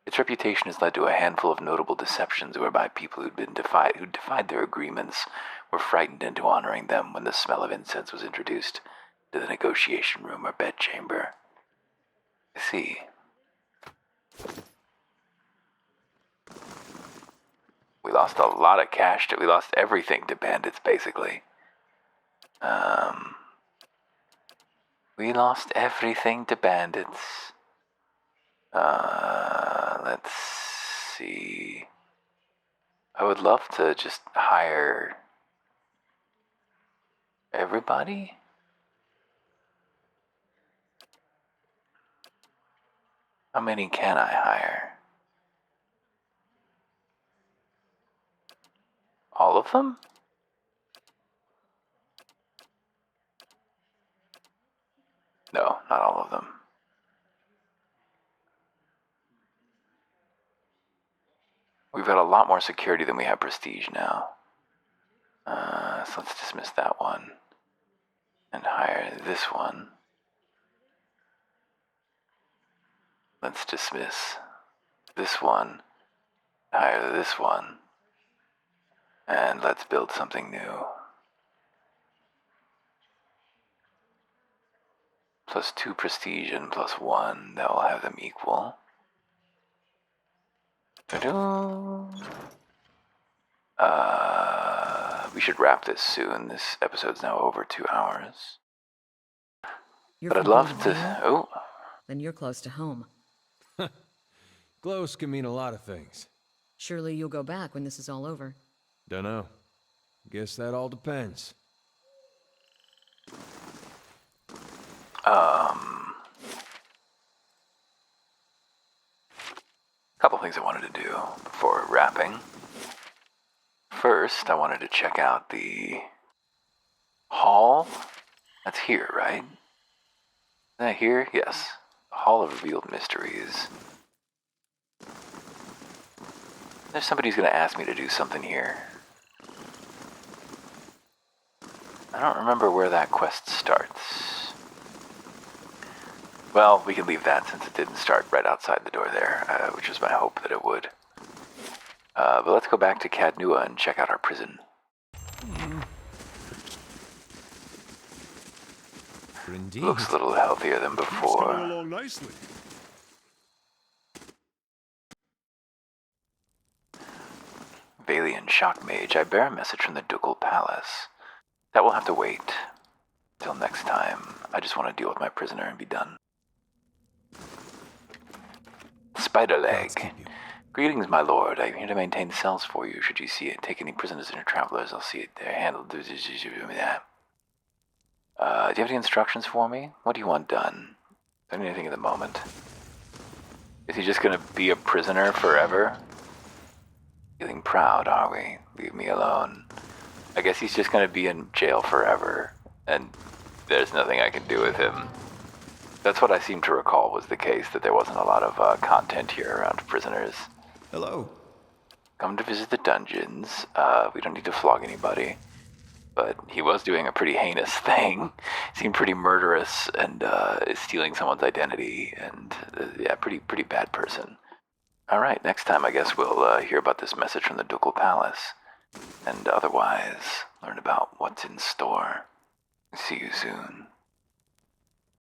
Its reputation has led to a handful of notable deceptions whereby people who'd defied their agreements were frightened into honoring them when the smell of incense was introduced to the negotiation room or bedchamber. I see. We lost a lot of cash. We lost everything to bandits, basically. We lost everything to bandits. Let's see. I would love to just hire everybody. How many can I hire? All of them? No, not all of them. We've got a lot more security than we have prestige now. Palace. Let's dismiss that one. And hire this one. Let's dismiss this one. Hire this one. And let's build something new. +2 prestige and +1. That will have them equal. We should wrap this soon. This episode's now over 2 hours. You're But I'd from love Golden to. Vale? Oh, Then you're close to home. Close can mean a lot of things. Surely you'll go back when this is all over. Dunno. Guess that all depends. Couple things I wanted to do before wrapping. First, I wanted to check out the hall. That's here, right? Is that here? Yes. Hall of Revealed Mysteries. There's somebody who's going to ask me to do something here. I don't remember where that quest starts. Well, we can leave that since it didn't start right outside the door there, which was my hope that it would. But let's go back to Cadnua and check out our prison. Indeed. Looks a little healthier than Coming before. along nicely. Valian Shockmage, I bear a message from the Ducal Palace. That will have to wait till next time. I just want to deal with my prisoner and be done. Spiderleg. Greetings, my lord. I'm here to maintain cells for you. Should you see it, take any prisoners and travelers, I'll see it there handled. Do you have any instructions for me? What do you want done? Anything at the moment? Is he just gonna be a prisoner forever? Feeling proud, are we? Leave me alone. I guess he's just gonna be in jail forever, and there's nothing I can do with him. That's what I seem to recall was the case, that there wasn't a lot of content here around prisoners. Hello. Come to visit the dungeons. We don't need to flog anybody. But he was doing a pretty heinous thing. Seemed pretty murderous and is stealing someone's identity. And yeah, pretty bad person. All right, next time I guess we'll hear about this message from the Ducal Palace. And otherwise, learn about what's in store. See you soon.